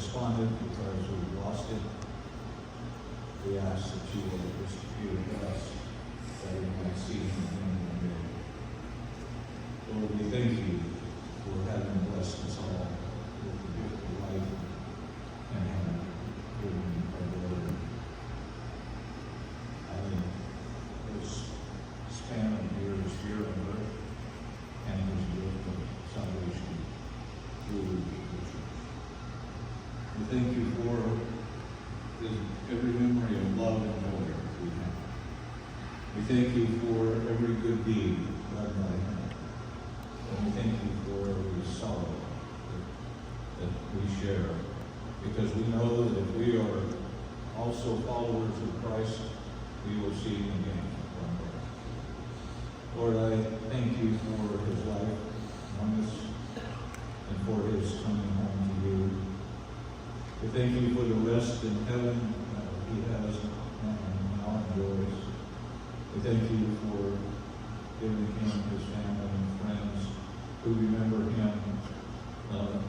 despondent because we've lost it. We ask that you will distribute us, that we might see him again one day. Lord, we thank you for having blessed us all with the gift of life and having given our Lord. I mean, this span of years here on earth and his gift of salvation through the church. We thank you for every memory of love and joy that we have. We thank you for every good deed done by him. And we thank you for every sorrow that we share. Because we know that if we are also followers of Christ, we will see him again one day. Lord, I thank you for his life among us and for his coming home to you. We thank you for the rest in heaven he has and now enjoys. We thank you for giving him his family and friends who remember him are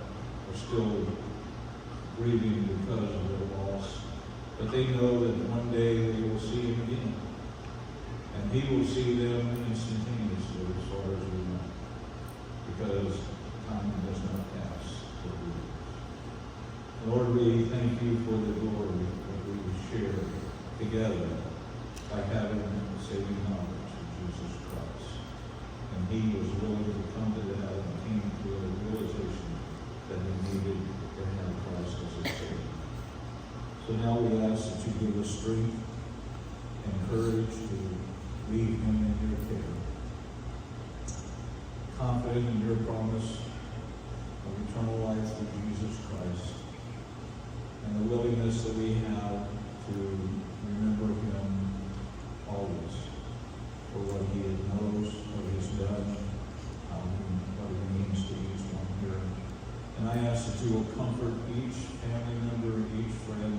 still grieving because of their loss. But they know that one day they will see him again. And he will see them instantaneously as far as we know. Because time does not pass for believers. Lord, we thank you for the glory that we share together by having the saving knowledge of Jesus Christ. And he was willing to come to that and came to a realization that he needed to have Christ as his Savior. So now we ask that you give us strength and courage to leave him in your care. Confident in your promise of eternal life through Jesus Christ. And the willingness that we have to remember him always for what he knows, what he has done, what it means to each one here. And I ask that you will comfort each family member, each friend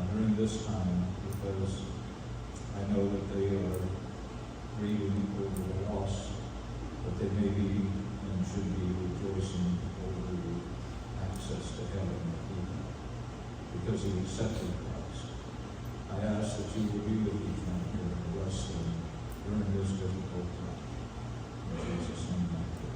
during this time, because I know that they are grieving over the loss, but they may be and should be rejoicing over the access to heaven that we have, because he accepted Christ. I ask that you will be with each one here and bless them during this difficult time. In Jesus' name I pray.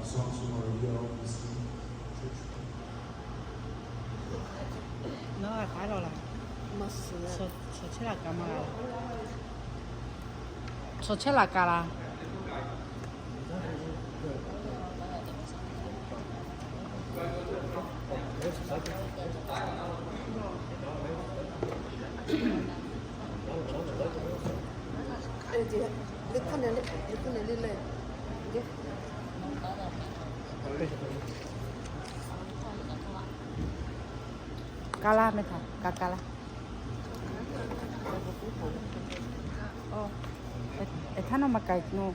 Songs from our eulogies. No, acá lo la. Soche la cámara. Soche la cara. Cala mới thật, cala. Esta no me cae, no.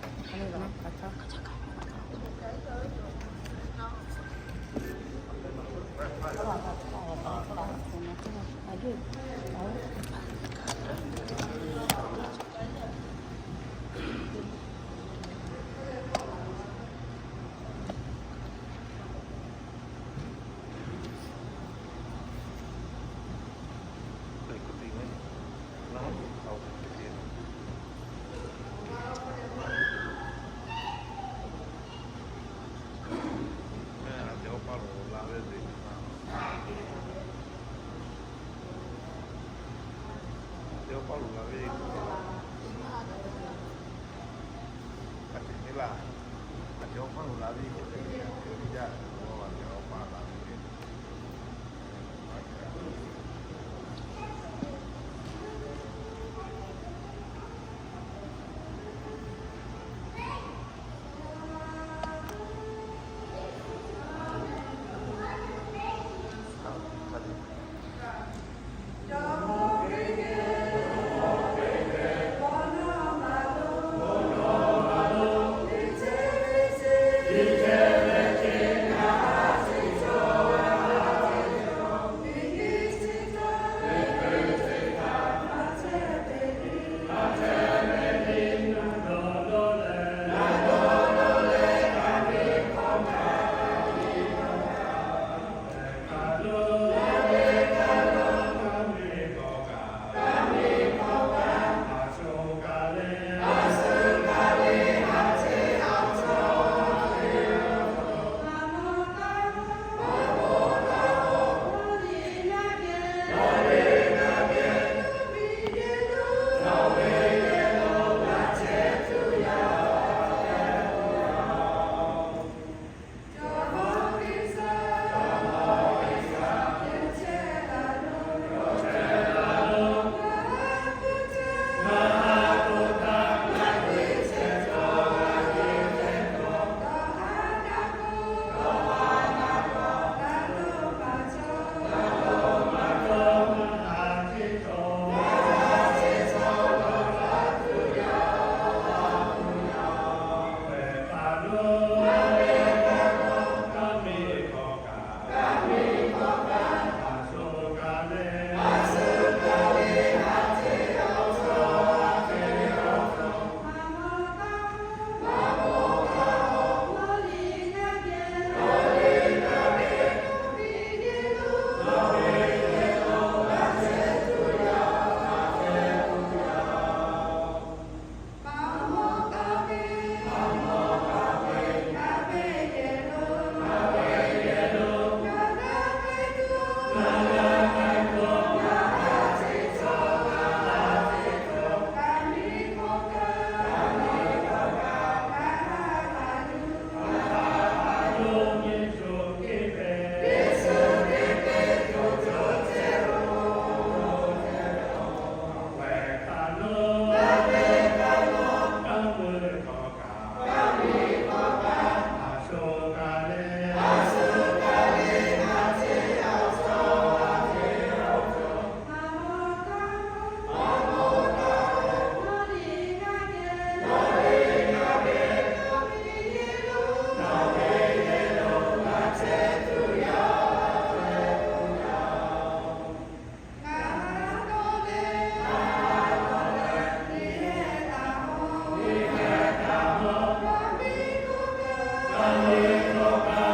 Aileng Paw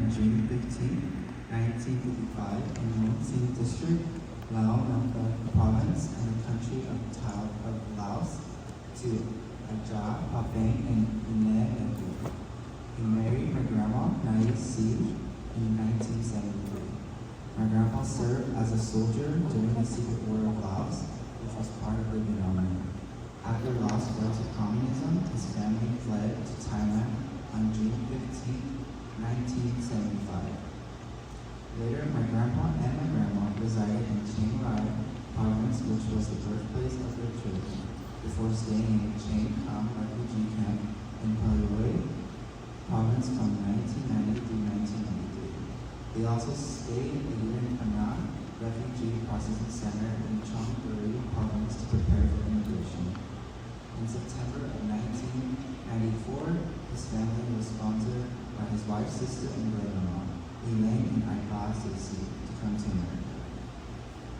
on June 15, 1955 in Muxi District, Lahu, Province, and the country of Laos, to Aja, Papang, and Ine Edu. He married my grandma, Nai Si, in 1973. My grandpa served as a soldier during the Secret War of Laos, which was part of the Vietnam. After Laos fell to communism, his family fled to Thailand on June 15, 1975. Later, my grandpa and my grandma resided in Chiang Rai Province, which was the birthplace of their children, before staying in Chiang Kham refugee camp in Paloi Province from 1990 through 1993. They also stayed a year in Penang Refugee Processing Center in Chong Buri Province to prepare for immigration. In September of 1994, his family was sponsored by his wife's sister and brother-in-law, Aileng and Paw Sai, to come to America.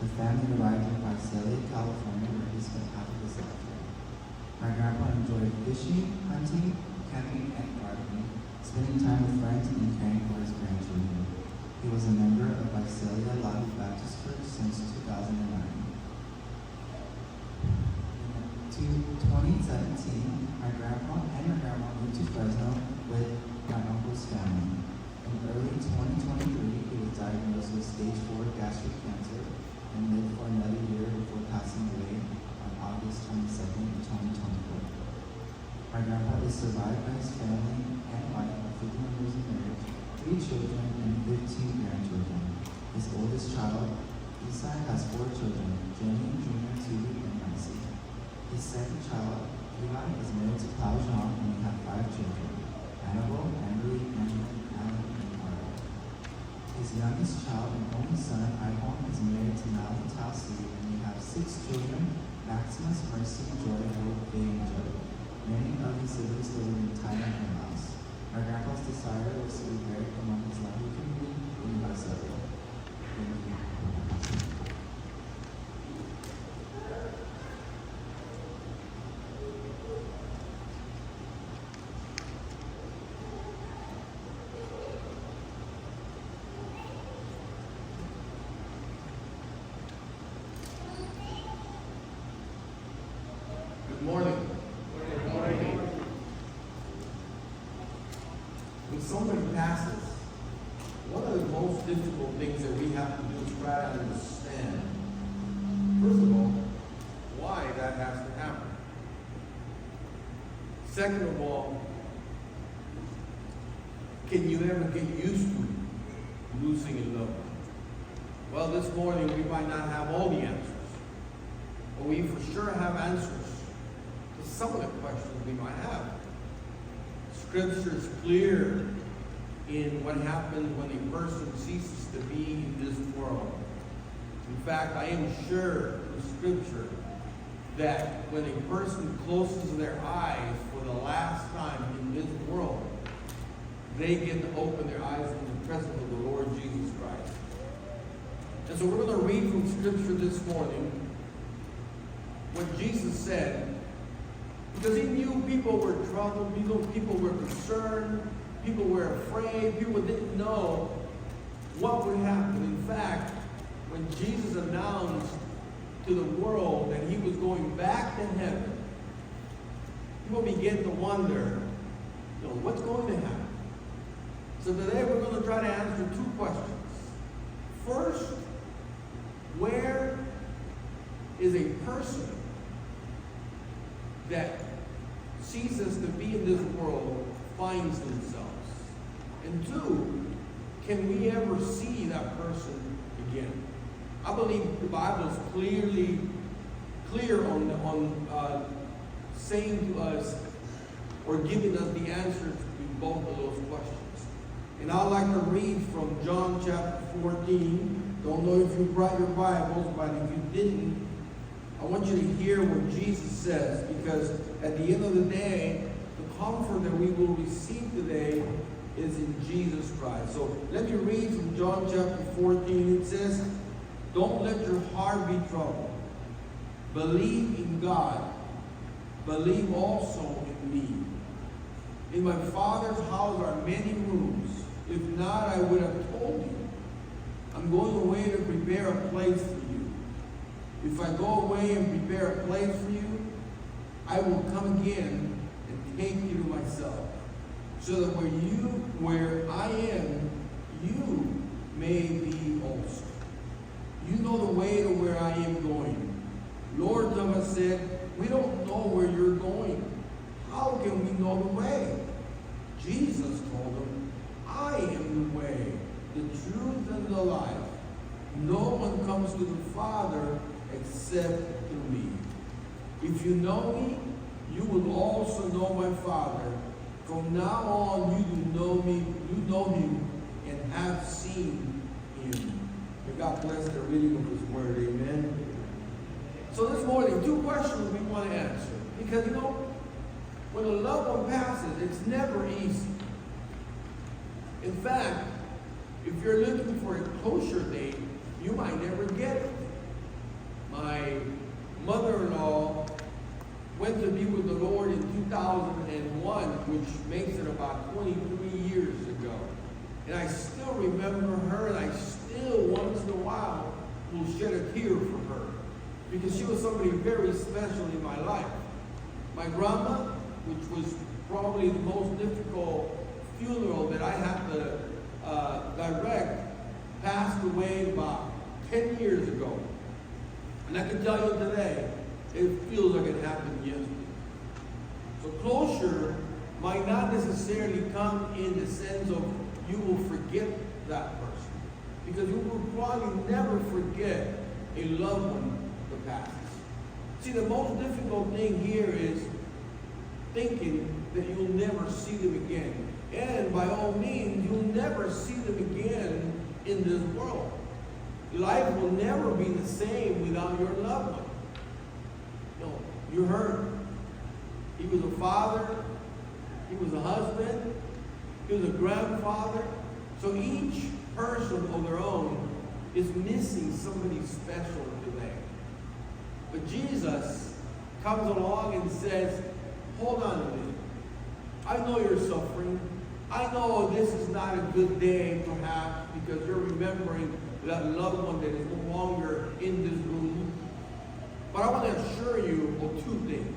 The family arrived in Visalia, California, where he spent half of his life. My grandpa enjoyed fishing, hunting, camping, and gardening, spending time with friends and caring for his grandchildren. He was a member of Visalia Lahu Baptist Church since 2009. In 2017, my grandpa and my grandma moved to Fresno with my uncle's family. In early 2023, he was diagnosed with stage 4 gastric cancer and lived for another year before passing away on August 22, 2024. My grandpa is survived by his family and wife of 51 years of marriage, 3 children, and 15 grandchildren. His oldest child, Isai, has 4 children, Jenny, Junior, Tubi, and Nancy. His second child, Eli, is married to Pao Zhang, and they have 5 children, Annabelle, Emily, Angela, Alan, and Carla. His youngest child and only son, Aileng, is married to Aileng Paw Sai, and they have 6 children, Maximus, Mercy, Joy, Hope, Faye, and Joe. Many of his siblings live in Thailand and Laos. My grandpa's desire was to be buried among his Lahu community in Visalia. Thank you. Good morning. Good morning. When somebody passes, one of the most difficult things that we have to do is try to understand, first of all, why that has to happen. Second of all, can you ever get used to losing a loved one? Well, this morning we might not have all the answers, but we for sure have answers to some of the questions we might have. Scripture is clear in what happens when a person ceases to be in this world. In fact, I am sure in Scripture that when a person closes their eyes for the last time in this world, they get to open their eyes in the presence of the Lord Jesus Christ. And so we're going to read from Scripture this morning what Jesus said, because he knew people were troubled, people were concerned, people were afraid, people didn't know what would happen. In fact, when Jesus announced to the world that he was going back to heaven, people began to wonder, what's going to happen? So today we're going to try to answer 2 questions. First, where is a person that ceases to be in this world finds themselves? And 2, can we ever see that person again? I believe the Bible is clear on saying to us or giving us the answers to both of those questions. And I'd like to read from John chapter 14. Don't know if you brought your Bibles, but if you didn't, I want you to hear what Jesus says, because at the end of the day, the comfort that we will receive today is in Jesus Christ. So let me read from John chapter 14. It says, "Don't let your heart be troubled. Believe in God. Believe also in me. In my Father's house are many rooms. If not, I would have told you. I'm going away to prepare a place for you. If I go away and prepare a place for you, I will come again and take you to myself, so that where I am, you may be also. You know the way to where I am going. Lord, Thomas said, we don't know where you're going. How can we know the way? Jesus told him, I am the way, the truth, and the life. No one comes to the Father except through me. If you know me, you will also know my Father. From now on, you do know him, and have seen him. May God bless the reading of his word. Amen. So this morning, 2 questions we want to answer. Because, when a loved one passes, it's never easy. In fact, if you're looking for a closure date, you might never get it. My mother-in-law went to be with the Lord in 2001, which makes it about 23 years ago. And I still remember her, and I still, once in a while, will shed a tear for her. Because she was somebody very special in my life. My grandma, which was probably the most difficult funeral that I had to direct, passed away about 10 years ago. And I can tell you today, it feels like it happened yesterday. So closure might not necessarily come in the sense of you will forget that person. Because you will probably never forget a loved one that passes. See, the most difficult thing here is thinking that you'll never see them again. And by all means, you'll never see them again in this world. Life will never be the same without your loved one. No, you heard. He was a father. He was a husband. He was a grandfather. So each person on their own is missing somebody special today. But Jesus comes along and says, hold on a minute. I know you're suffering. I know this is not a good day, perhaps, because you're remembering that loved one that is no longer in this room. But I want to assure you of 2 things.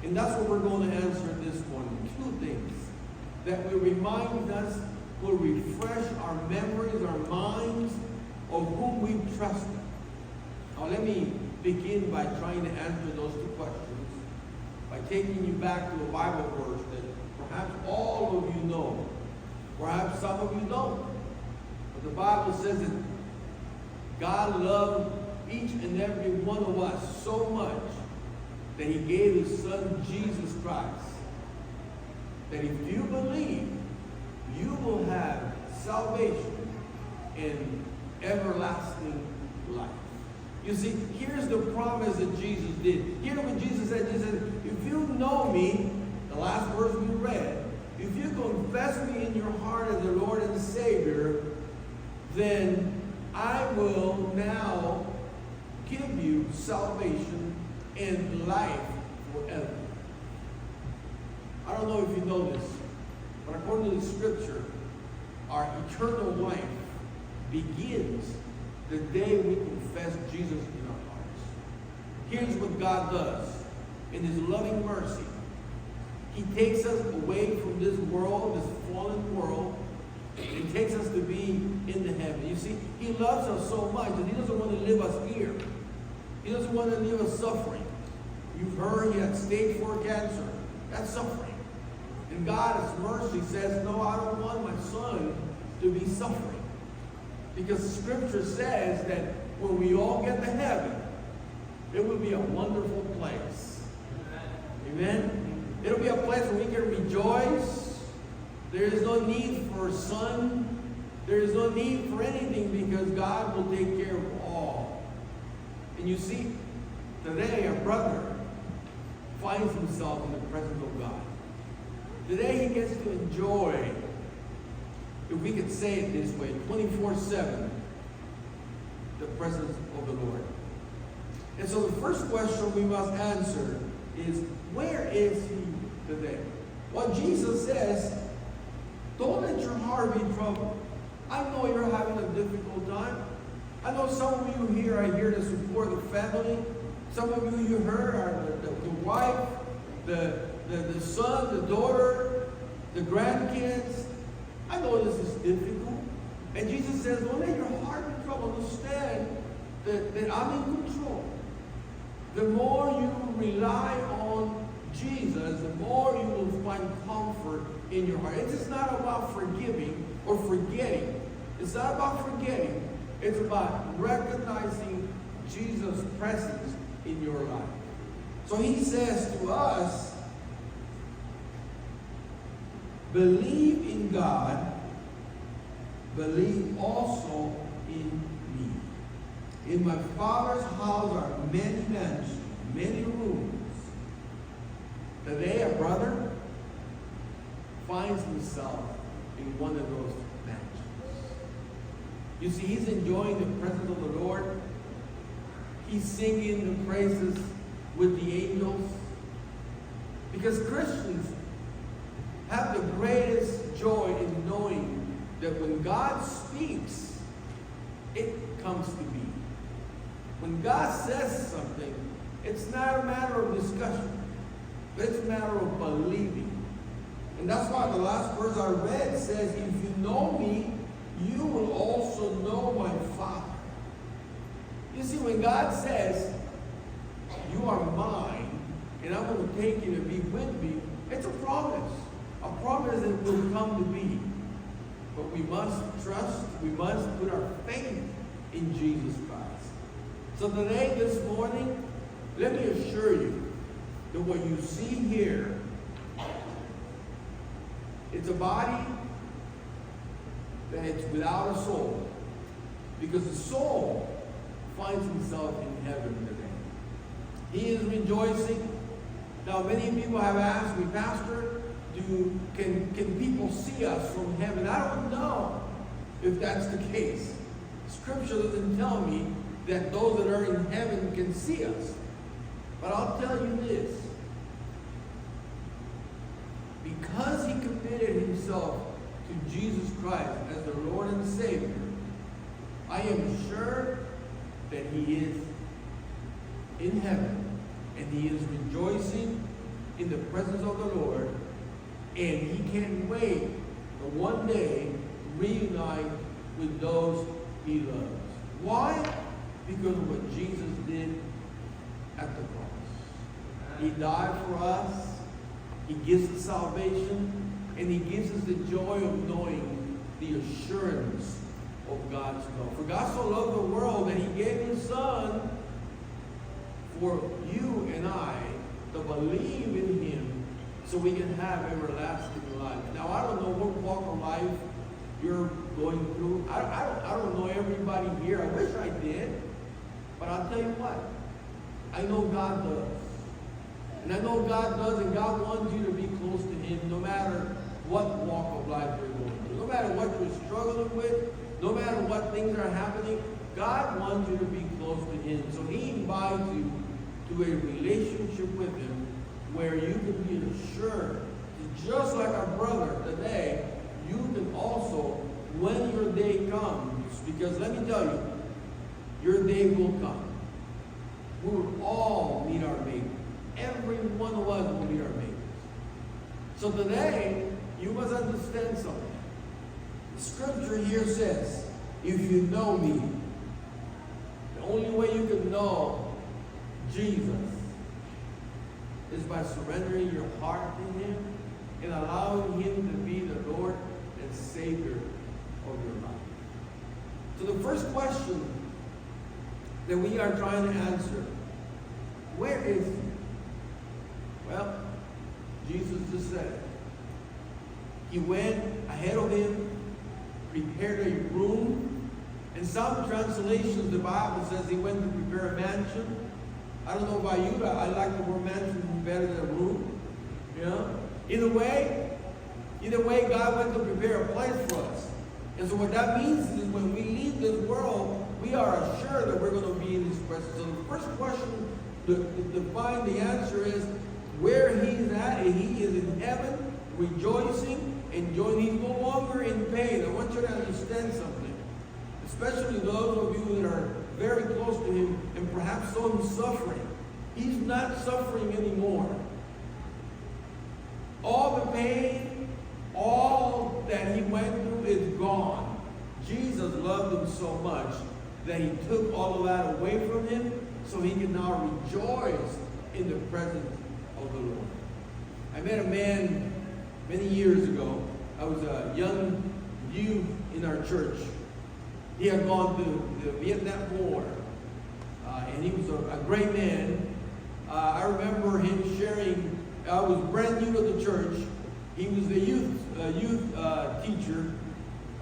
And that's what we're going to answer this morning. 2 things that will remind us, will refresh our memories, our minds of whom we've trusted. Now let me begin by trying to answer those 2 questions by taking you back to a Bible verse that perhaps all of you know, perhaps some of you don't. But the Bible says that God loved each and every one of us so much that he gave his son Jesus Christ. That if you believe, you will have salvation and everlasting life. You see, here's the promise that Jesus did. Here's what Jesus said. He said, if you know me, the last verse we read, if you confess me in your heart as the Lord and Savior, then I will now give you salvation and life forever. I don't know if you know this, but according to the Scripture, our eternal life begins the day we confess Jesus in our hearts. Here's what God does in his loving mercy. He takes us away from this world, this fallen world, and takes us to be in the heaven. You see, he loves us so much that he doesn't want to leave us here. He doesn't want to leave us suffering. You've heard he had stage 4 cancer. That's suffering. And God, in mercy, says, no, I don't want my son to be suffering. Because Scripture says that when we all get to heaven, it will be a wonderful place. Amen? It'll be a place where we can rejoice. There is no need for sun. There is no need for anything because God will take care of all. And you see, today a brother finds himself in the presence of God. Today he gets to enjoy, if we could say it this way, 24/7, the presence of the Lord. And so the first question we must answer is, where is he today? Well, Jesus says, don't let your heart be troubled? I know you're having a difficult time. I know some of you here are here to support the family. Some of you heard are the wife, the son, the daughter, the grandkids. I know this is difficult. And Jesus says, don't let your heart be troubled. Understand that I'm in control. The more you rely on Jesus, the more you will find comfort in your heart. It's just not about forgiving or forgetting. It's not about forgetting. It's about recognizing Jesus' presence in your life. So he says to us, believe in God, believe also in me. In my Father's house are many mansions, many rooms. Today a brother finds himself in one of those mansions. You see, he's enjoying the presence of the Lord. He's singing the praises with the angels. Because Christians have the greatest joy in knowing that when God speaks, it comes to be. When God says something, it's not a matter of discussion, but it's a matter of believing. And that's why the last verse I read says, if you know me, you will also know my Father. You see, when God says, you are mine, and I'm going to take you to be with me, it's a promise. A promise that will come to be. But we must trust, we must put our faith in Jesus Christ. So today, this morning, let me assure you that what you see here, it's a body that it's without a soul. Because the soul finds himself in heaven today. He is rejoicing. Now, many people have asked me, Pastor, can people see us from heaven? I don't know if that's the case. Scripture doesn't tell me that those that are in heaven can see us. But I'll tell you this. Because he committed himself to Jesus Christ as the Lord and Savior, I am sure that he is in heaven and he is rejoicing in the presence of the Lord, and he can't wait to one day reunite with those he loves. Why? Because of what Jesus did at the cross. He died for us. He gives us salvation, and he gives us the joy of knowing the assurance of God's love. For God so loved the world that he gave his Son for you and I to believe in him so we can have everlasting life. Now, I don't know what walk of life you're going through. I don't know everybody here. I wish I did. But I'll tell you what. I know God does. And I know God does, and God wants you to be close to him no matter what walk of life you're going through. No matter what you're struggling with, no matter what things are happening, God wants you to be close to him. So he invites you to a relationship with him where you can be assured that just like our brother today, you can also, when your day comes, because let me tell you, your day will come. We will all meet our maker. Every one of us will meet our makers. So today, you must understand something. The scripture here says, if you know me, the only way you can know Jesus is by surrendering your heart to him and allowing him to be the Lord and Savior of your life. So the first question that we are trying to answer, where is he? Well, Jesus just said it. He went ahead of him, prepared a room. In some translations, the Bible says he went to prepare a mansion. I don't know about you, but I like the word mansion better than a room. You know? Either way, God went to prepare a place for us. And so what that means is when we leave this world, we are assured that we're going to be in his presence. So the first question to find the answer is, where he's at, and he is in heaven, rejoicing, enjoying. He's no longer in pain. understand something. Especially those of you that are very close to him and perhaps so he's suffering. He's not suffering anymore. All the pain, all that he went through is gone. Jesus loved him so much that he took all of that away from him so he can now rejoice in the presence of the Lord. I met a man many years ago. I was a young youth in our church. He had gone to the Vietnam War, and he was a great man. I remember him sharing. I was brand new to the church. He was the youth teacher,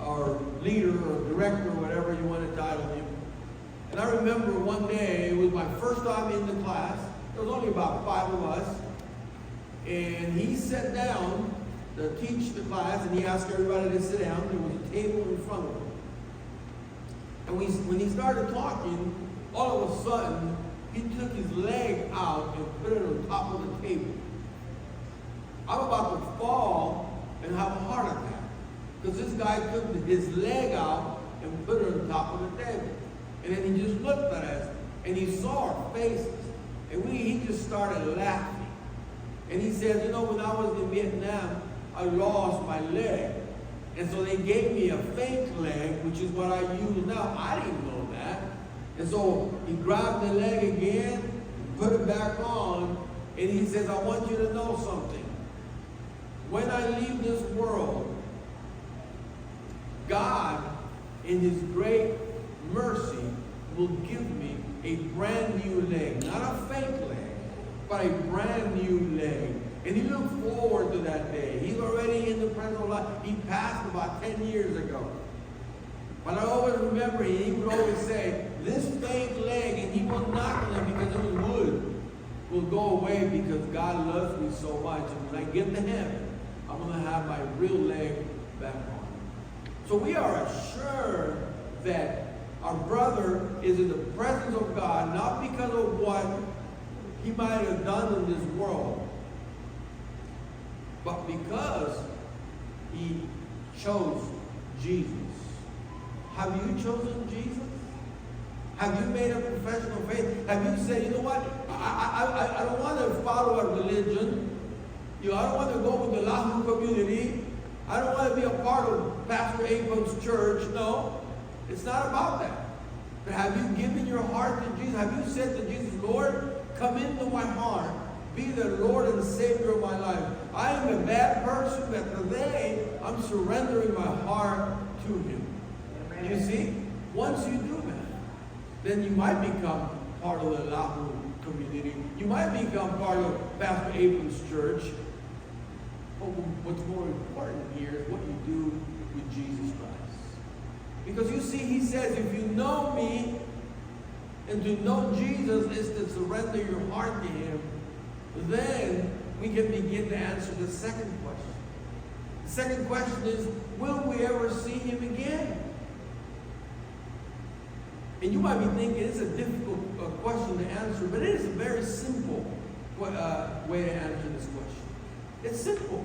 or leader, or director, or whatever you want to title him. And I remember one day, it was my first time in the class. There was only about 5 of us. And he sat down to teach the class, and he asked everybody to sit down. There was a table in front of him. And when he started talking, all of a sudden, he took his leg out and put it on top of the table. I'm about to fall and have a heart attack. Because this guy took his leg out and put it on top of the table. And then he just looked at us, and he saw our faces. And he just started laughing. And he said, you know, when I was in Vietnam, I lost my leg. And so they gave me a fake leg, which is what I use now. I didn't know that. And so he grabbed the leg again, put it back on, and he says, I want you to know something. When I leave this world, God, in his great mercy, will give me a brand new leg. Not a fake leg, but a brand new leg. And he looked forward to that day. He's already in the presence of life. He passed about 10 years ago. But I always remember he would always say, this fake leg, and he will knock on it because it was wood, will go away because God loves me so much. And when I get to heaven, I'm going to have my real leg back on. So we are assured that our brother is in the presence of God, not because of what he might have done in this world, but because he chose Jesus. Have you chosen Jesus? Have you made a profession of faith? Have you said, you know what, I don't want to follow a religion. You know, I don't want to go with the Lahu community. I don't want to be a part of Pastor Abrams' church. No, it's not about that. But have you given your heart to Jesus? Have you said to Jesus, Lord, come into my heart. Be the Lord and Savior of my life. I am a bad person, but today I'm surrendering my heart to him. Amen. You see, once you do that, then you might become part of the Lahu community. You might become part of Pastor Abrams' church. But what's more important here is what you do with Jesus Christ. Because you see, he says, if you know me, and to know Jesus is to surrender your heart to him, then we can begin to answer the second question. The second question is, will we ever see him again? And you might be thinking it's a difficult question to answer, but it is a very simple way to answer this question. It's simple.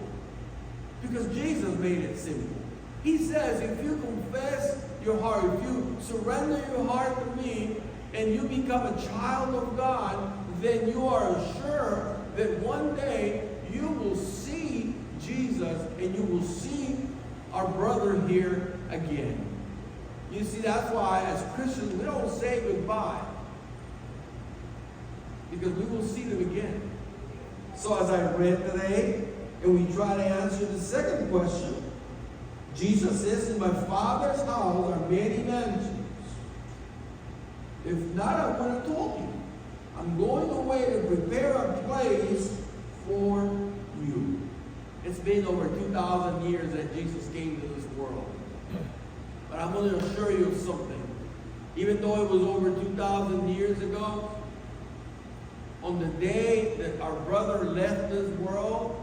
Because Jesus made it simple. He says, if you confess your heart, if you surrender your heart to me, and you become a child of God, then you are assured that one day you will see Jesus and you will see our brother here again. You see, that's why as Christians we don't say goodbye, because we will see them again. So as I read today, and we try to answer the second question, Jesus says, in my Father's house are many mansions. If not, I would have told you. I'm going away to prepare a place for you. It's been over 2,000 years that Jesus came to this world. But I'm going to assure you of something. Even though it was over 2,000 years ago, on the day that our brother left this world,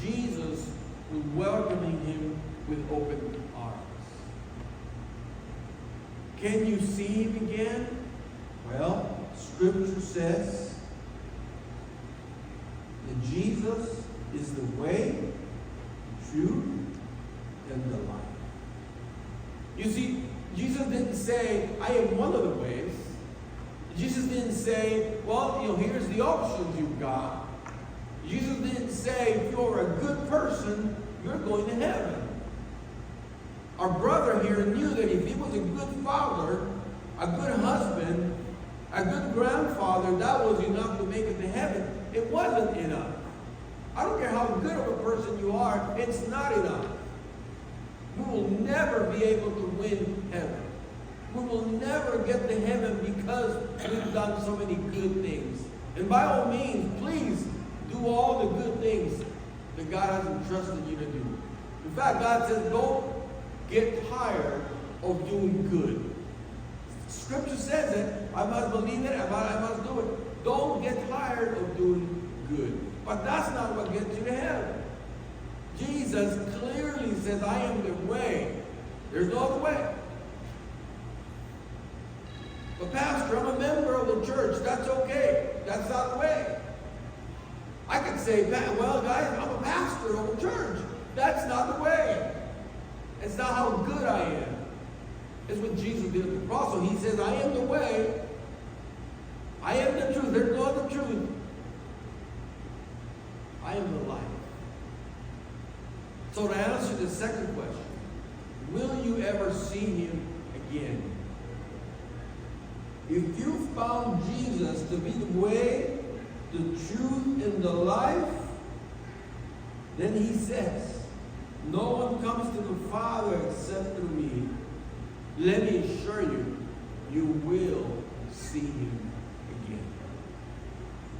Jesus was welcoming him with open arms. Can you see him again? Well, Scripture says that Jesus is the way, the truth, and the life. You see, Jesus didn't say, I am one of the ways. Jesus didn't say, well, here's the options you've got. Jesus didn't say, if you're a good person, you're going to heaven. Our brother here knew that if he was a good father, a good husband, a good grandfather, that was enough to make it to heaven. It wasn't enough. I don't care how good of a person you are, it's not enough. We will never be able to win heaven. We will never get to heaven because we've done so many good things. And by all means, please do all the good things that God has entrusted you to do. In fact, God says, don't get tired of doing good. Scripture says it. I must believe it. I must do it. Don't get tired of doing good. But that's not what gets you to heaven. Jesus clearly says, I am the way. There's no other way. But Pastor, I'm a member of the church. That's okay. That's not the way. I could say, well, guys, I'm a pastor of a church. That's not the way. It's not how good I am. It's what Jesus did at the cross. So he says, I am the way. I am the truth. There's no other truth. I am the life. So to answer the second question, will you ever see him again? If you found Jesus to be the way, the truth, and the life, then he says, no one comes to the Father except through me. Let me assure you, you will see him again.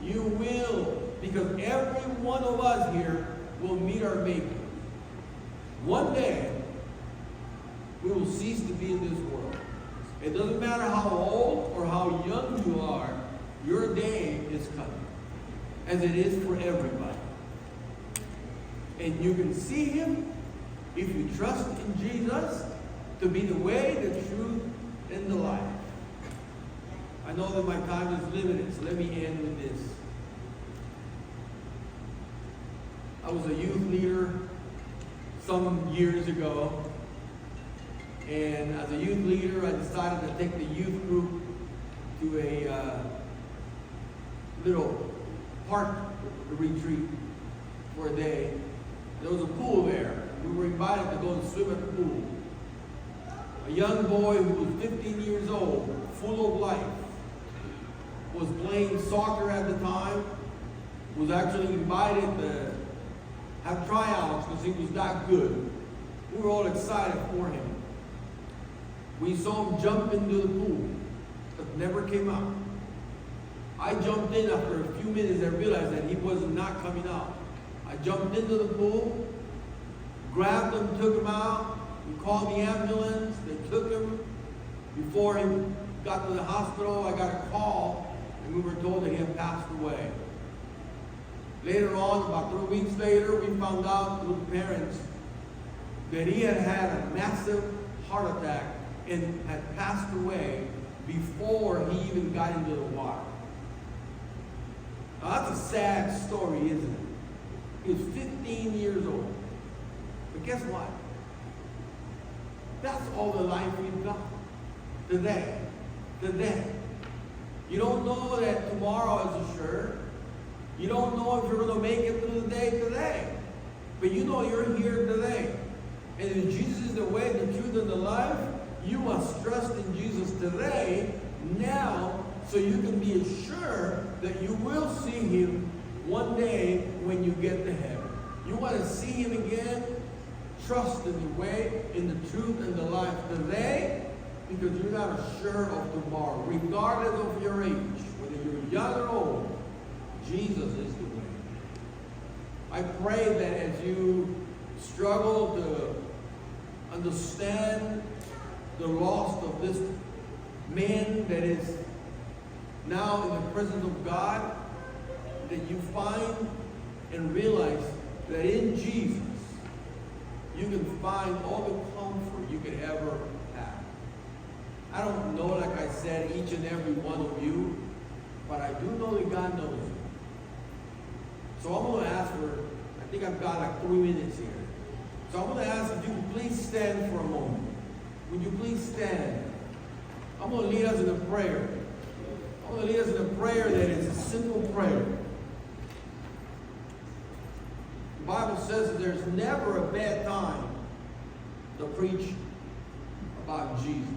You will, because every one of us here will meet our Maker. One day, we will cease to be in this world. It doesn't matter how old or how young you are, your day is coming, as it is for everybody. And you can see him if you trust in Jesus to be the way, the truth, and the life. I know that my time is limited, so let me end with this. I was a youth leader some years ago, and as a youth leader, I decided to take the youth group to a little park retreat for a day. There was a pool there. We were invited to go and swim at the pool. A young boy who was 15 years old, full of life, was playing soccer at the time, was actually invited to have tryouts because he was that good. We were all excited for him. We saw him jump into the pool, but never came out. I jumped in after a few minutes and realized that he was not coming out. I jumped into the pool, grabbed him, took him out. We called the ambulance. They took him. Before he got to the hospital, I got a call, and we were told that he had passed away. Later on, about 3 weeks later, we found out through the parents that he had had a massive heart attack and had passed away before he even got into the water. Now, that's a sad story, isn't it? He was 15 years old. But guess what? That's all the life we've got. Today. Today. You don't know that tomorrow is assured. You don't know if you're going to make it through the day today. But you know you're here today. And if Jesus is the way, the truth, and the life, you must trust in Jesus today, now, so you can be assured that you will see him one day when you get to heaven. You want to see him again? Trust in the way, in the truth, and the life today, because you're not sure of tomorrow. Regardless of your age, whether you're young or old, Jesus is the way. I pray that as you struggle to understand the loss of this man that is now in the presence of God, that you find and realize that in Jesus you can find all the comfort you could ever have. I don't know, like I said, each and every one of you, but I do know that God knows you. So I'm going to ask for, I think I've got like 3 minutes here. So I'm going to ask if you can please stand for a moment. Would you please stand? I'm going to lead us in a prayer. I'm going to lead us in a prayer that is a simple prayer. The Bible says that there's never a bad time to preach about Jesus.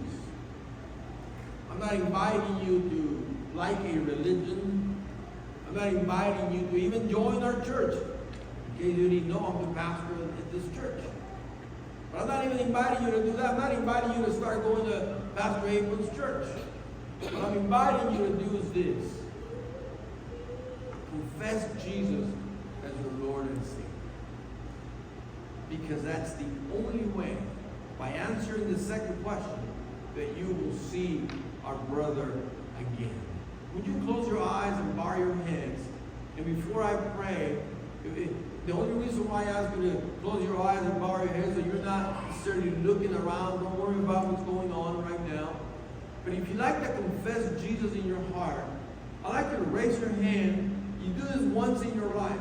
I'm not inviting you to like a religion. I'm not inviting you to even join our church. In case you didn't know, I'm the pastor at this church. But I'm not even inviting you to do that. I'm not inviting you to start going to Pastor Abram's church. What I'm inviting you to do is this. Confess Jesus as your Lord and Savior. Because that's the only way, by answering the second question, that you will see our brother again. Would you close your eyes and bow your heads? And before I pray, the only reason why I ask you to close your eyes and bow your heads is that you're not necessarily looking around. Don't worry about what's going on right now. But if you'd like to confess Jesus in your heart, I'd like you to raise your hand. You do this once in your life.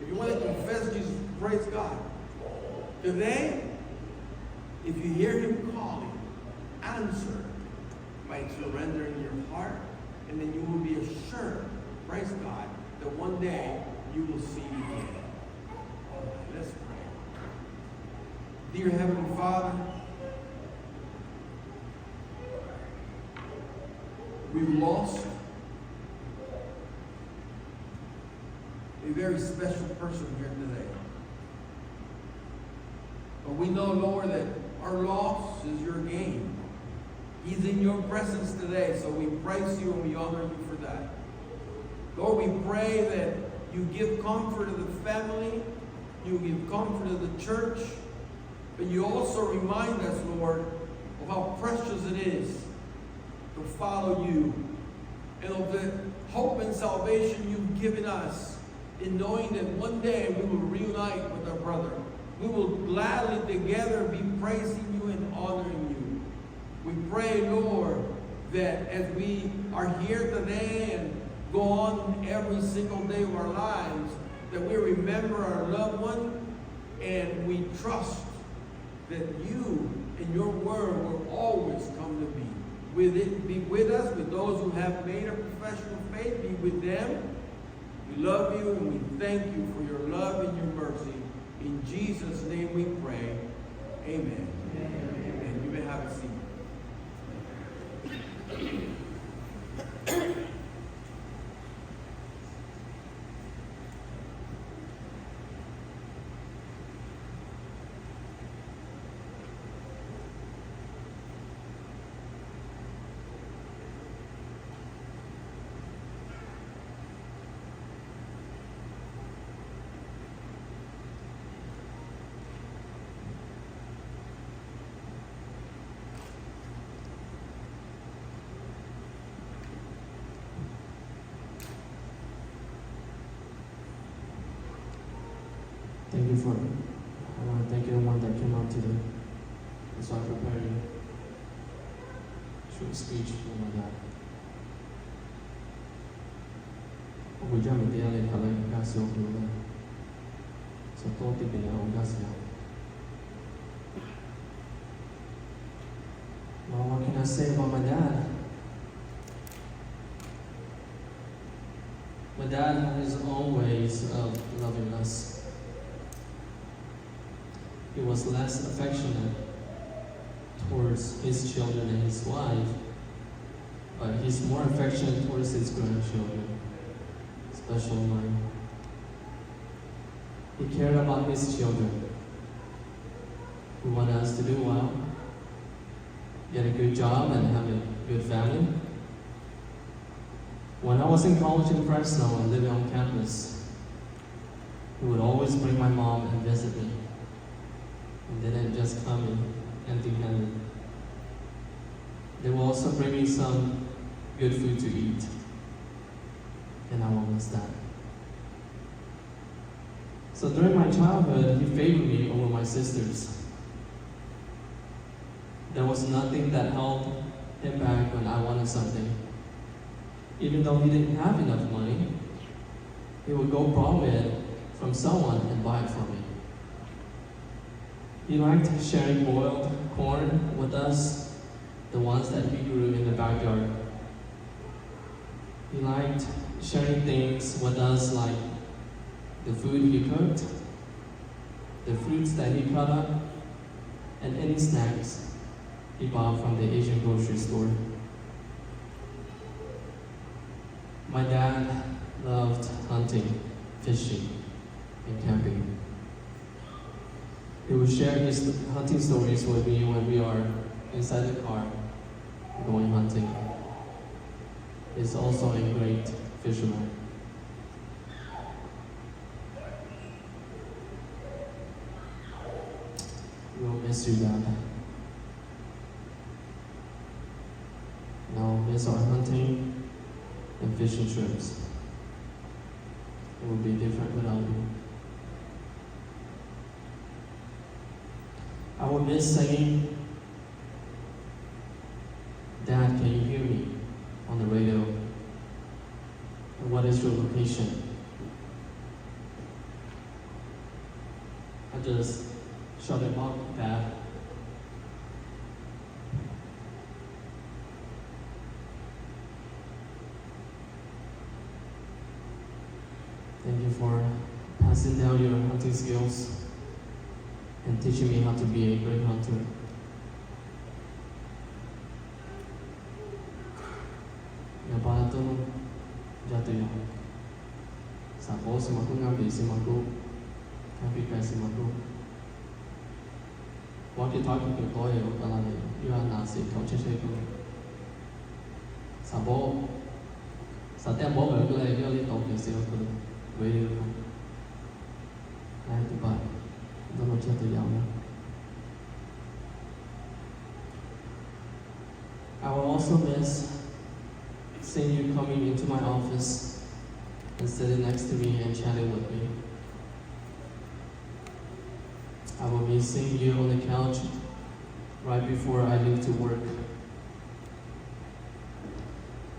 If you want to confess Jesus, praise God. Today, if you hear him calling, answer by surrendering your heart, and then you will be assured, praise God, that one day you will see him again. All right, let's pray. Dear Heavenly Father, we've lost a very special person here today. But we know, Lord, that our loss is your gain. He's in your presence today, so we praise you and we honor you for that. Lord, we pray that you give comfort to the family, you give comfort to the church, but you also remind us, Lord, of how precious it is to follow you, and of the hope and salvation you've given us in knowing that one day we will reunite with our brother. We will gladly together be praising you and honoring you. We pray, Lord, that as we are here today and go on every single day of our lives, that we remember our loved one and we trust that you and your word will always come to be. Be with us, with those who have made a profession of faith. Be with them. We love you and we thank you for your love and your mercy. In Jesus' name we pray. Amen. Amen. You may have a seat. Thank you for, I want to thank everyone that came out today. And so I prepared a short speech for my dad. Ông cha mình tiếng lên thằng anh ca sĩ ông luôn. So tốt thì mình ông ca sĩ. Well, what can I say about my dad? My dad had his own ways of loving us. He was less affectionate towards his children and his wife, but he's more affectionate towards his grandchildren, especially mine. He cared about his children. He wanted us to do well, get a good job, and have a good family. When I was in college in Fresno and living on campus, he would always bring my mom and visit me. And didn't just come in empty-handed. They will also bring me some good food to eat, and I won't miss that. So during my childhood, he favored me over my sisters. There was nothing that held him back when I wanted something. Even though he didn't have enough money, he would go borrow it from someone and buy it for me. He liked sharing boiled corn with us, the ones that he grew in the backyard. He liked sharing things with us like the food he cooked, the fruits that he cut up, and any snacks he bought from the Asian grocery store. My dad loved hunting, fishing, and camping. He would share his hunting stories with me when we are inside the car going hunting. He's also a great fisherman. We'll miss you, Dad. Now miss our hunting and fishing trips. It would be different without you. I will miss singing, Dad, can you hear me on the radio? And what is your location? I just shut him up, Dad. Thank you for passing down your hunting skills and teaching me how to be a great hunter. Ngapato jatuh ya. Sapo simaku ngambil simaku, tapi kai simaku. Waktu talkie ke kau ya, kalau you are nasi kau cecek tu. Sapo, setiap bawa tu lagi dia tahu kisah tu, boleh tu. Nah tu pak. I will also miss seeing you coming into my office and sitting next to me and chatting with me. I will miss seeing you on the couch right before I leave to work.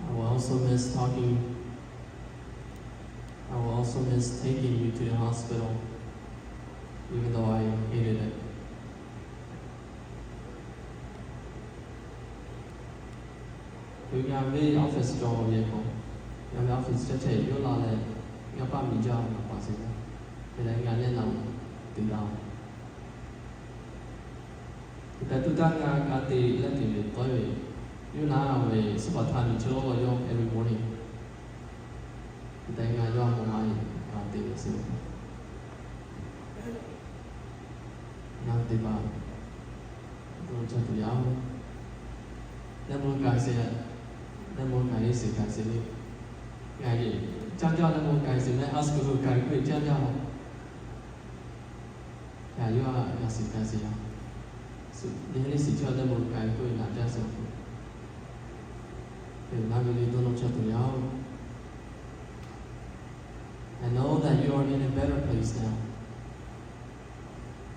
I will also miss taking you to the hospital, even though I hated it. Tôi nghe với office cho vậy không? Nghe với office cho trẻ yêu là nghe ba mình cho mà quả gì đó. Thì là nghe lên lòng từ đầu. Thì tại tôi đang nghe thì lên thì tối về yêu nào về super time mình cho vào trong every morning. Thì tại nghe cho một ngày thì sẽ nanti ba tôi cho tụi giáo nên muốn cài xe nên muốn cài xe cài xe đi ngày gì chắc cho nên muốn cài xe nên ask tôi cài cái chắc cho cài vô là xe cài xe đi hết xe cho nên muốn cài tôi là chắc sẽ thì nói về tôi nói cho tụi giáo I know that you are in a better place now.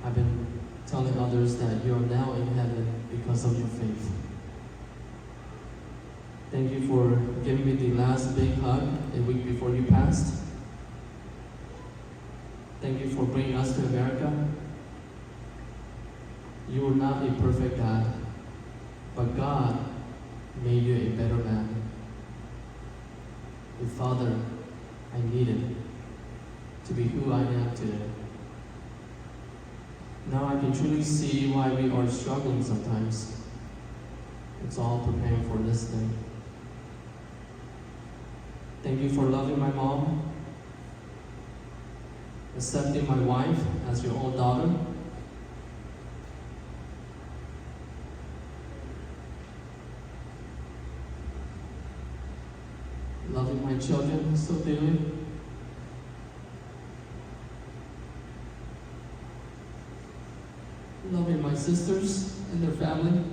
I've been telling others that you are now in heaven because of your faith. Thank you for giving me the last big hug a week before you passed. Thank you for bringing us to America. You were not a perfect dad, but God made you a better man. The father I needed to be who I am today. Now I can truly see why we are struggling sometimes. It's all preparing for this day. Thank you for loving my mom, accepting my wife as your own daughter, loving my children so dearly, loving my sisters and their family,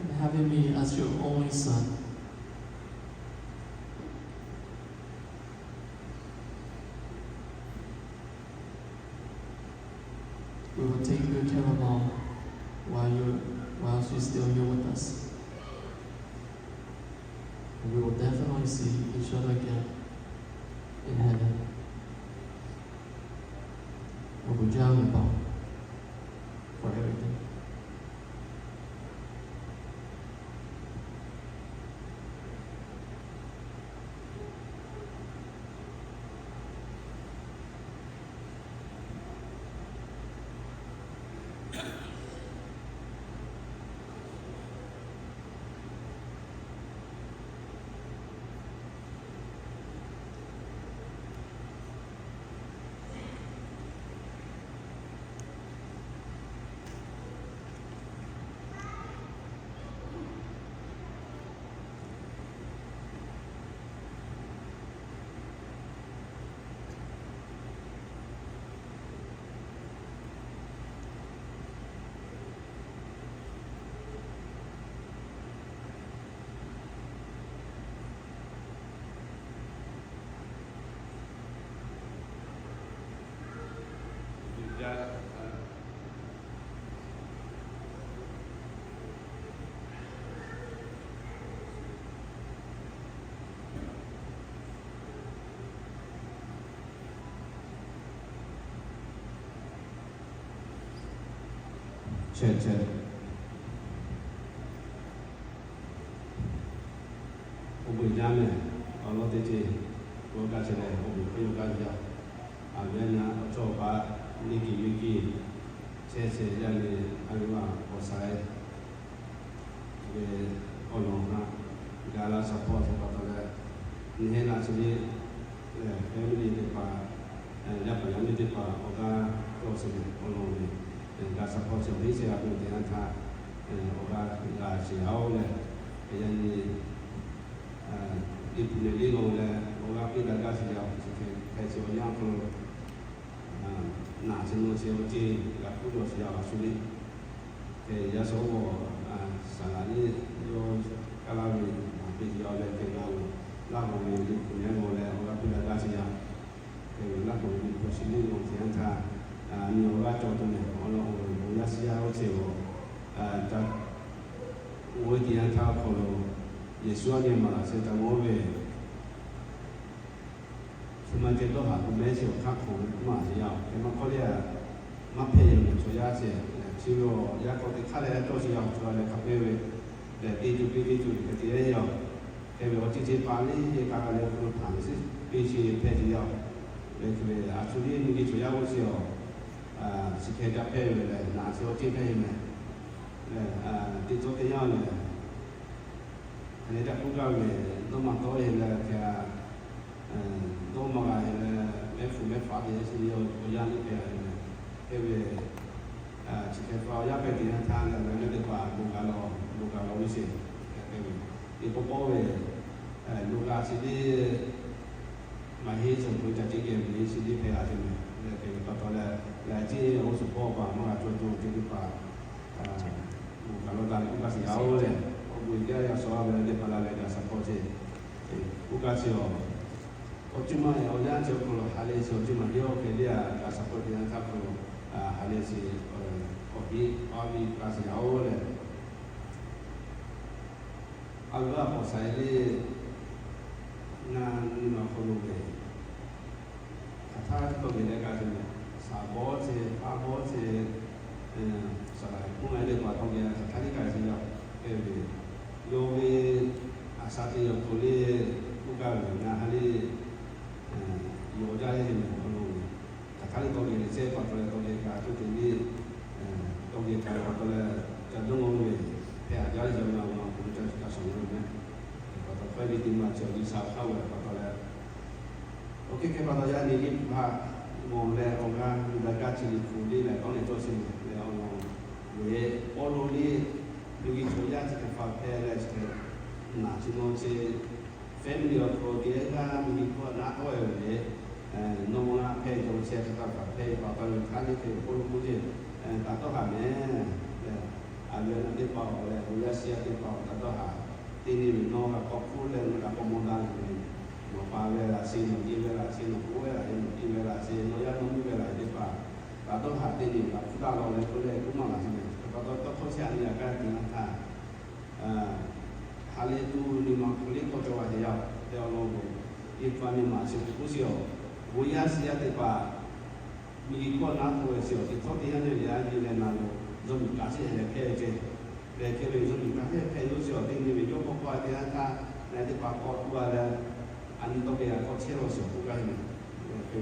and having me as your only son. We will take good care of Mom while she's still here with us. And we will definitely see each other again in heaven. 们这样的报 for everything. Check. Obu jame, Allah tete, oga chele, obu kayo kaja. Amena ochoba, niki, che yani Aileng Paw Sai. Be olona, gala support patale. Nihe na chile, family de pa, yapa yami de pa, oga close olone. Ga support se bi se aku de anta, oga ga se aule, yani ipune lingo le, oga pi da ga se ya, se ke se o yang ko na se no se o ti la ku do se ya su li. Ke ya so wo salari yo kala mi bi ya le ke la mo ni ipune mo le, oga pi da ga se ya. Ke la ko ni ko si lingo se anta ni oga to to ne ono o ya sia o se o ta o di anta ko lo Yesu ani mara se ta mo ve se ma te to ha ko me se o ka ko ma se ya ke ma ko le ma pe yo so ya se si yo ya ko te ka le to se ya so le ka pe ve le ti tu ke ti e yo ke ve o ti ti pa ni ye ka le ko pa se pe si pe ti yo le ke a su ni ni so ya o se yo si ke ta pe le na se o ti pe me le ti to te ya le ne ta ku ga le no ma to e le ke no ma ga le me fu me fa de si yo o ya ni pe le ke ve si ke fa ya pe ti na ta le ne de pa lu ga lo wi se ke ve i po po ve lu ga si di ma he so ku ta ti ke ni si di pe a ti me le ke pa to le la ji o su po pa ma to ti pa lu ga lo da lu ga si ya o le ya so ave de pala le da support ukasio otima ya oja cho ko hale so otima dio ke dia da support ya ta ko hale si obi abi kasi ya ole Aileng Paw Sai le na ni ma ko lo ke kata to ke ka se sa bo se a bo se sa la mo le ma to ke ta ni ka se ya ke yo ve asate yo tole uga na hali yo ja ye ni ko no ta kali to ni se pa to le ka to ni to ni ka to le ta do ngo ni pe a ja je na ma ko ta ka so ni ne pa to fa ni ti ma che ni sa ka wa pa to le o ke pa to ya ni ni pa mo le o ga ni da ka chi ni ku ni le ko ni to si le o no we o lo ni Lui ya ti fa pere che na ci non c'è family of Rodega mi ko na ko e no mo pe jo se ta fa pe pa pa ni ka ni ke ko mu je ta to ha me a le na de pa le ya sia de pa ta to ha ti ni no ka ko fu le na ko mo da ni no pa le la si no di le la si no ko la no di le la si no ya no mi le la de pa ta to ha ti ni la fu da lo le ko le ko ma la si to ko sia ni ka ti na ta hale tu ni ma ko le ko to wa ya de lo go i pa ni ma se ku si o wo ya sia te pa มีคนนักตัวเสียวที่เขาที่นั่นเนี่ยนี่เลยนะเรามีการเสียเลยแค่เจเลยแค่เลยเรามีการเสียแค่รู้เสียวที่นี่มียกพวกว่าที่นั่นถ้าในที่ปากคอตัวเลยอันนี้ต้องเป็นเขาเชื่อเราเสียวผู้การเนี่ยคือ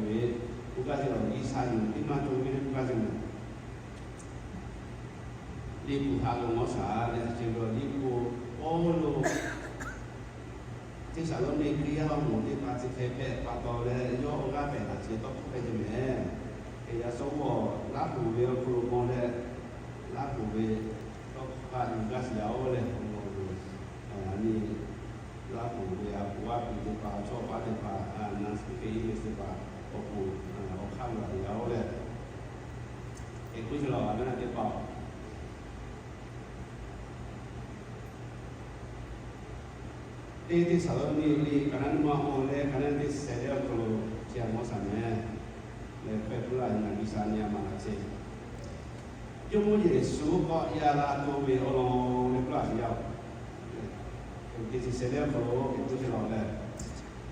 ผู้การที่เราอีสานที่มาตรงนี้ผู้การเนี่ยรีบทางลงมาสาเนี่ยจึงเรารีบโอ้โลที่สารเราในคริยาหมู่ที่มาสิเทปปาตอเลยย่อองค์การเป็นอาชีพต้องไปจะแม่เอยาสวลาบูเวลครูมองเลยลาบูเวต้องการอยู่กับเสียวเลยอันนี้ลาบูเวว่าปีเดียวชอบว่าเดียวนั่นสิเกย์สิบาโอ้โหเอาข้าวเหนียวเลยเอกผู้ชราไม่น่าจะเปล่าที่สารนี่ขณะมาโอเลยขณะที่เสด็จครูเชียงมอสันเนี่ยเลยไปพูดอะไรในวิสานีมาเช่ยมเยซูก็ยาลาตัวเวอลงในพระเจ้าที่เสด็จครูเป็นผู้ชราเลย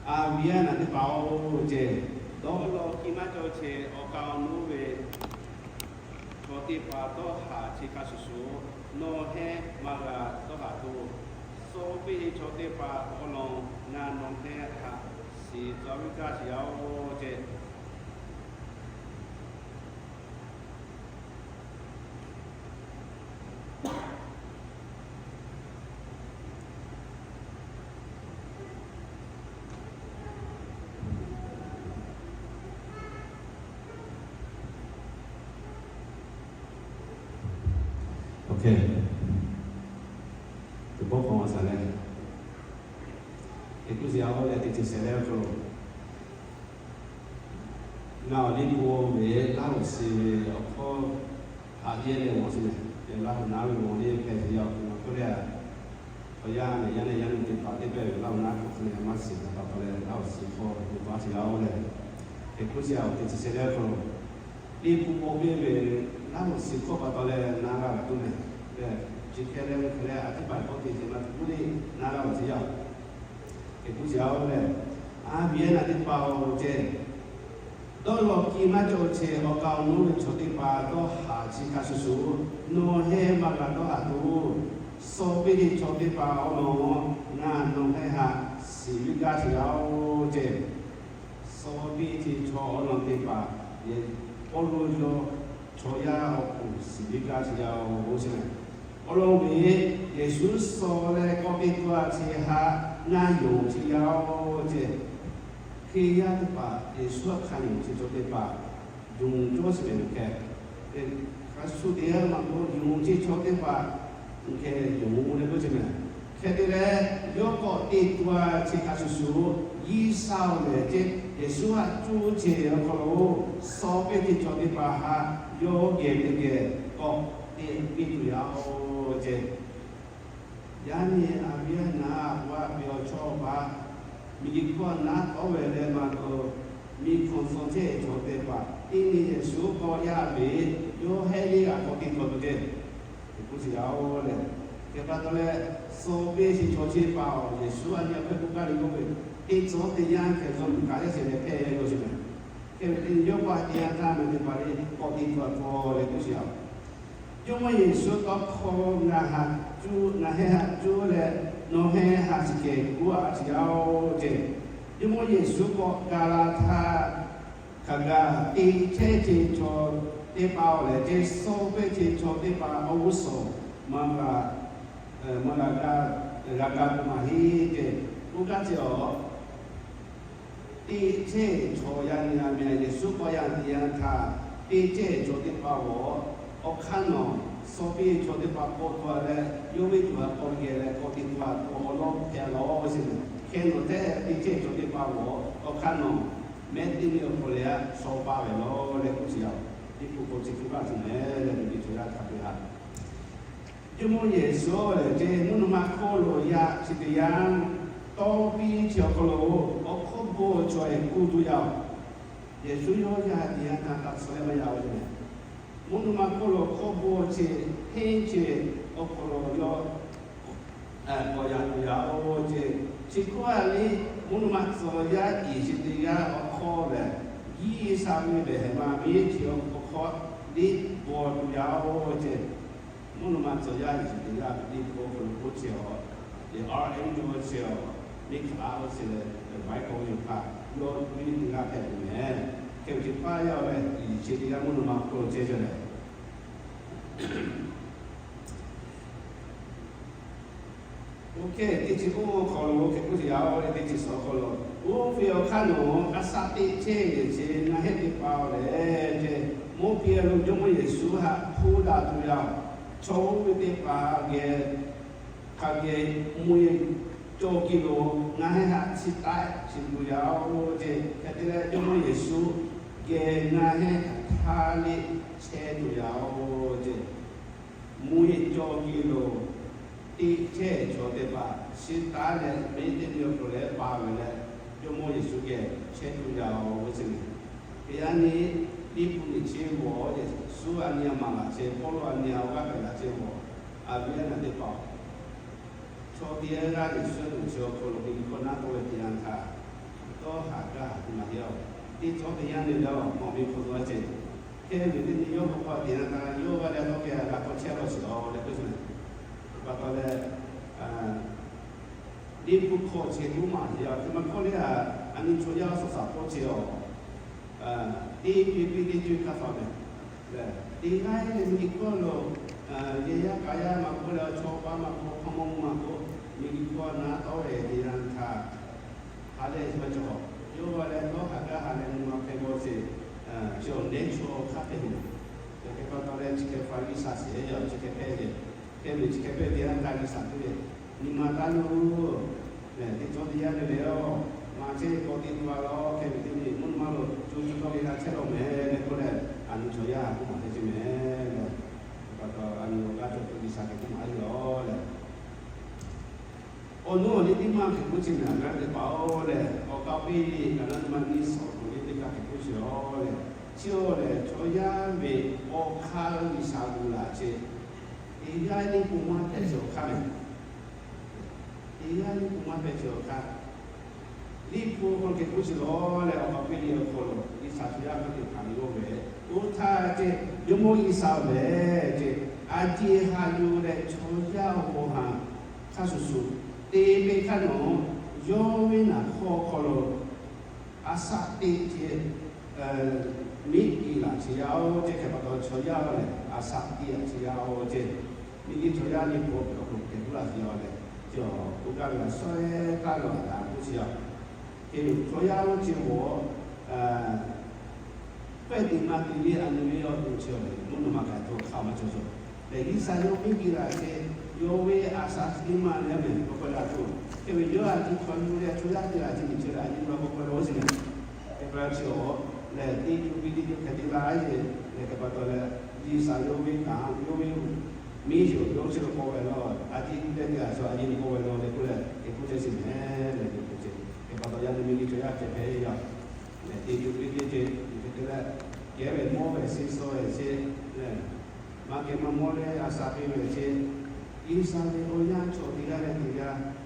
อาเวียนั่นที่เป่าเจดอลโลกิมาโจเชโอกานูเวโชติปาโตหาชิคาสุสุโนเฮมากาโตหาตูโซปีโชติปาโอลงนานงเฮหาสีจอมิกาเสียวเจโอเคจะบอกของภาษาอะไรเอกลูกเสียวเลยติดเสียแล้วก็น่าเรียนรู้เวลาสิเขาหาเรื่องอะไรสิเนี่ยเราหน้าวิวนี่แค่เดียวก็เลยพยายามยันติดปากที่เป็นเราหน้าก็คือมาสิเราก็เลยเราสิพอดูว่าที่เราเลยเอกลูกเสียวติดเสียแล้วก็รีบพูดเวเราสิเขาก็เลยน่ารักตัวเนี่ยจิตแค่เรื่องแค่อธิบายเขาที่จะมาพูดน่ารักที่ยาวเอกผู้เชี่ยวเลยอาเบียนอธิบายเจดอลล์กีมาโจเชออกาวนูชติปาโตหาชิคาสุสุโนเฮมาลาโตหาตูโซบิดิชติปาโอโนงานนงให้หาสิวิกาเชียวเจโซบิดิชอโนติปาเยโอลูโจโชยาโอสิวิกาเชียวโอเชโอโลบีเยซูโซเลโกบิตัวเชหางานอยู่เชียวเจคือยาติปาเยซูขันอยู่ที่จุดปายุงโจสเป็นแค่ข้าสุดเดียวมันก็ยุงที่จุดปาแค่ยุงเลยก็ใช่ไหมแค่ที่แรกยกก็ติดตัวที่ข้าสุยี่สาวเลยเจเยซูจูเชียวเขาสอบไปที่จุดปาหายกเกตเกก็ติดปิดยาวเจยานี่อาเบียนาว่าเบียวชอบว่ามีคนนัดเอาไว้เลยมาก็มีคนสนใจชอบเด็กว่าที่นี่เยซูก็ยาบีโยเฮลีอาก็ติดตัวเด็กผู้ชายเลยเก็บตัวเลยโซเบียสิชอบชีพเอาเยซูอันนี้เป็นผู้การอีกคนที่สอนที่ยังแค่สอนการเสียเปย์ก็ใช่ไหมแค่ที่ยกว่าที่ยังทำมันเป็นว่าก็ติดตัวพอเลยผู้ชายยกว่าเยซูก็ขอนะฮะจูนะฮะจูเลยโนเฮฮาสเกกัวเชียวเจยกว่าเยซูก็กาลาธาขกาตีเชจิโชเตปาเลยเจโซเปจิโชเตปาอาวุโสมันกามาฮีเจอุกาเจอตีเชโชยันยาเมียเยซูก็ยันยันธาตีเชโชเตปาวอคันโนโซปีโชติปาโคตัวเลยยูวิตัวโคเกเลยโคติตัวโอโลแกโลสิเคนโนเตติเจโชติปาวอคันโนเมติมิโอโคเลียโซปาเวโลเลยกุศิยาที่ผู้คนสิฟุกัสเนี่ยเลยมีจุดทับยันยูโมเยโซเลยเจมุนมาโคโลยาสิติยังโตปีเชียวโคโลโอโคโบช่วยกูตุยาเยซูโยยาเดียนาตักสเลมายาวเนี่ยมุนมาโคโลโคโบเชเฮเชโอโคโลโยก็ยาตุยาโอเจชิควาลีมุนมาโซยาอีชิติยาโอโคเล 23배 해마미 지역 거 리 보야오 제 문만 저야 이제야 리 보고 고치요 이 RM 조치요 리 클라우스에 마이크로 유파 로 미니가 되면 계속 파야에 이 제리가 문만 고 제전에 오케이 디치고 걸로 계속 야오 디치서 걸로 오피어 카노 아사티 제제 나헤디 파오레 제 모피엘로 좀 예수하 푸다도야 처음에 파게 가게 무예 조기로 나헤하 치타 친구야오 제 그때 좀 예수 게 나헤 탈리 체도야오 제 무예 조기로 이제 저대바 시타레 메디니오로레 바벨레 좀 예수게 체도야오 제 그야니 이분이 제보 수 아니야 마마 제보로 아니야 와가라 제보 아비야나데 봐 초디에가 있어도 저걸로 이코나도 되는가 또 하가 말이요 이 초디야는요 몸이 고도하지 걔네들이 요거가 되는가 요거가 또 걔가 고쳐서 그래서 바다에 리프코 제도만이야 그만 코리아 아니 조야서 사포지요 di kafamen di ngai ni ko lo ya kaya ma ko la chopa ma ko khomong ma ko ni ko na to e di ran tha hale ma cho yo wa le no ha ga hale ma pe mo se jo ne cho kha pe ni ke ko to le ke fa li sa se yo ke pe de ke ni ke pe di ran ta li sa tu ni ma ta lu ne di cho di ya le yo ma che ko di wa lo ke ni ni mun ma lo 주주거리나 새로 매매 거래 안 줘야 그만 되지 매. 그러니까 아니 가족 그 이사게 좀 알려. 오늘 이디만 그치면 나한테 바오래. 어까비 나는 만이 소리 내가 그치요. 지오래 줘야 매 오칼 이사구라지. 이가니 구만 대서 가면. 이가니 구만 대서 가. 리프 그렇게 보시러 내가 필요 걸로 이 사실이야 그렇게 가리고에 우타제 요모 이사에 이제 아지 하유의 초자오한 가수수 대백하노 요미나 코콜로 아사티제 미기라 지야오 제 개발도 초야래 아사티야 지야오 제 미기 초야니 뭐 그렇게 불러지요래 저 우가가 소에 가로다 보시요主要就我规定嘛，对你安尼要多少嘞？我们嘛该多考嘛就是。但伊啥有没给啦？是有为阿啥子嘛那边不会来做，因为有啊，你看有嘞，主要的啦，就是就啦，你嘛不会罗什么，也不要说，来第一比第一肯定来的，那个把到嘞，伊啥有为讲，有为米就有这个高位咯，阿弟那个说阿弟你高位咯，你过来，你过来是咩？那个不是。kalau yang dimiliki saya CPI ya, nanti juga kita kira mau bersih sih, makin memulai asapi bersih, ini sampai orang coba tiga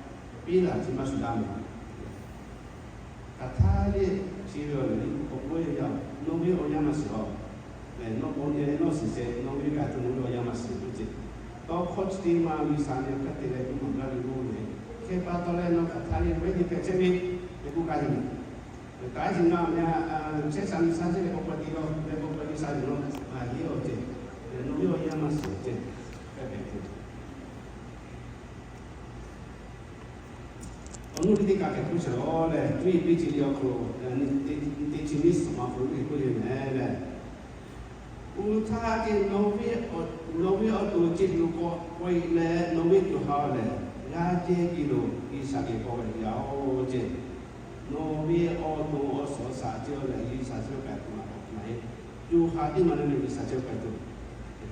bila cuma sudah. Kata dia civil ni, pokoknya ya, nobi orang masih oh, nobi no sih, nobi kata nobi orang masih tu. Kalau coach tim mah misalnya ketika itu mengalami ini, kepala no kata dia beri kecil bukan ini. Kalau jika mana saya sambil saja lepas pergi saja no, iya oke. Noyo yang masih oke. Onu di kakek tu selalu le, tu ibu cili aku, ni cili semua pun ibu je le. Utah ke novi atau cili ko, koi le novi tu hal le, ngaji kilo isaki kau ya oke. novi auto so sa jiao le yi sa jiao kai ma mai yu ha di ma ne yi sa jiao kai tu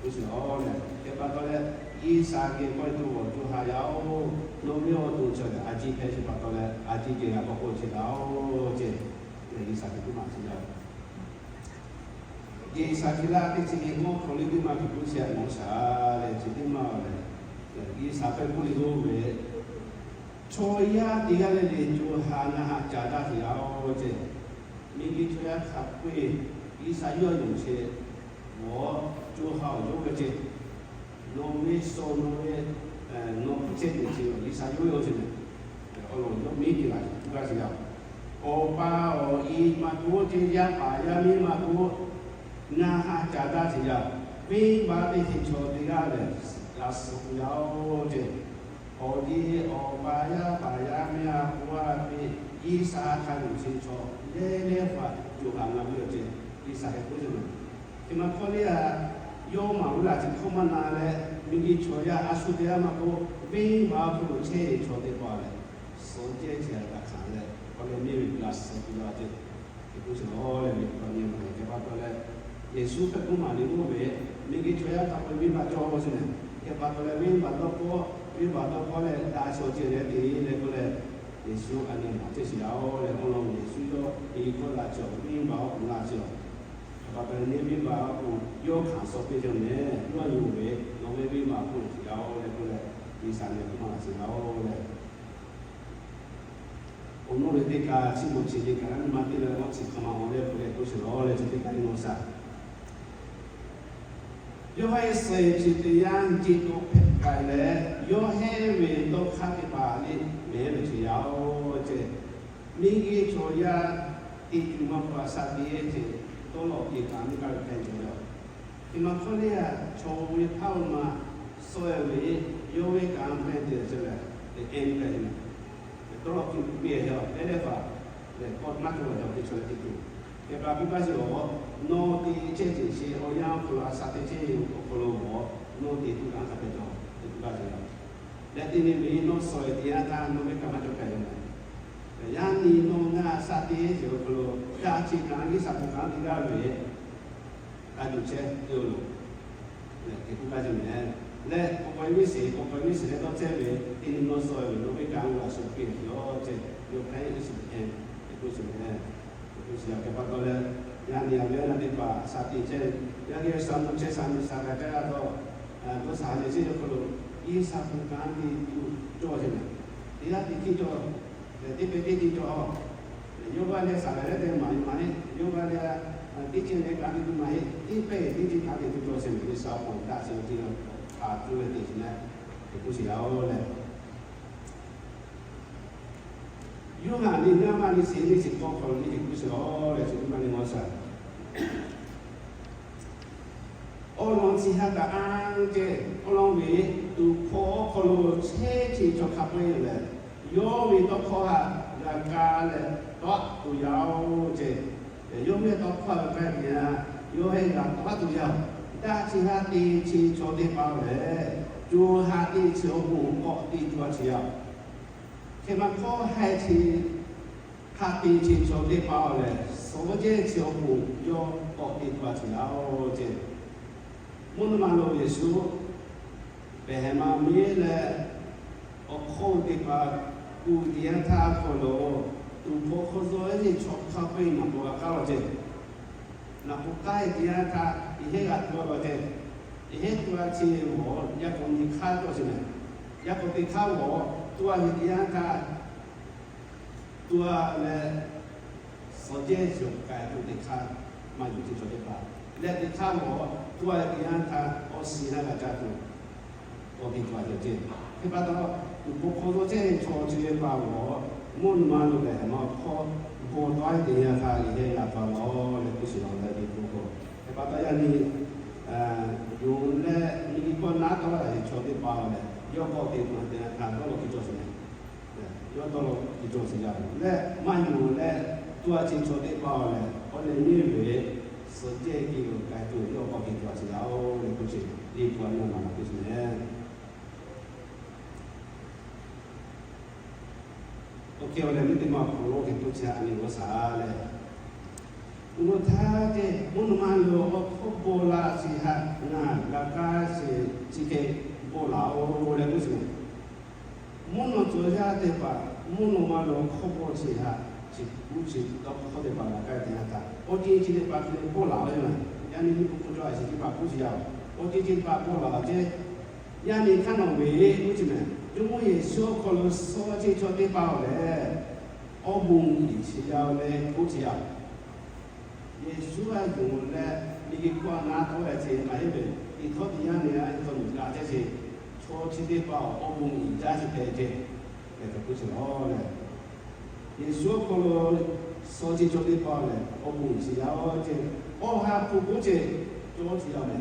ku shi o le ke ba to le yi sa ge ko tu wo tu ha ya o novi auto cho le a ji ke shi ba to le a ji ge ga ko ko chi da o je le yi sa ku ma chi ya yi sa ki la ke chi ge mo ko le di ma ki ku shi ya mo sa le chi di ma le yi sa pe ku li go we 초야 네가 내 조하나 자다 히야오제 明天出来开会，伊啥要用些，我做好有个这，农业收农业，农不这的就伊啥有些呢，我弄就没进来，不干是要。我把我一嘛多这家把呀咪嘛多，那哈家大是要，没把这些错的个嘞，那是不要这。我的我把呀咪啊，我比伊啥看不清楚，那话就讲那没有这，伊啥也不是嘛。他们可能啊，有嘛有啦，就他们那嘞，明天错呀，阿叔的嘛个，没把不车错的话嘞，手机起来打看嘞，可能没有那手机啦这，就不是哦嘞，可能嘛，就把过来，耶稣他不嘛你我为，明天错呀，他不没把做好是呢，就把过来没把到过。vì bảo tôi có lẽ đa số chuyện đấy thì lấy có lẽ Giêsu anh em học cái giáo là ông lòng Giêsu đó thì có là chỗ vì bảo cũng là chỗ và cái này vì bảo cũng vô khả số cái chỗ này nó nhiều về nó mới vì bảo cũng giáo là có lẽ đi sang này cũng là giáo là ông nói đến cái chỉ một chỉ cái này mà cái là nó chỉ không mà để có lẽ tôi sẽ nói là chỉ cái này nó sao do hay xây chỉ cái yang chỉ có cái này do hay về đâu khác cái bà này mẹ nó chỉ giáo chứ mình cái chỗ ya thì chúng ta phải sát đi chứ tôi lo cái cảm cái cái chỗ đó thì mà có lẽ chỗ cái thao mà soi về do cái cảm cái gì chứ là cái em cái này tôi lo cái bia đó để phải để con mắt của nó cái chỗ cái chỗ cái bà bị bắt rồi nó thì chế chế chế ở nhà của là sát chế của lo nó thì tụi anh phải cho tụi bắt rồi để thì mình nó soi thì anh ta nó mới cảm thấy cái này yang ni no nga sa ti jo ko ta chi ka ni sa ka ti ga le ta du che yo lo le ke ku ka jo ne le ko mi se le to che le ti ni no so yo no me ka wa so pi yo che yo kai ni su en ku su ne ku su ya ke pa ko le yang ni a le na ti pa sa ti che yang ye sa no che sa ni sa ka ta to sa le si yo ko i sa ka ni tu jo che ne ti la ti ki jo thì bây giờ thì cho yoga này sao lại để mà yoga này tí chuyện này cái gì mà tí bây tí chuyện cái gì cho xem cái sao còn đã xem thì nó tu là tí chuyện này thì cũng chỉ là này yoga này nếu mà đi xem thì có còn thì cũng chỉ là chúng ta nên ngồi sao ông chỉ hay là ăn chứ ông vì tu khó khó lo chế chỉ cho khắp nơi này yo mi to kho ha la ka le to tu yao che yo mi to kho la ka ya yo he la to tu yao da chi ha ti chi cho de pa le ju ha ti chi hu ko ti tu chi yao ke ma kho hai chi ha ti chi cho de pa le so je chi hu yo ko ti tu chi yao che mun ma lo yesu be ma mi le o kho de paกูเดียนท่าโคโลตูโพโคโซนี่ชอบเข้าไปมาตัวก้าวเจนักใกล้เดียนท่าอีเฮกัตัวเจอีเฮตัวชีหัวยาคนที่ข้าวตัวใช่ไหมยาคนที่ข้าวหัวตัวเดียนท่าตัวเนี่ยสนใจจบกายตัวที่ข้าวมาอยู่ที่ชนบทและที่ข้าวหัวตัวเดียนท่าโอซีน่าจะจัดตัวที่ตัวเจที่บ้านเราบุคคลที่ชอบที่ป่าวมุ่งมั่นเลยมาขอบุตรไว้ที่นี่ค่ะอีเดียป่าวเลยผู้สื่อข่าวได้บุคคลแต่ปัจจัยนี้อยู่เลยมีคนนักตัวที่ชอบที่ป่าวเลยยกตัวที่มันเนี่ยค่ะต้องคิดจริงยกตัวคิดจริงและไม่อยู่เลยตัวที่ชอบที่ป่าวเลยคนนี้เลยสนใจที่การตัวยกตัวคิดจริงแล้วเลยผู้สื่อดีกว่านั้นมาผู้สื่อเนี่ยโอเควันนี้ที่มาพูดถึงตัวเช้านี้ว่าสาเลยอุทาเจมุนมันโลกโบลาสิฮะนะลากาสิจิเกโบลาโอเลยก็สิมุนตัวเช้าเตปะมุนมันโลกโบสิฮะจิบุจิต้องเขาเตปะลากาเตนะตาโอจีจิเตปะโบลาเลยนะยันนี่ผู้ช่วยสิที่ปะผู้เชี่ยวโอจีจิปะโบลาเจยันนี่ขั้นเอาไว้ผู้ช่วย因为小可能所接触的包嘞，我们以前要嘞不知道，耶稣啊用嘞，你给光拿到来钱买一本，你托底下呢，一个人家这些，初期的包，我们人家是带着，那个不是好嘞。耶稣可能手机做的包嘞，我们是要这，我还不顾这做起要嘞，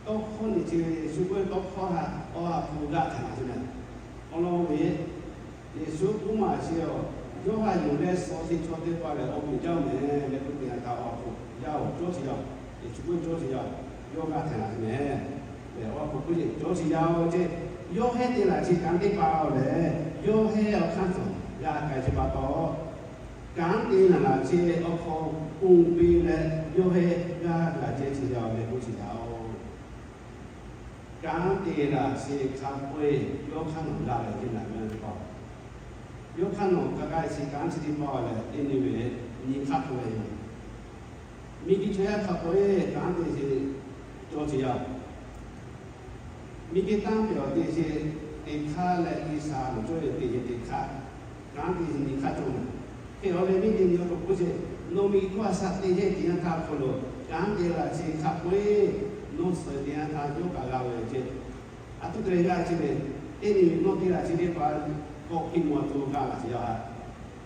都可能这如果都考下，我还不干成是嘞，我老为耶稣不嘛是哦。如果用咧手机做的话咧，我比较呢，那个电脑哦，要做起要，也只会做起要，有个听下呢，我不会做起要这，有些的啦是讲的包咧，有些要看重，也该是把到，讲的啦是我靠公平咧，有些也来这起要咧不起要，讲的啦是看贵，有看重啦来进来面包。有可能大概是讲起的包嘞，因为你看过的，你去看看过的讲的是做起要，你去代表的是地卡嘞，你啥路做的地卡，讲的是你看中的，给后来你的有个不是，农民过啥的些地方过了，讲的啦是看过的，农村地方有搞搞的些，啊，都这样子的，因为农地啦是的话。có kinh nghiệm tu cả là gì à?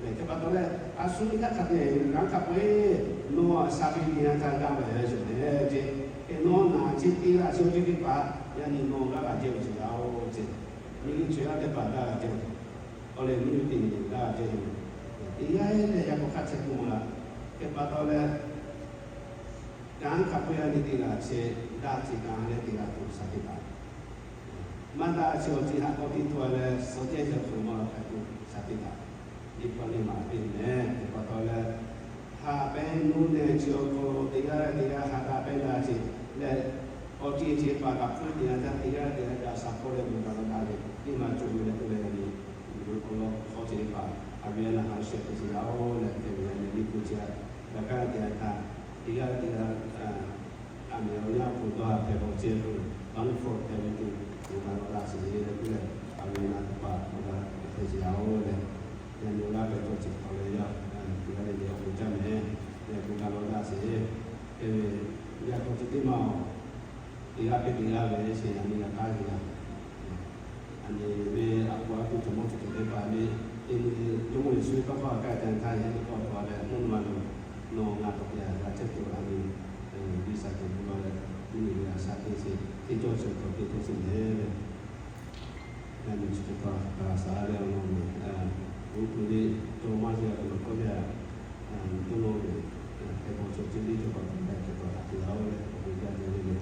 Để các bạn nói là suy nghĩ các cái ngắn các cái nó sao đi ra ra về rồi đấy chứ cái nó là chỉ đi là siêu chỉ đi qua, nhà nhìn nó là chỉ chỉ đâu chứ những chuyện để bạn là chứ, ở đây những tình là chứ, thì cái này là có khác sẽ cũng là các bạn nói là ngắn các cái này thì là sẽ đa chỉ ngắn này thì là cũng sẽ đi qua. Manda siapa sih aku itu ada saja semua aku sakitlah. Di paling mati ni, patutlah hapen nune cioko tiga hadapen lagi. Le, oji cipa kapur dia tiga dah sakor yang bukan kali. Ini macam mana tu lagi? Kalau kau cipa, abian harus siapa sih awal le, kemudian ini pujian. Maka dia tak tiga ambilnya pun doa pebocil pun, manfaat pebocil. Bukan orang sendiri tu lah, kami nak tempat orang sejauh le, yang orang bercocok oleh ya, kita dia macam ni, bukan orang sendiri, dia cocok mau, dia le sih yang ni nak kali ya, ani aku cuma cocok lepas ni, ini cuma isu apa kaitan yang ni kau le, mana no ngatok ya, macam tu ani bisa keluar ini dia sakit sih. Itu sebab itu sendiri, dan juga bahasa yang untuk di rumah dia kalau dia itu loh, kalau jadi juga kita hati awal, kita jadi.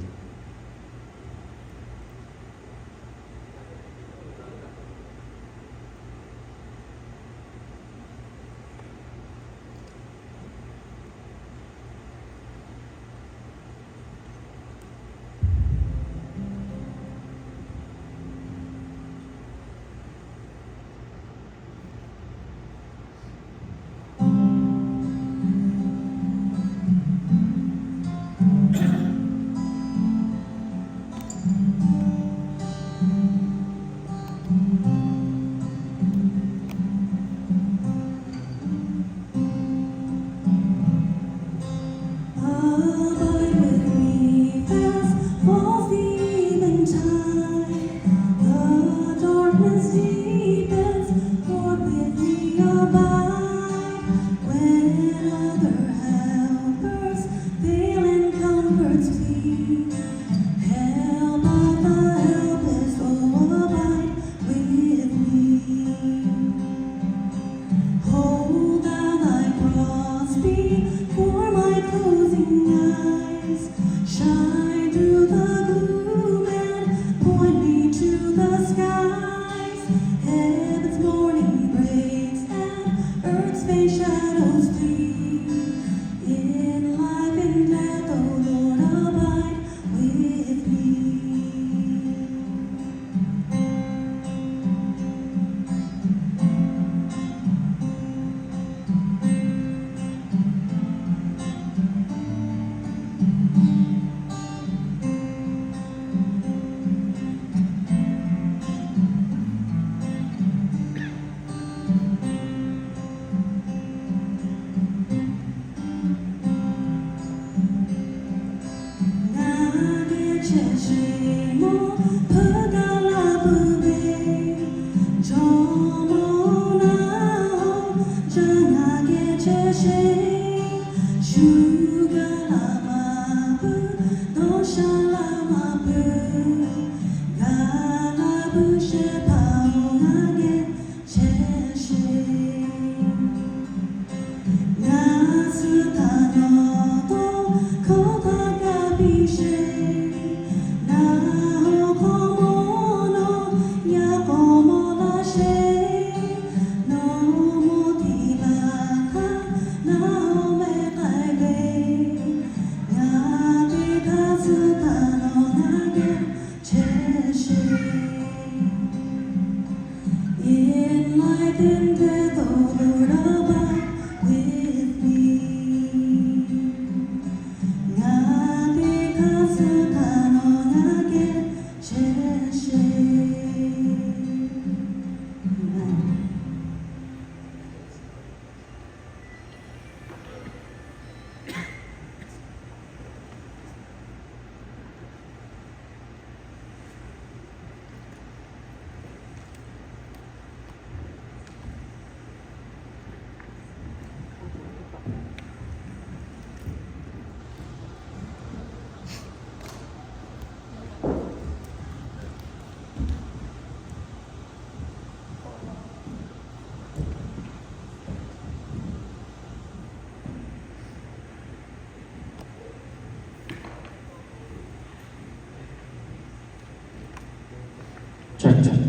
Check, check.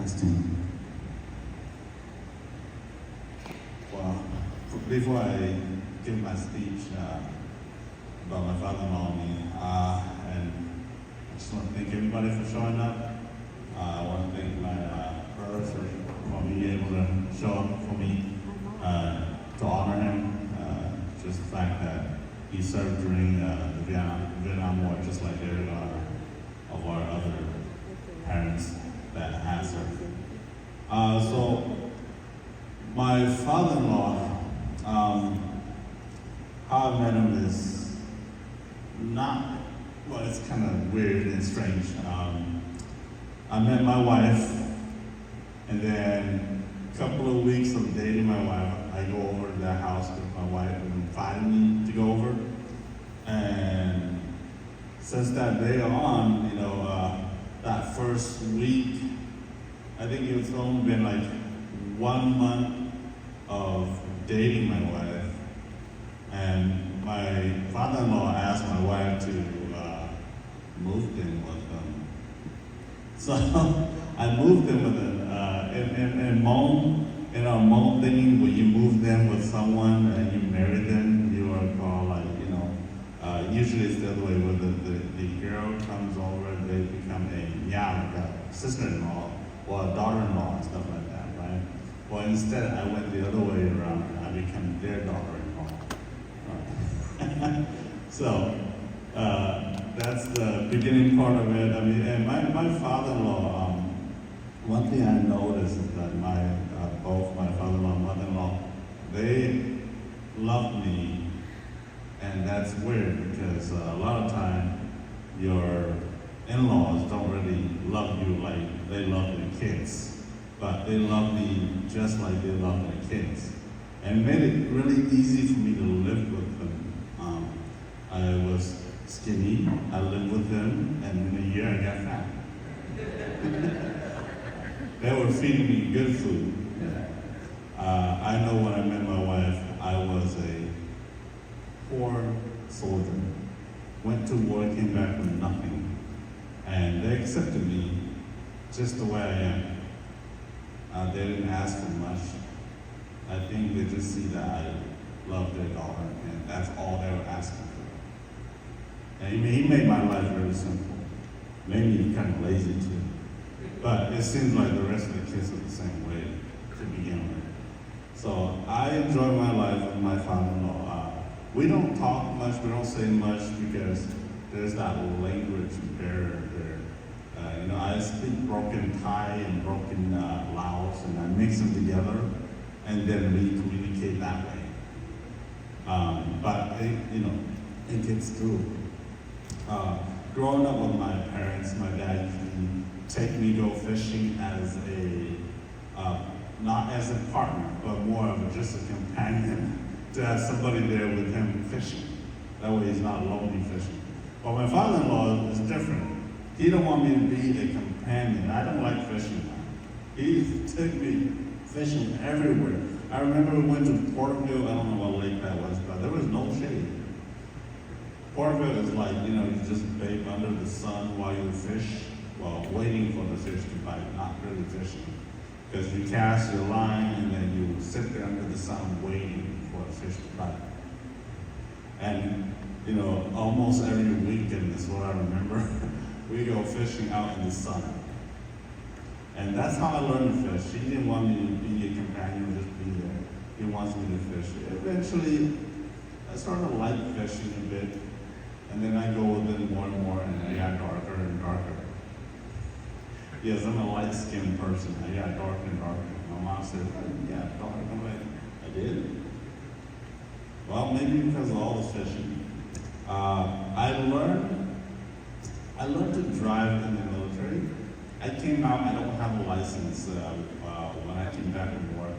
Testing. Well, before I give my speech about my father-in-law and me, and I just want to thank everybody for showing up. I want to thank my brother for being able to show up for me, to honor him. Just the fact that he served during the Vietnam War, just like every of our other parents that has served. So my father-in-law, how I met him is not, well, it's kind of weird and strange. I met my wife, and then a couple of weeks of dating my wife, I go over to their house with my wife and invited me to go over. And since that day on, you know, that first week, I think it's only been like 1 month of dating my wife. And my father-in-law asked my wife to move in with him. So I moved in with him. In Hmong thinking, when you move them with someone and you marry them, you are called like, you know, usually it's the other way where the girl comes over and they become like a sister-in-law or a daughter-in-law and stuff like that, right? Well, instead I went the other way around and I became their daughter-in-law. Right. So, that's the beginning part of it. I mean, and my father-in-law, one thing I noticed is that both my father-in-law and mother-in-law, they love me, and that's weird because a lot of time your in-laws don't really love you like they love their kids, but they love me just like they love their kids, and it made it really easy for me to live with them. I was skinny, I lived with them, and in a year I got fat. They were feeding me good food. I know when I met my wife, I was a poor soldier. Went to war, came back with nothing. And they accepted me just the way I am. They didn't ask for much. I think they just see that I love their daughter, and that's all they were asking for. And he made my life very simple. Made me kind of lazy too. But it seems like the rest of the kids are the same way to begin with. So I enjoy my life with my father-in-law. We don't talk much, we don't say much because there's that language barrier there. You know, I speak broken Thai and broken Laos, and I mix them together, and then we communicate that way. But it gets through. Growing up with my parents, my dad take me go fishing as not as a partner, but more of just a companion, to have somebody there with him fishing. That way he's not lonely fishing. But my father-in-law is different. He don't want me to be a companion. I don't like fishing. He took me fishing everywhere. I remember we went to Porterville, I don't know what lake that was, but there was no shade. Porterville is like, you just bathe under the sun while you fish. Well, waiting for the fish to bite, not really fishing. Because you cast your line and then you sit there under the sun waiting for the fish to bite. And, almost every weekend is what I remember. We go fishing out in the sun. And that's how I learned to fish. He didn't want me to be a companion, just be there. He wants me to fish. Eventually, I started to like fishing a bit. And then I go with it more and more, and I got darker and darker. Yes, I'm a light-skinned person. I got darker and darker. My mom said, "You got darker." I'm like, I did. Well, maybe because of all the fishing. I learned to drive in the military. I came out, I don't have a license when I came back from war.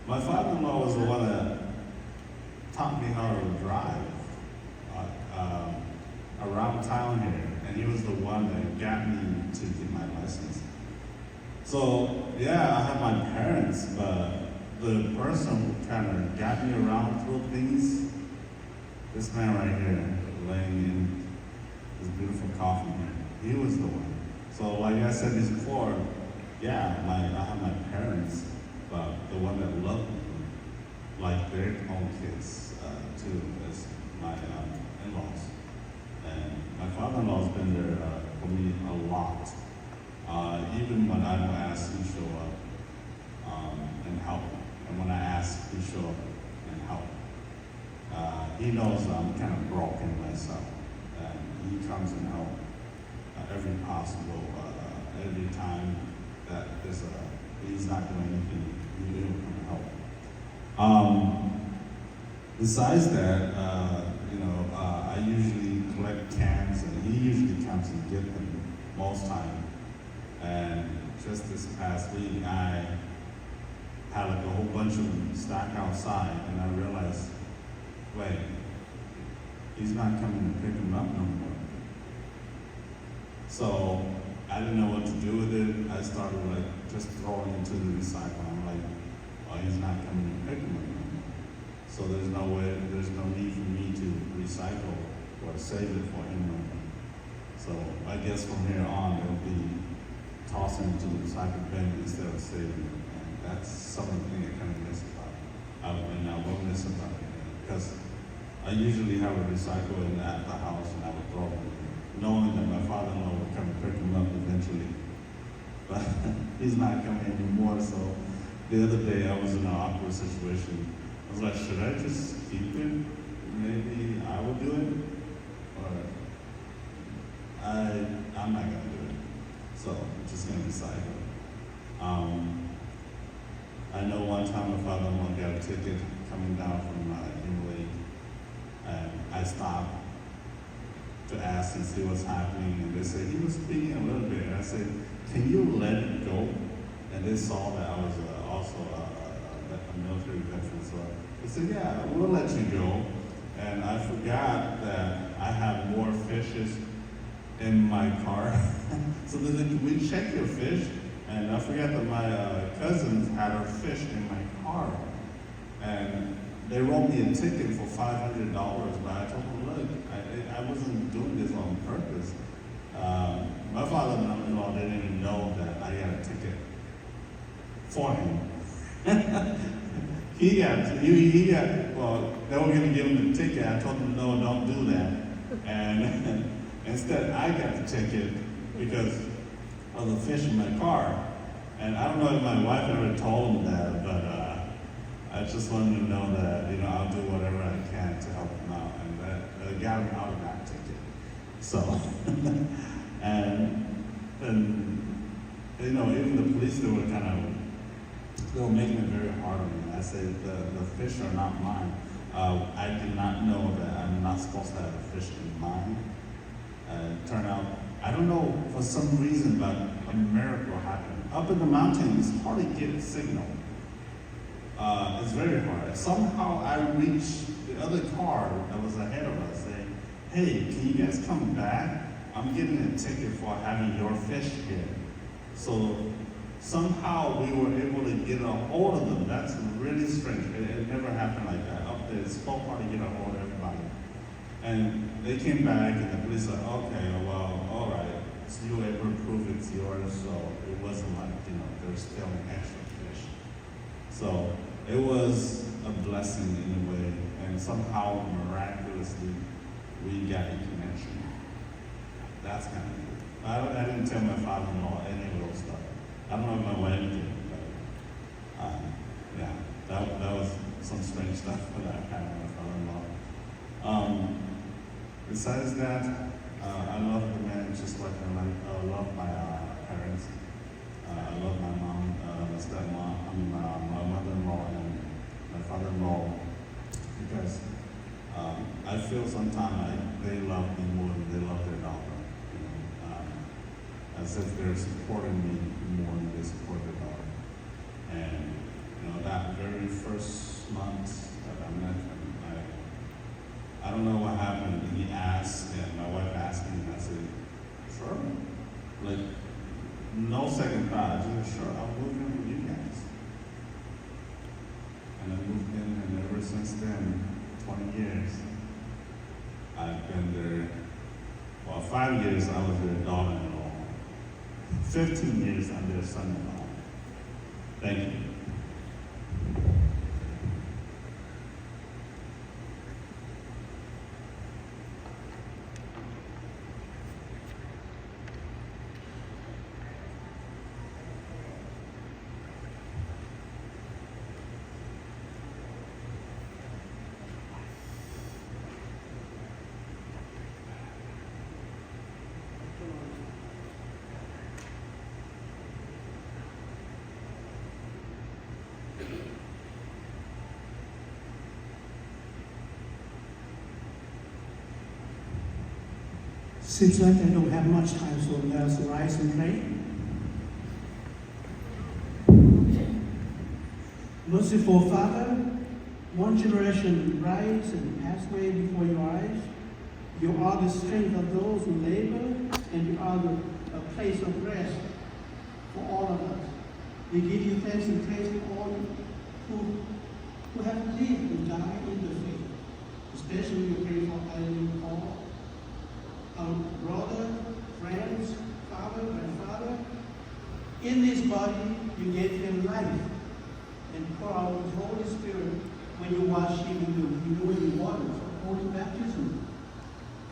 My father-in-law was the one that taught me how to drive around town here, and he was the one that got me to get my license. So, yeah, I have my parents, but the person who kind of got me around through things, this man right here, laying in this beautiful coffin here, he was the one. So like I said before, yeah, I have my parents, but the one that love me like their own kids too is my in-laws. And my father-in-law's been there for me a lot. Even when I don't ask, he show up and help. And when I ask, he show up and help. He knows I'm kind of broken myself. And he comes and help every possible, every time that he's not doing anything, he will come and help. Besides that, I usually collect cans, and he usually comes and get them most time. And just this past week, I had like a whole bunch of them stacked outside, and I realized, wait, he's not coming to pick them up no more. So I didn't know what to do with it. I started just throwing into the recycle. I'm like, oh, he's not coming to pick them up no more. So there's no need for me to recycle or save it for him no more. So I guess from here on, it'll be tossing into the recycle bin instead of saving it. And that's some of the things I kind of miss about it. And I will miss about it. Because I usually have a recycle at the house, and I would throw them, knowing that my father-in-law would come and pick them up eventually. But he's not coming anymore, so the other day I was in an awkward situation. I was like, should I just keep it? Maybe I will do it? Or I'm not gonna do it. So I'm just gonna recycle. I know one time my father-in-law got a ticket coming down from Emily, and I stopped to ask and see what's happening, and they said he was speaking a little bit, and I said, can you let it go? And they saw that I was also a military veteran, so they said, yeah, we'll let you go. And I forgot that I have more fishes in my car. So they said, can we check your fish? And I forgot that my cousins had her fish in my car. And they wrote me a ticket for $500, but I told them, look, I wasn't doing this on purpose. My father-in-law didn't even know that I got a ticket for him. he got, well, they were gonna give him the ticket. I told them, no, don't do that. And instead, I got the ticket because of the fish in my car. And I don't know if my wife ever told him that, but I just wanted to know that, I'll do whatever I can to help him out. And that got him out of that ticket. So, and even the police, they were making it very hard on me. I said, the fish are not mine. I did not know that I'm not supposed to have a fish in mine. Turned out, I don't know, for some reason, but a miracle happened. Up in the mountains, it's hard to get a signal. It's very hard. Somehow I reached the other car that was ahead of us saying, hey, can you guys come back? I'm getting a ticket for having your fish here. So somehow we were able to get a hold of them. That's really strange. It never happened like that. Up there, it's so hard to get a hold of everybody. And they came back, and the police said, okay, well, all right. So you were able to prove it's yours, so it wasn't like, they're stealing extra fish. So it was a blessing in a way, and somehow, miraculously, we got a connection. That's kind of good. I didn't tell my father-in-law any of those stuff. I don't know if my wife did, but yeah, that was some strange stuff that I had with my father-in-law. Besides that, I love the man just like I love my parents. I love my mom, my stepmom, my mother-in-law, and my father-in-law, because I feel sometimes they love me more than they love their daughter. As if they're supporting me more than they support their daughter. And that very first month that I met him, I don't know what happened. He asked, and my wife asked me, and I said, sure. Like, no second thought. I said, sure, I'll move in with you guys. And I moved in, and ever since then, 20 years, I've been there. Well, 5 years I was their daughter-in-law. 15 years under a son-in-law. Thank you. Seems like I don't have much time, so let us rise and pray. Merciful Father, one generation rise and pass away before your eyes. You are the strength of those who labor, and you are a place of rest for all of us. We give you thanks and praise for all who have lived and died in the faith. Especially we pray for Aileng Paw, our brother, friends, father, grandfather. In this body, you gave him life and pour out the Holy Spirit when you wash him in the living water for holy baptism.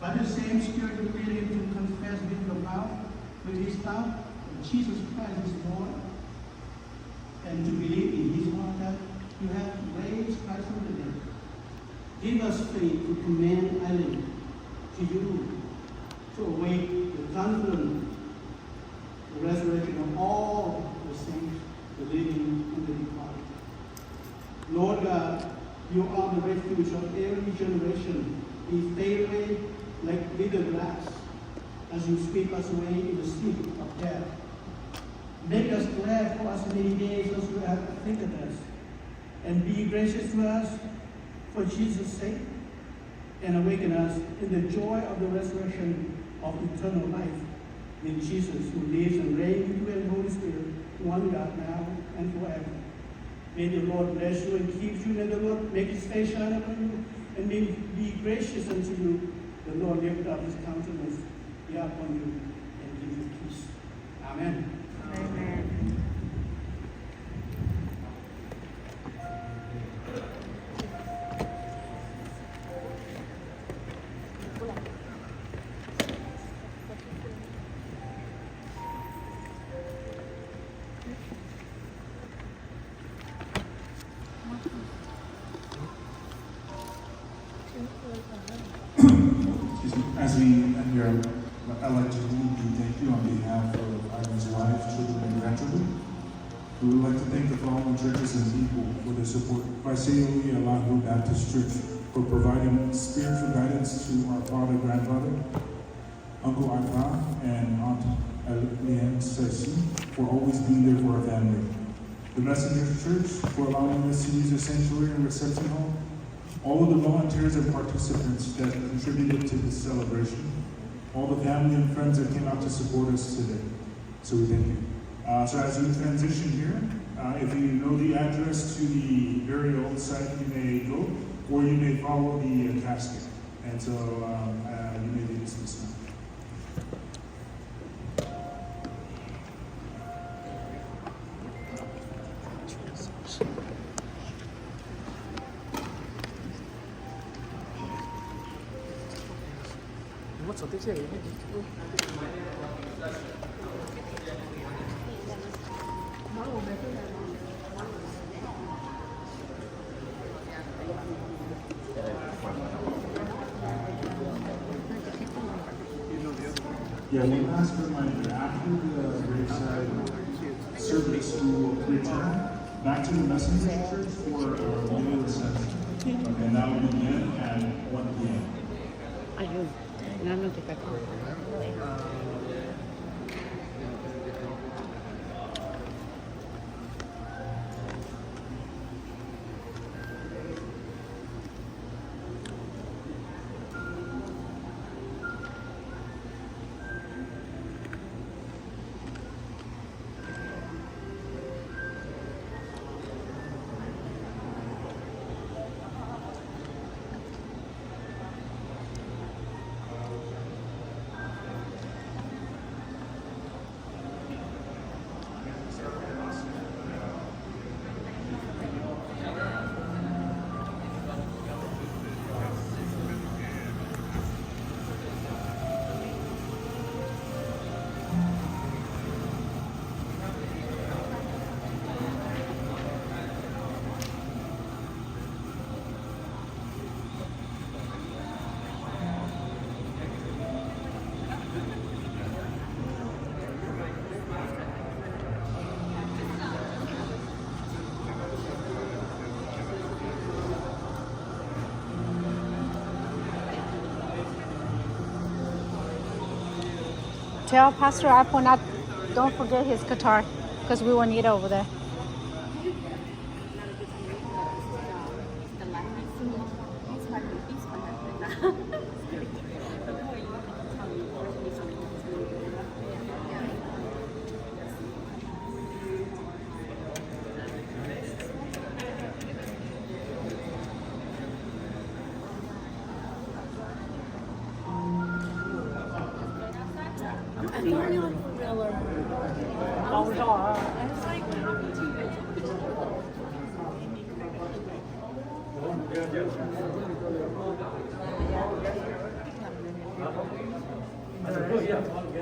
By the same Spirit, you made him to confess with your mouth, with his mouth, that Jesus Christ is Lord, and to believe in his heart that you have raised Christ from the dead. Give us faith to commend Aileng to you, to await the confident resurrection of all the saints, the living and the departed. Lord God, you are the refuge of every generation. We fade away like withered grass as you sweep us away in the sleep of death. Make us glad for us many days as you have afflicted us, and be gracious to us for Jesus' sake, and awaken us in the joy of the resurrection of eternal life in Jesus, who lives and reigns with you and Holy Spirit, one God, now and forever. May the Lord bless you and keep you. May the Lord make his face shine upon you, and may he be gracious unto you. The Lord lift up his countenance upon you and give you peace. Amen. Amen. As we end here, I'd like to thank you on behalf of Ivan's wife, children, and grandchildren. We would like to thank the following churches and people for their support. Lahu Baptist Church for providing spiritual guidance to our father, grandfather, Uncle Aileng, and Aunt Aileng Paw Sai for always being there for our family. The Messenger Church for allowing us to use the sanctuary and reception hall. All of the volunteers and participants that contributed to this celebration, all the family and friends that came out to support us today. So we thank you. So as we transition here, if you know the address to the burial site, you may go, or you may follow the casket. And so you may be dismissed now. Yeah, one last reminder, after the graveside service, we will return back to the Messenger Church for our meal reception. Okay, and that will begin at 1 p.m. Ayun. Nanon kita ko. tell Pastor Apple not, don't forget his guitar, because we will need it over there.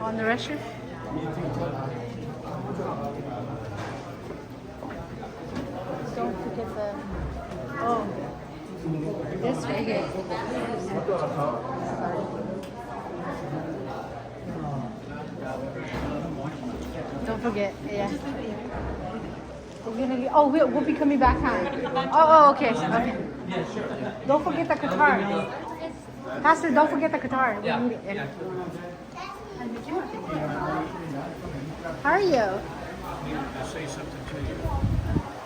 On the restroom? Don't forget the, oh, this right here. Don't forget, yeah. We'll be coming back, huh? Oh, okay. Don't forget the guitar. Pastor, don't forget the guitar. We need it. How are you? To say something to you.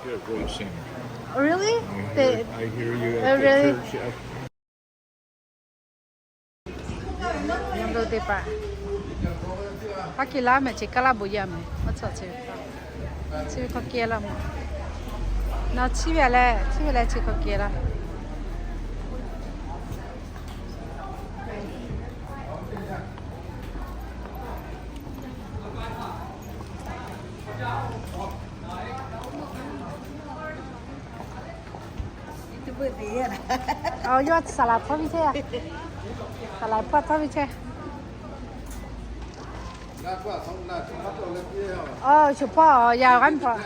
You're a great singer. Really? I hear you at really? the church. Yang do pa. Pakila me chikala buya me. What's up, Chi kokela mo. No, chi kokela. You want salad for me, too? Salad pot for me, too? Oh, chụp po, yeah, I'm po.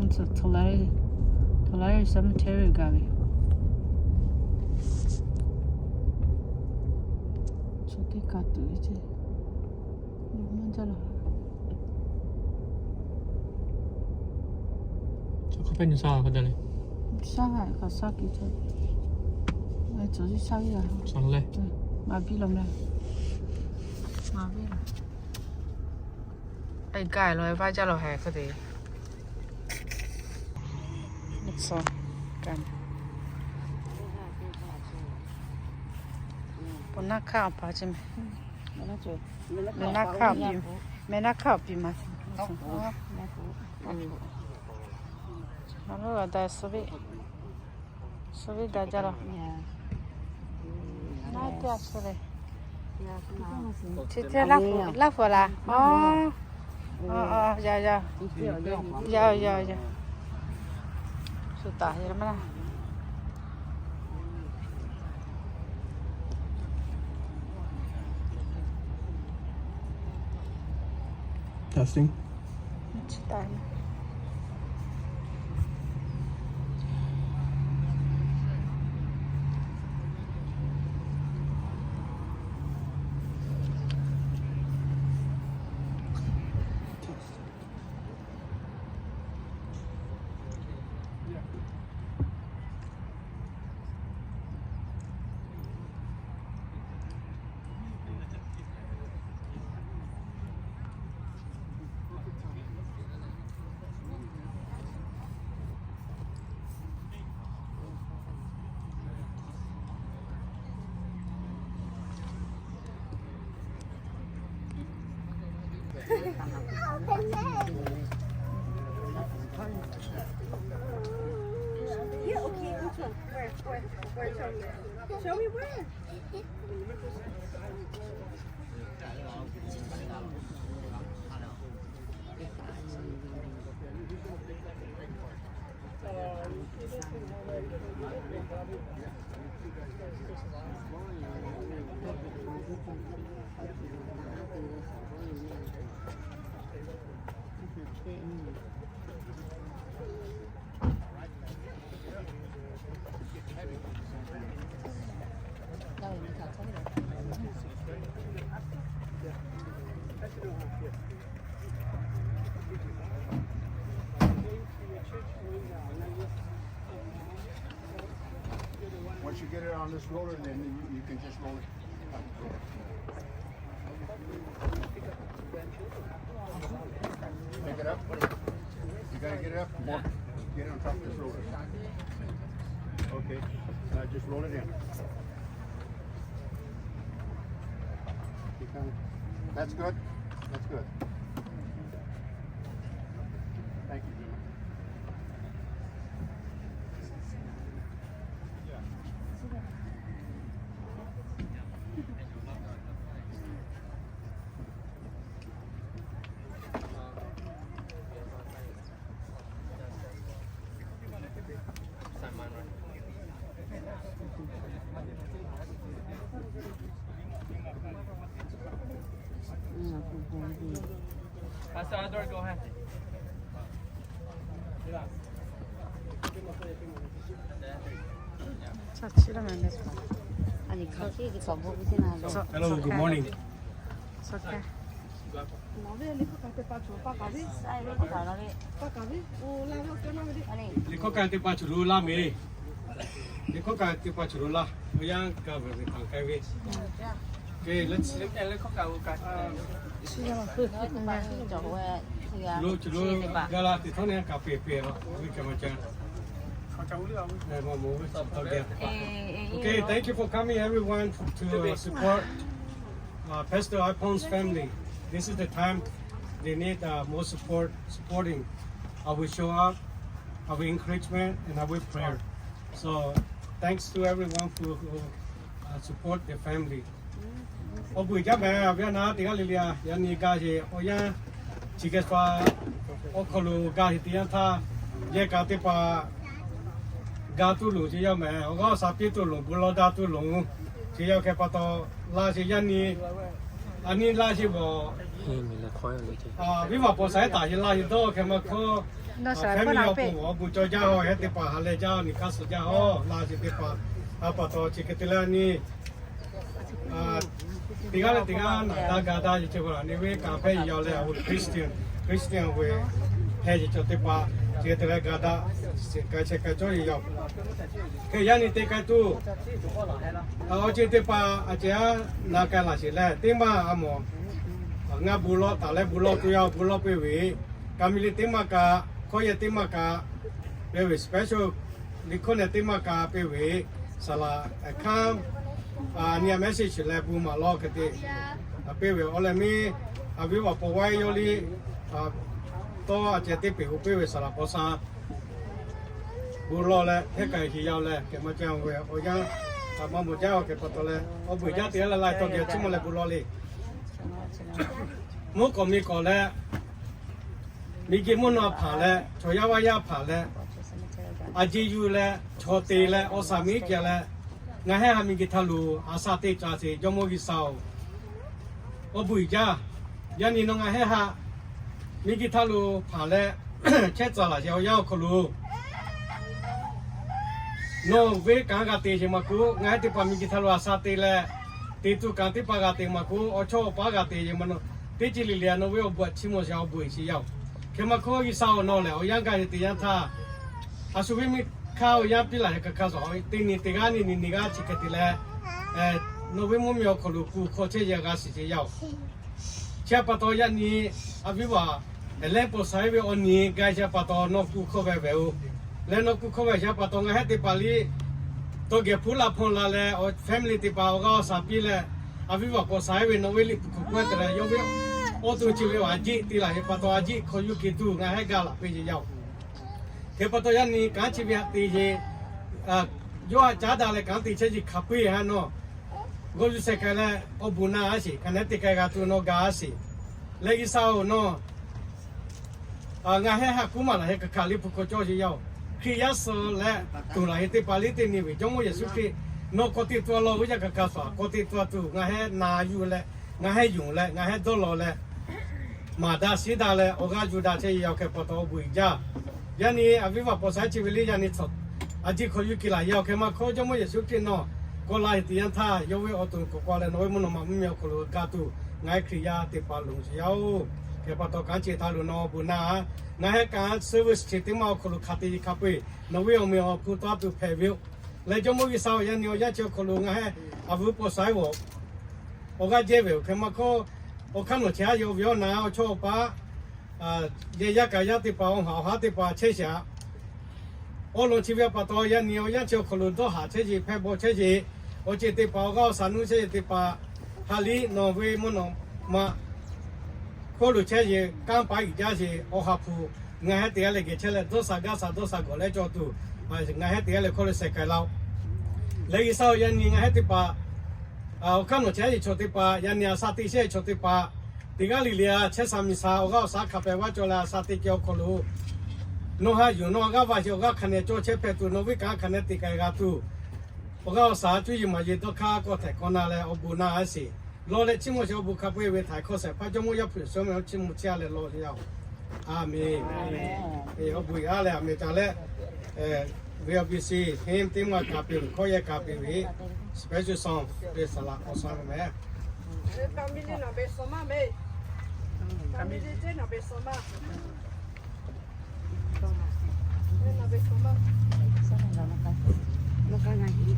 It's a Tulare Cemetery, Gabi. 저기 가도 이제 너무 잘 저 커피는 사 하잖아요. 상하이 가사기 전. 走去烧热。上来。对，麻痹了没？麻痹了。哎，盖了，把家了还可得。没错，干。不拿卡吧，这没。没拿卡比，没拿卡比嘛。好了，带设备大家了。那掉出来。这拉火啦？哦，要，是打下来吗Testing. 去打了。Yeah, okay, which one? Where? Show me where. Once you get it on this roller, then you can just roll it. Pick it up. You gotta get it up more. Get it on top of this roller. Okay. Now just roll it in. That's good. That's good. Thank you, Jimmy. Pastor, go ahead. Hello, good morning. It's okay. Liko kante pachurula me. Liko kante pachurula. Yang cover the kankai. Okay, let's Chulu gala ti thone ka pe no. We come again. Okay, thank you for coming everyone to support Pastor Ipon's family. This is the time they need more supporting our show up, our encouragement, and our prayer. So thanks to everyone who support their family. Obu jabe abiana tingalilia yani gaje oya chikespa okolu gahi tianta ye katepa gatu lu ji yame oga sapi tu lu bulo datu lu ji ya ke pato la ji yani ani la ji bo viva po sai ta ji la ji do ke ma ko family obu obu cho ja ho he te pa hale ja ni ka su ja ho la ji te pa apa to chiketila ni Tiga na gada ji chebra ni we ka pe yo le Christian we he ji chote pa 这得来干的，该吃该做也要。可让你得该做，我今天把阿姐那个那些来，对嘛阿莫，俺部落打来部落都要部落被围，咱们的对嘛个，可以对嘛个，被围 special， 你可能对嘛个被围，是啦，看你也没事出来不嘛老个的，被围我来没，为我不外有哩，多阿姐的被围被围是啦，不啥。บุรอแล้วแค่ไก่ที่ยาวแล้วแกมาเจ้าเว้ยโอ้ยังมาหมดเจ้าแกปะตัวแล้วโอ้บุญญาเตี้ยละลายตัวแกชิมอะไรบุรอเลยมุกก็มีก่อนแล้วมีกี่มุนเอาผ่าแล้วชอยาวายาผ่าแล้วอาจีอยู่แล้วชอตีแล้วโอสามีแกแล้วงั้นให้หามีกี่ทะลุอาซาเตจ่าสิยมกิสาวโอ้บุญญายันนี่น้องให้หามีกี่ทะลุผ่าแล้วเช็ดจ่าละยาวๆขลุโนเวกังกาติชิมากูง่ายที่ปามีกิทาลวาสาติแลติตุกันที่ปากาติมากูอชอปากาติมันติจิลิเลียโนเวอบวชชิโมชาวบุยชิยาวเคมาคูอีสาวโนเลยยังกันที่ยันท่าอาสุวิมิข้าวยับที่ไหลกับข้าวสอยตินิติกานิกาชิกติแลโนเวมุมยอขลุกูโคเชยากาสิชิยาวเชื่อปะตอยันนี้อภิวาเล่นปอสายเวอนี้กายเชื่อปะตอนกูเข้าไปเวลแล้วนกูเข้าไปใช้ปะตองให้ติปาลีตัวเก็บผู้รับพลละแล้ว family ติปาก็สาปีแล้วอาวิวก็สายเวนเวลิคุกเวทเลยยกเว้นโอ้ตัวชีวิตอาจีตีละปะตออาจีเขาอยู่กี่ตัวง่ายให้กาละไปเจียวเก็บปะตอยันนี้การชีวิตตีเจย่อจ้าดาเลยการตีเชจิขับไปฮะเนาะก็อยู่เสกแล้วอบุญอาสิคะแนนติกายตัวโนกาสิเลยอีสาวเนาะง่ายให้หักกุมาละให้กับขาลิปุกโจเจียวคือยัสและตัวไหนที่ปาลิตินี่วิจงว่าสุขีนกติตัวเราวิจารณ์กษากติตัวตัวง่ายให้นาอยู่และง่ายให้ยุ่งและง่ายให้ดอลและมาดาสีดาและโอกาสจุดาเชียร์แค่ปตอบุยจ้ายันนี้อวิวาภาษาชีวิตยันนี้สดอาจิขยุกิลายาวแค่มาโคจงว่าสุขีนอก็ไล่ตียันท่ายกเว้นอตุนก็กว่าแล้วน้อยมันมาไม่มีคนรู้กาตูง่ายkriyaติปาลุงเชียวแค่ปตอการเจตาลุนอบุญนาง่ายการเซอร์วิสที่มาคนรู้ขัดที่ขับไปนวีเอาไม่เอาพูดตัวตัวเพวิวเลยจมูกสาวยันยอยัดเจ้าคนรู้ง่ายอาวุธภาษาโวโอกาสเจวิวแค่มาเขาโอคันหนุ่มเชียร์อยู่วิวนาเอาโชว์ป้าเยียกายติปาองหาหาติปาเชี่ยโอลงชีวิตปตอยันยอยัดเจ้าคนรู้ตัวหาเชี่ยเพบเชี่ยโอเจติปาก็สานุเชี่ยติปาฮาลีนอเวมุนมาคนรู้เชี่ยการไปอีกจ้าเชี่ยโอหาผู้ง่ายที่อะไรเช่นเลยตัวสักการตัวสักอะไรจอตูง่ายที่อะไรคนรู้สึกกันแล้วเลยอีสาวยันง่ายที่ป่าข้ามหนุ่มเชี่ยชดที่ป่ายันเนี่ยสัตย์เชี่ยชดที่ป่าติกาลิเลียเชี่ยสามีสาวก็สักขับไปว่าจละสัตย์เกี่ยวคนรู้โน้ฮะอยู่โน้ก็ว่าจะก็คะแนนโจเชี่ยเพตุโนวิการคะแนนติกายกัตูก็สาจุยมาเยตัวข้าก็แต่คนอะไรอบุนาสิรอเลยชิมว่าจะบุกขับไปเวทายข้อเสียพระจมูกยับผิวสมัยชิมเชี่ยเลยรอที่ยาวอาเมนเอาบุยอะไรอาเมนแต่ละwe have seen him team wa kapil khoye kapil vi special song de sala osang me Family na be soma me. Family je na be soma. Na be soma. Makangahi.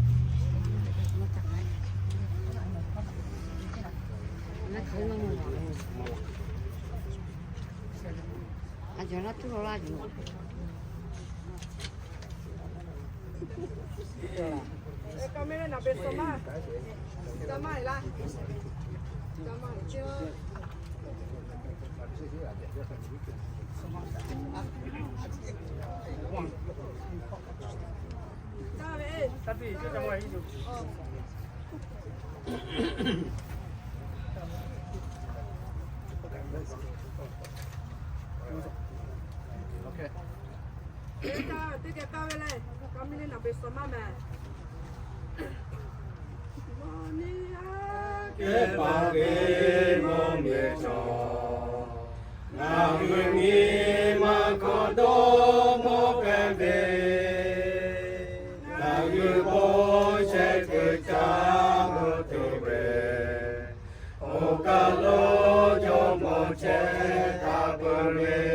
Aja tu lola ju. Kami na be soma. Damai lah. Damai je. tapi je jangan hidup Okay. Kita tiga kali le. Kami ni nak bersama me. ke pagi momecho ngani makodo mo pebe nagi bo che ke cha mo tebe okalo jo mo che ta pere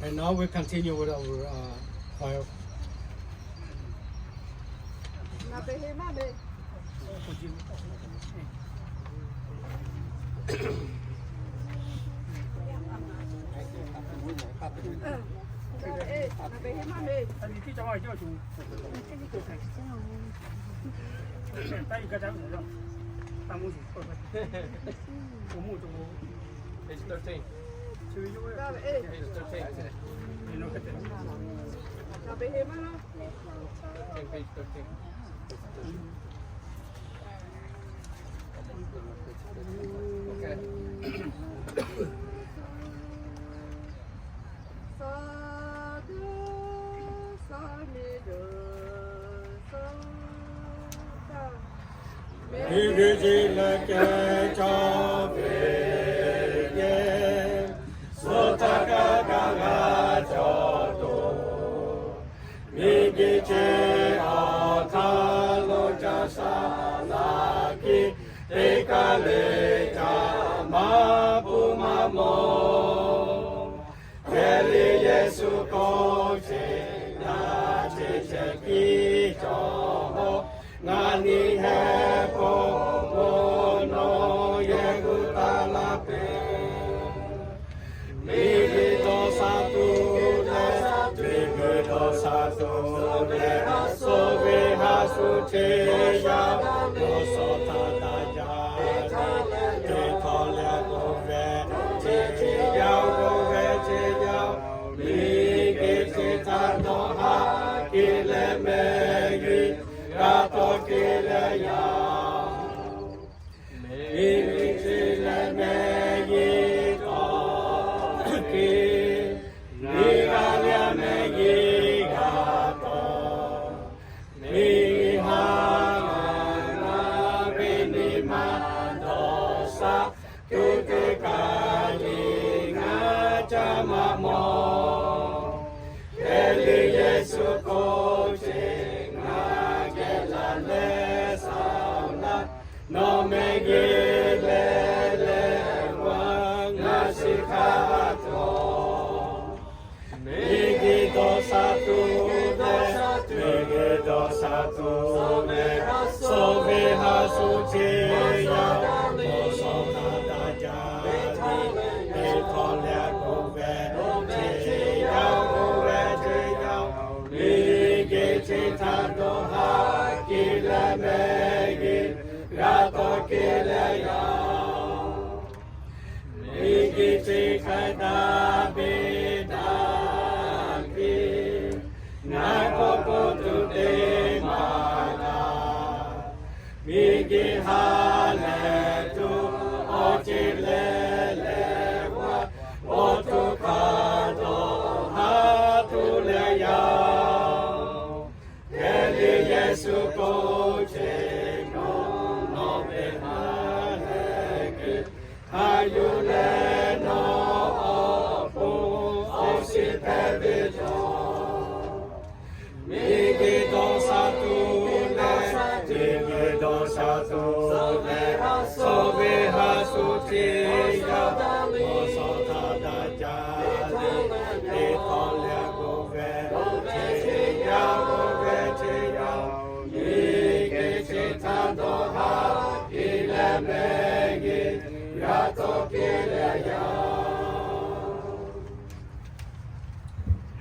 And now we continue with our choir. Page 13. Page 13. Okay.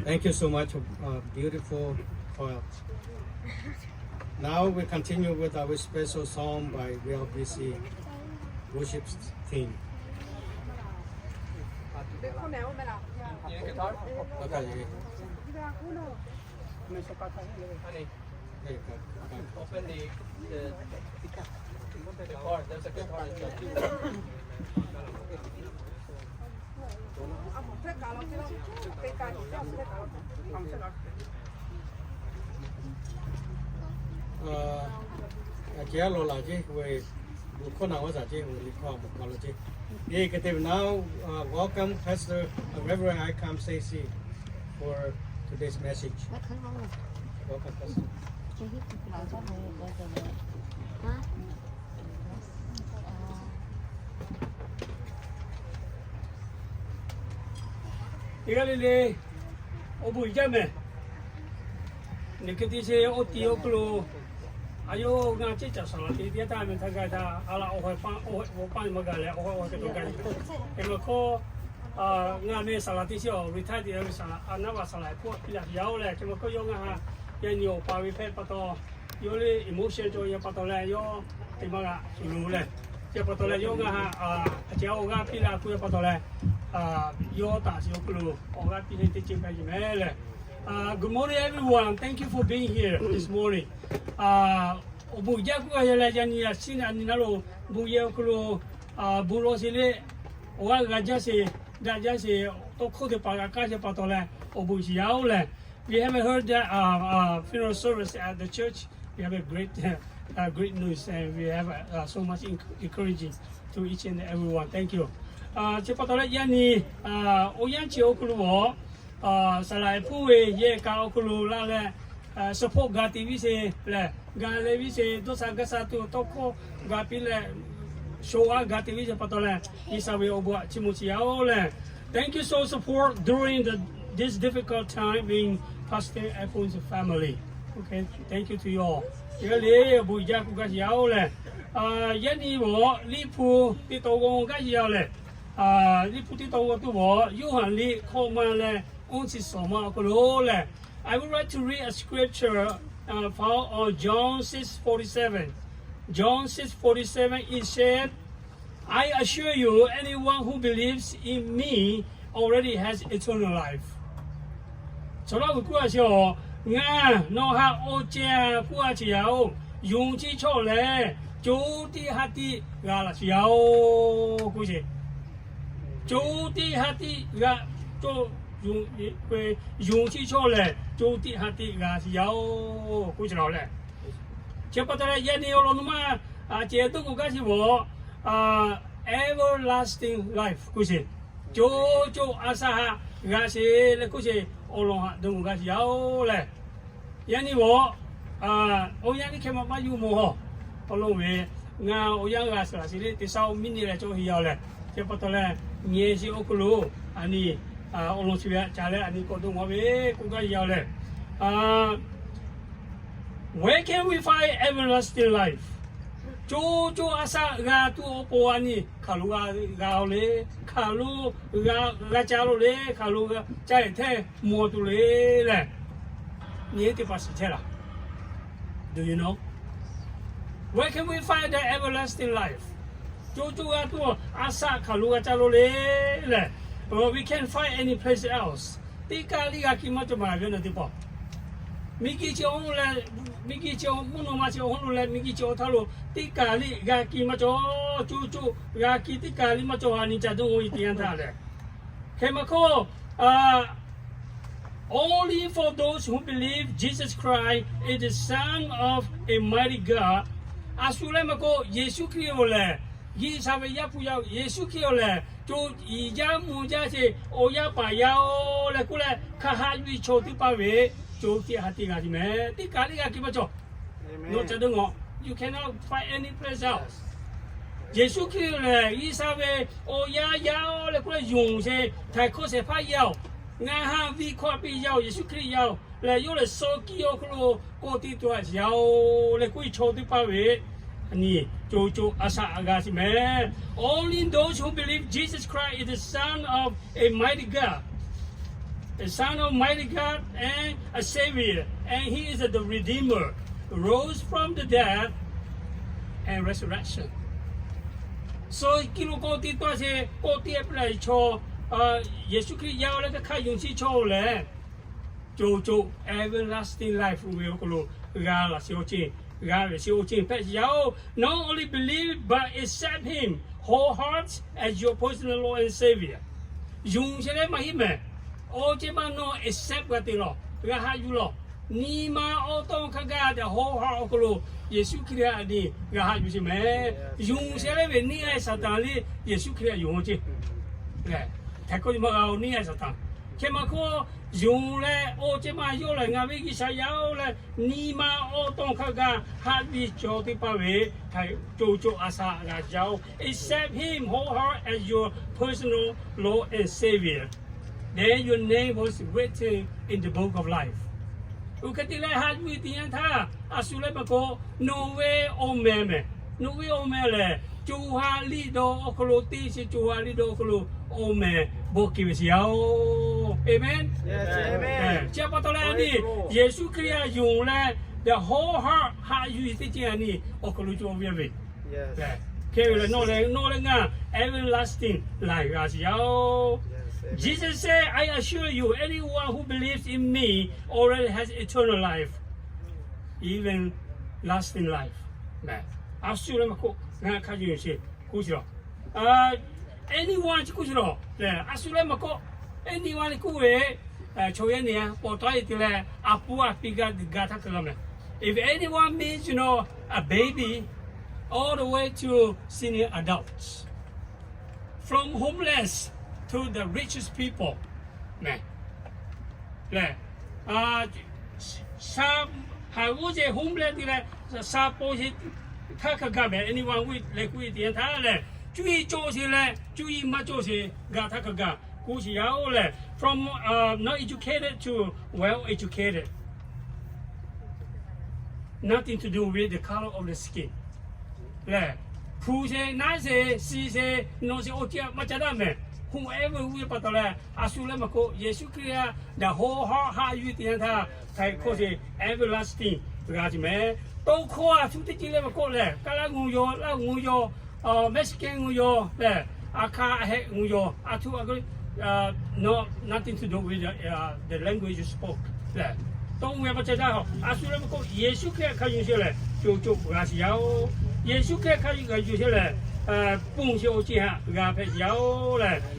Thank you so much, beautiful choir. Now we continue with our special song by VLBC worship team. Okay. Open the card. There's a guitar in there too. Now, welcome Pastor Reverend Aileng Paw Sai for today's message. Welcome, Pastor. Igalile obu jame nikiti se oti oklo ayo nga chicha sala ti dia ta men thaga da ala o pa magale o ke to ga elo ko nga me sala ti sio retire di sala anawa sala ko pila yao le ke ko yo nga ya ni o pa wi pe pa to yo le emotion jo ya pa to le yo ti ma ga lu le ya pa to le yo nga ja o ga pila ku ya pa to le good morning, everyone. Thank you for being here this morning. We haven't heard that funeral service at the church. We have a great news, and we have so much encouraging to each and everyone. Thank you. Chỉ bắt đầu là yani oyan chiếu kulu salai pui ye cao kulu la le support gati vise le gale vise dosa gasatu toko gapi le showa gati vise bắt đầu là isawe obu chimuchiao le. Thank you so support during this difficult time being Pastor Ephraim's family. Okay, thank you to you all. Ye le bu ja ku ga yao le yani wo li pu ti to gong ga yao le. I would like to read a scripture found on John 6:47. John 6:47 it said, I assure you, anyone who believes in me already has eternal life. So now we go nga no ha ocha kuachiao yung chi chole choti hati gala chiao kuji. Chú ti hati ga cho dùng chi cho lệ chú ti hati ga yao cúi chào lệ chỉ bắt đầu là yên yêu luôn mà chỉ tôi cũng cái gì bỏ everlasting life cúi chú asa ga gì là cúi gì olo đừng ga yao lệ yên yêu bỏ yên cái mà bao nhiêu mồ olo về nga yên ga là gì thì sau mini là cho yao lệ chỉ bắt đầu là nghe gì okulu ani olo chua chale ani ko dong wabe ku ga yao le where can we find everlasting life chu asa ga tu opo ani khalu ga le khalu ga cha lo le khalu ga chai the mo tu le ni ti pa si chela. Do you know where can we find the everlasting life? We can't find any place else. Miki cho le miki cho muno ma cho honu le miki cho thalo tikali ga ki ma cho chu ga ki tikali ma cho ani cha do wi tian tha le. Kemako only for those who believe Jesus Christ is the Son of a mighty God. Asule mako Yesu Kristo le 伊啥位也不要耶稣叫嘞，就一家母家是我要把要来过来，看下位抽的把位，就底下底下是咩？底下底下怎么做？我觉得我 ，you cannot find any place else。耶稣叫嘞，伊啥位我要来过来用些，太可惜怕要，俺哈为看必要耶稣要，来有来手机要可罗过地多要来过抽的把位。Ni jojo asa agasi me. Only those who believe Jesus Christ is the Son of a mighty God, the Son of mighty God and a Savior, and He is the Redeemer, rose from the dead and resurrection. So kilo ko ti to se ko ti apply cho Yesu Christ yao le ka yung si cho le jojo everlasting life will ko ga la si o chi. God is your team. Not only believe but accept Him whole heart as your personal Lord and Savior. Dùng sẽ lấy mà him mẹ. Ô chế mà nó accept cái tiếng lo, cái hai you lo. Ni mà ô tô khá gà the whole heart của lo. Giêsu Christ đi, cái hai you sẽ mẹ. Dùng sẽ lấy về ni ai Satan đi, Giêsu Christ dùng chứ. Nè, thấy có gì mà ao ni ai Satan. Khi mà có dùng là ô chế mà vô là ngài với cái sao là ni mà ô tô khá gà hát vi cho thì bảo vệ thầy cho asa là giáo accept Him whole heart as your personal Lord and Savior. Then your name was written in the book of life. Ukatila hát vi tiếng tha asule mà có no way omeme no way omele chu ha li do okolo ti si chu ha li do okolo ome bo ki vi siao. Amen. Yes, amen. Siapa tahu lah ni Yesus Kristus yung lah the whole heart you itu je ni okolo chu vi vi. Yes. Kaya no le nga everlasting life siao. Jesus said, I assure you, anyone who believes in me already has eternal life, even lasting life. Assure me ko nga kaji si kusiro. Anyone kusiro. Assure me ko anyone kuwe choye niya potay tila apu apiga gata kalame. If anyone means a baby, all the way to senior adults, from homeless to the richest people. Some have a homeless suppose Takagabe, anyone with the entire Jui Josie, Jui Majosi, Gatakaga, Kusiaole, from not educated to well educated. Nothing to do with the color of the skin. Puse, Nase, Sise, Nose Otia Machadame. Whoever will patala, Asulamako, Yesu Christ, the whole heart you the entire type cause everlasting. Rajme, don't call to the Gilevaco, Kalanguyo, Languyo, Mexican Guyo, Aka Guyo, Atu agree, no, nothing to do with the language you spoke. Don't we have a Chadaho, Asulamako, Yesu Christ, Kayusele, Jojo Raziao, Yesu Christ, Kayusele.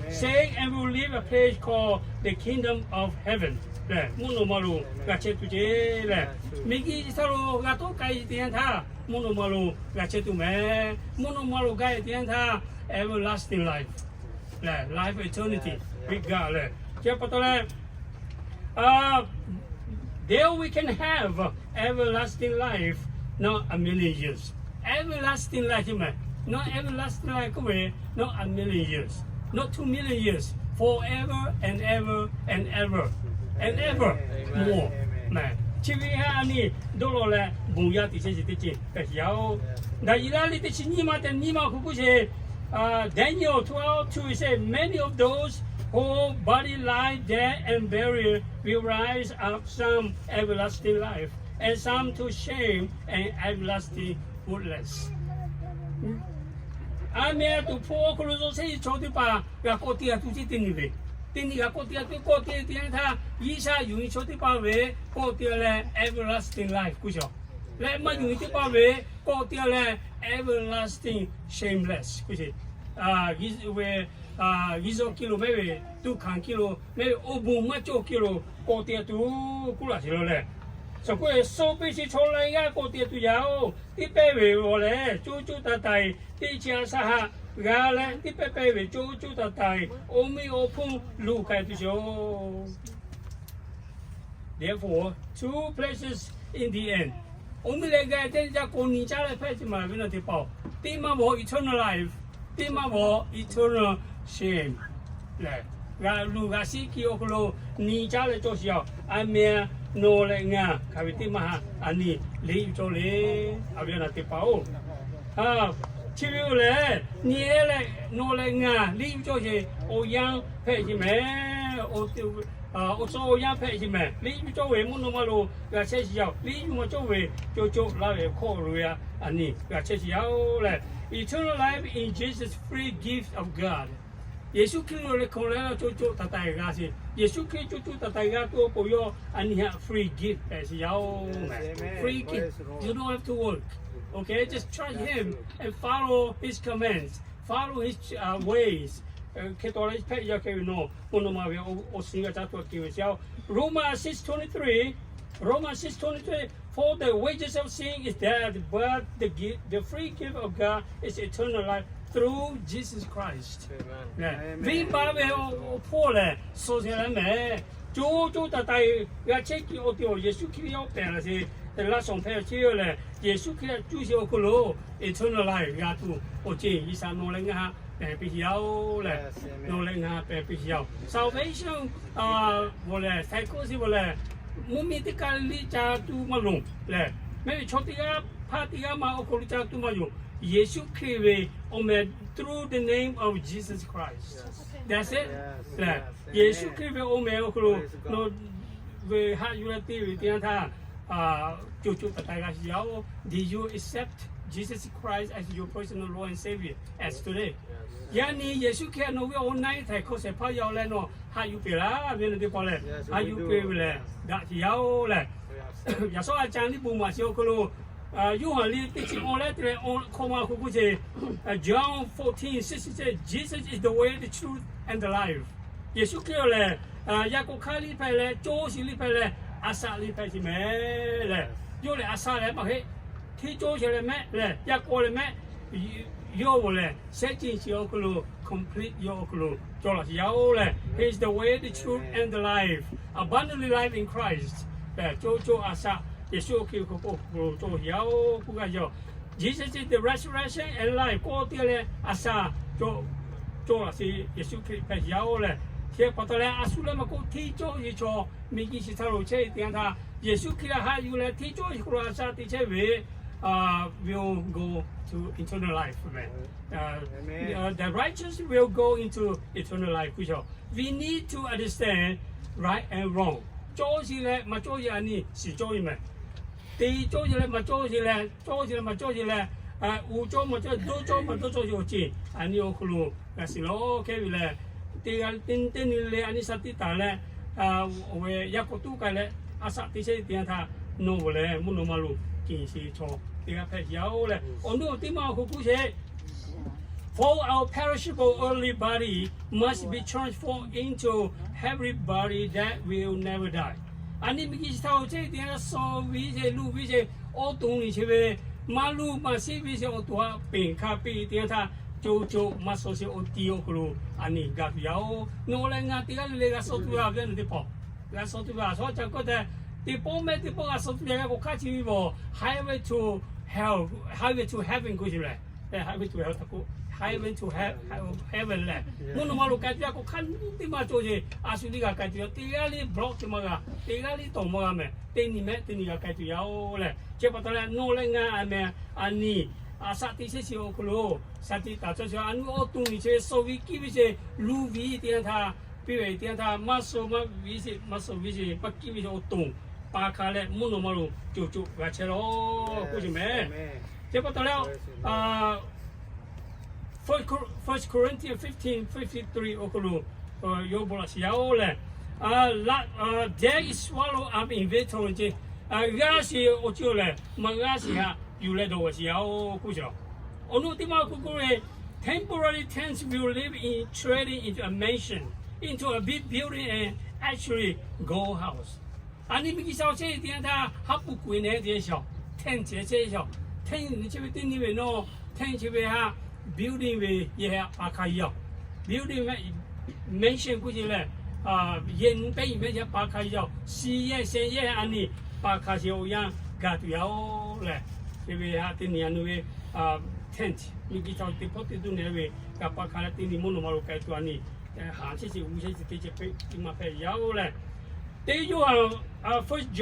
Saying and will leave a place called the kingdom of heaven. Monomalu, Gachetu, Miki Saro, Gato Kai Tianta, Monomalu, Gachetu me, Monomalu Gai Tianta, everlasting life. Life eternity, big God. There we can have everlasting life, not a million years. Everlasting life, man. Not everlasting life away, not a million years, not 2 million years, forever and ever and ever and ever more. Man, Chiviha ni dolole buya tichi yao. The Ilali Tichinima and Nima Kukushe, Daniel 12:2 say many of those whose body lie dead and buried will rise up, some everlasting life, and some to shame and everlasting goodness. I'm here to pour close say Chotipa, Gakotia to Tinivi. Tini Gakotia to Kotia Tianta, Yisa, you Chotipa way, Kotia everlasting life, Kusho. Let my unity way, Kotia everlasting shameless, Kushi. Where Gizo kilo, maybe 2 kilo, maybe Obu Macho kilo, Kotia to Kulasilo. 所以手必须出来呀，过点都要，你别为我嘞，做大大，你家啥哈，伢嘞，你别为做大大，阿弥陀佛，路开就走。Therefore, two places in the end. 我们那个在家过年家来拍什么？为了得报，第嘛我 eternal life， 第嘛我 eternal shame， 来，如果是去我个年家来做事哦，阿面诺来呀，卡位第嘛哈，安尼你做嘞，阿为了得报，啊，只有嘞，你嘞诺来呀，你做事我样拍什么？我就。我做样拍什么？你作为么弄么路，个车是要，你么作为就那个考虑啊，安尼个车是要嘞。Eternal life in Jesus' free gift of God。耶稣基督嘞，可能做大大个是，耶稣基督做大大个都不要，安尼哈 free gift 是要，free gift。You don't have to work, okay? Just trust Him and follow His commands, follow His ways. 佢多啲批有佢喏，我諗下我先個揸ตัว叫嘅 Romans 6:23 For the wages of sin is death, but the free gift of God is eternal life through Jesus Christ. Vì ba về ô phô lệ, số thế là mẹ, chú ta tay, gà chết kia ô tiêu, Giêsu Kitô bèn là gì? Để là sống phải chiêu lệ, Giêsu Kitô chú siêu cô lô, eternal life, gà tu, ô chỉ, ý sao nó lên ha. Salvation 我嘞，太可惜我嘞，我们的家里家都没用嘞，没错的啊，怕的啊嘛，我家里家都没用。耶稣基督，我们 through the name of Jesus Christ. That's it. 嘞，耶稣基督我们我个那为哈有了地位，点他就大家是要 Did you accept Jesus Christ as your personal Lord and Savior as today? ยันนี้เยซูแค่โน้ตวันไหนแต่เขาเสพพายาวเลยเนาะหาอยู่เปล่าเวียนที่พอเลยหาอยู่เปล่าเลยด่าที่ยาวเลยอย่าสอนอาจารย์ที่บุมาเชียวก็รู้ยูหันลีติดชิมอะไรที่เลยเข้ามาคุยกัน John 14:6 says Jesus is the way, the truth, and the life. เยซูแค่เลยอยากขายลีไปเลยโจสิลีไปเลยอาสาลีไปที่แม่เลยยูเลยอาสาเลยมาเฮ้ที่โจสิเลยแม่เลยอยากเลยแม่Yo le, setting your clue, complete your clue. Yo le, He is the way, the truth, and the life. Abundantly life in Christ. Asa, Yesu yo. Jesus is the resurrection and life. Go tele asa, si Yesu yo le. Here patale asule mako teacher yicho, miki sitaro che tianta. Yesu kila ha you le teacher yikura asa teacher we. Will go to eternal life. The righteous will go into eternal life. We need to understand right and wrong. 做事咧，咪做嘢呢？是做嘢咩？地做嘢咧，咪做嘢咧？做嘢咪做嘢咧？有做咪做，都做咪都做咗錢。安尼我可能那是咯，佢咧，地個天咧，安尼實地大咧，我一個都計咧，實地些點他弄咧，冇弄馬路，件事錯。For our perishable earthly body must be transformed into heavenly body that will never die. อันนี้มีกี่เท่าเช่นเดียวกันสองวิเศษลูกวิเศษโอตรงนี้ใช่ไหมมาลูกมาสิวิเศษโอตัวเป็นข้าปีเดียวกันโจมาโซเชียลโอตีโอกลูอันนี้กับยาวโน่นเลยงานที่กันเลยกับโซตัวเรื่องที่พอกับโซตัวโซจังก็แต่ที่พ่อแม่ที่พ่อกับโซตัวก็ข้าชีวิตบ่ highway to hell highway to heaven กูใช่ไหมhighway to hell ตะกู highway to heaven แหละมุ่งมาลูกกันที่ก็ขั้นที่มาโจเจอาสุดีกับกันที่ตีกันเลยบล็อกที่มากันตีกันเลยตรงมาไหมตีนี่แม่ตีนี่กับกันที่ยาวแหละเจ้าปัตตานีโน่นเลยงานแม่อันนี้สัตย์ที่เสียโอกลูสัตย์ที่ตัดเสียอันนี้โอตรงนี้เชื่อสวิกิวิเศษลูวิที่นั่นท่าพี่เวที่นั่นท่ามาโซมาวิเศษปักกิวิเศษโอตรงปากขาเลยมุ่งมาลูจุว่าเชลโลกูใช่ไหมเจ้าปัตตานีFirst Corinthians 15:53 โอกลูโยบุลเสียโอเลยthere is swallowed up in victory กาสีโอจิโอเลยมันกาสีฮะอยู่เลยตัวเสียโอกูใช่หรออนุที่มาคุกูเลย temporary tents will live in trading into a mansion into a big building and actually gold house 아니 미기사 제点他 합부 구인에 대해서 텐 제제서 텐 집에 띵님에 노 텐 집에 하 building 왜 예 아카이요 building mention 구질래 연배 메자 바카이요 시에 세에 아니 바카시오야 가투야오래 집에 하 띵니안우에 tent 미기사 디포티도 내외 가파카라 띵니 모노마로 가이투 아니 한시시 우시시 되게 이마페 야오래 There you are, 1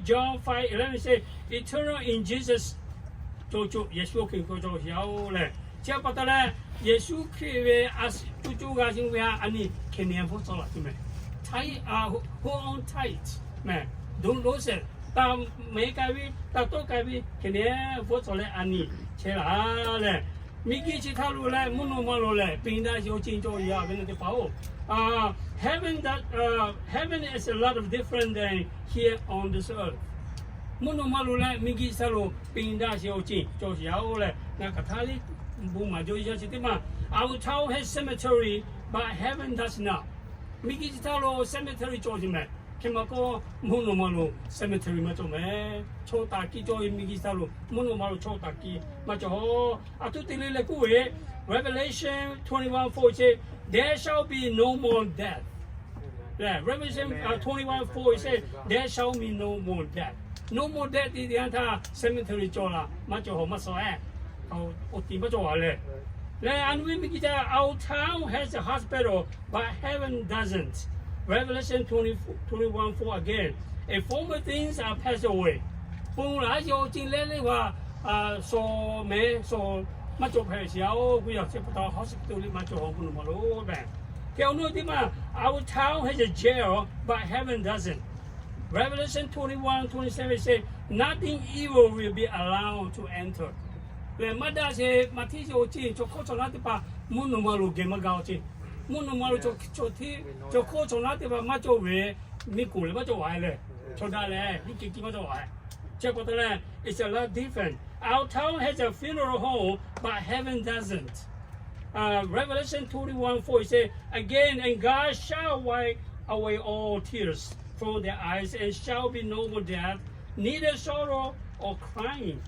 John 5:11 says, eternal in Jesus. 예수 그리스도 야오래. 제가 봤더라 예수 그리스도의 아주가 신부야 아니 개념 보소라 그러면 tight hold on tight. 네. Don't lose it. 다 매가비 다또 가비 개념 보소래 아니 제라래. 미기치 타루래 문노말로래 빈다시오 진조야 그런데 봐오. Heaven is a lot of different than here on this earth. Monomalule migi salo pinda xiaoji zhou xiaole na katali buma zhou xiaoji. Our town has cemetery, but heaven does not. Migi salo cemetery zhou me. Kimako monomalu cemetery ma zhou me. Chou ta ki zhou migi salo monomalu chou ta ki ma zhou. Atu tilile kuwe Revelation 21:4 says, there shall be no more death. Yeah, Revelation 21:4 says, there shall be no more death. No more death is the entire cemetery jola. Macho maso and we our town has a hospital, but heaven doesn't. Revelation 21:4 again. And former things are passed away. So macho xiao we are hospital macho our town has a jail, but heaven doesn't. Revelation 21:27 says, nothing evil will be allowed to enter. The mother says, Matisio Chin, Chocotonatipa, Munumaru Gemagauti, Munumaru Chocotonatipa, Macho Way, Mikul, Macho Wile, Chodale, Hikimato. Chapotale, it's a lot different. Our town has a funeral home, but heaven doesn't. Revelation 21:4 says, again, and God shall wipe away all tears from their eyes, and shall be no more death, neither sorrow or crying.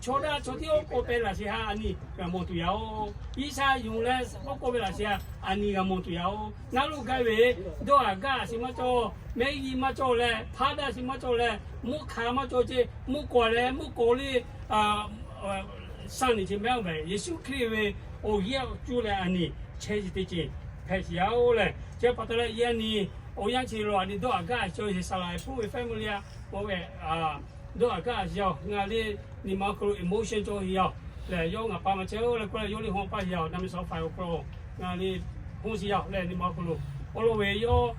Choda chotio kopela sia ani gamotu yao isa yungles okopela sia ani gamotu yao nalu gawe do aga simacho mei macho le phada simacho le mukha macho je mukole mukoli sani je mewe yesu kriwe o ye jule ani cheji teji pesi yao le je patole ye ni o yang chi lo ani do aga so je salai pu family ya o do aga yo ngali ni macro emotion cho yo le yo nga pa ma cheo le kwa yo li hong pa yo na mi so fa pro ngali hong si yo le ni macro o lo we yo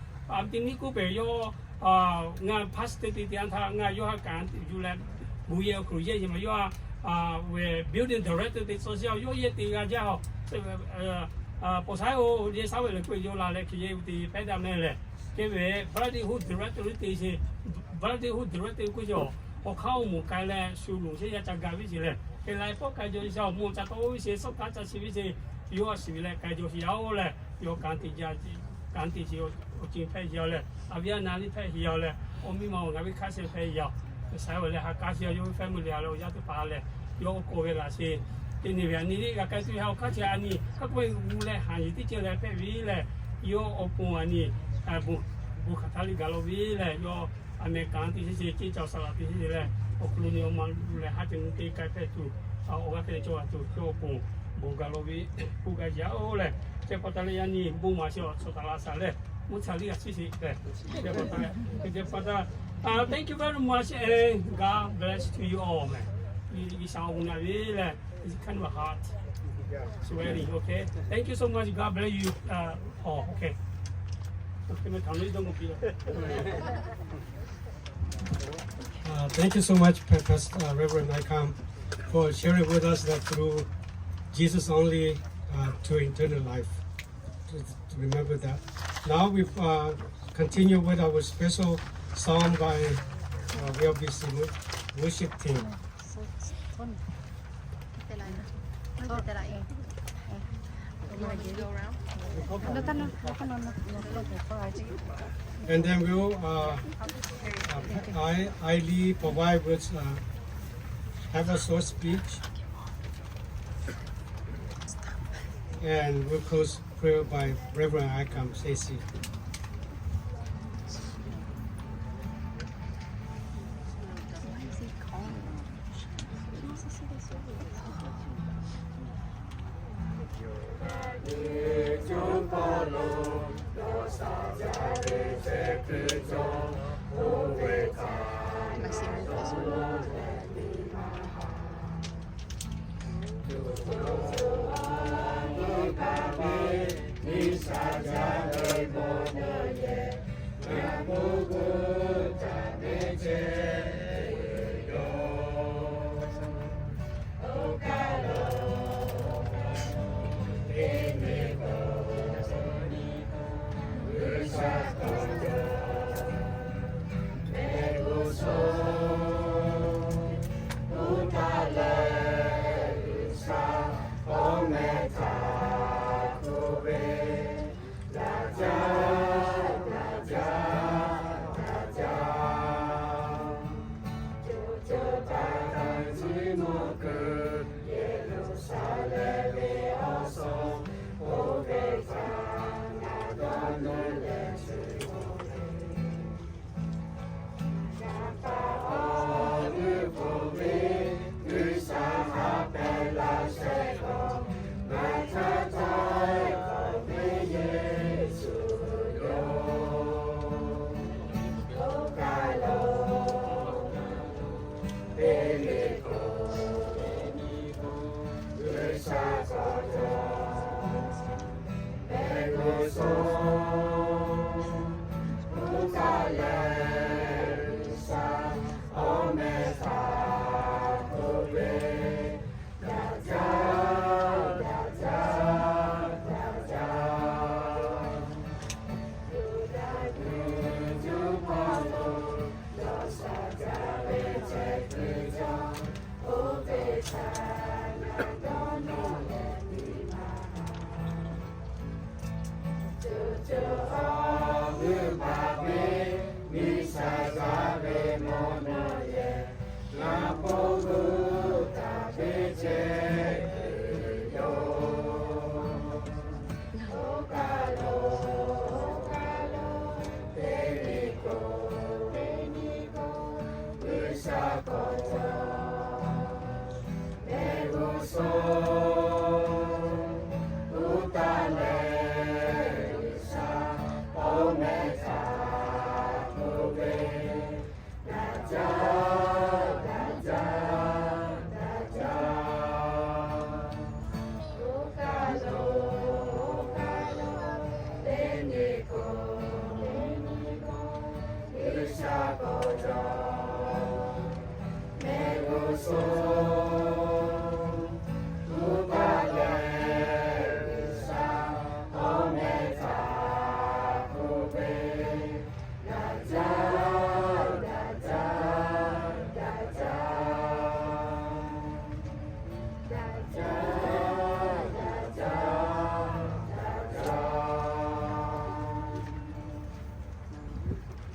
tin ni ku pe yo nga past ti tian tha nga yo ha kan ju le bu ye ku ye ma yo we building director de social yo ye ti ga ja ho po sai o ye sa we le ku yo la le ki ye ti pe da me le ke we brother who director ti si brother who director ku yo我靠木盖嘞，收入些也增加一些嘞。原来不盖就是要木扎多一些，手干扎些一些，有时嘞盖就是要嘞，有干地家，干地就我进配要嘞，啊边哪里配要嘞？我们嘛那边开始配要，才会嘞还开始要有分不了了，要得把嘞，有个别那些，今年你那个盖最好开始安尼，各位屋嘞还是啲就嘞配位嘞，有我不安尼，不卡塔里搞了位嘞，有。American ti si chi chao sala ti si le o kolonio man le ha ting ti kai pe tu o ga te cho tu cho pu bu ga lo vi pu ga ya o le che patale ya ni bu ma sio so ta la sa le mu cha li si si le che patale thank you very much and God bless to you all man you sound una le it's kind of hard swearing okay thank you so much God bless you all okay Thank you so much, Pastor Reverend Icam, for sharing with us that through Jesus only to eternal life. To remember that. Now we continue with our special song by VLBC worship team. Go around. And then we'll Aileng provide with have a short speech, and we'll close prayer by Reverend Icam Stacy.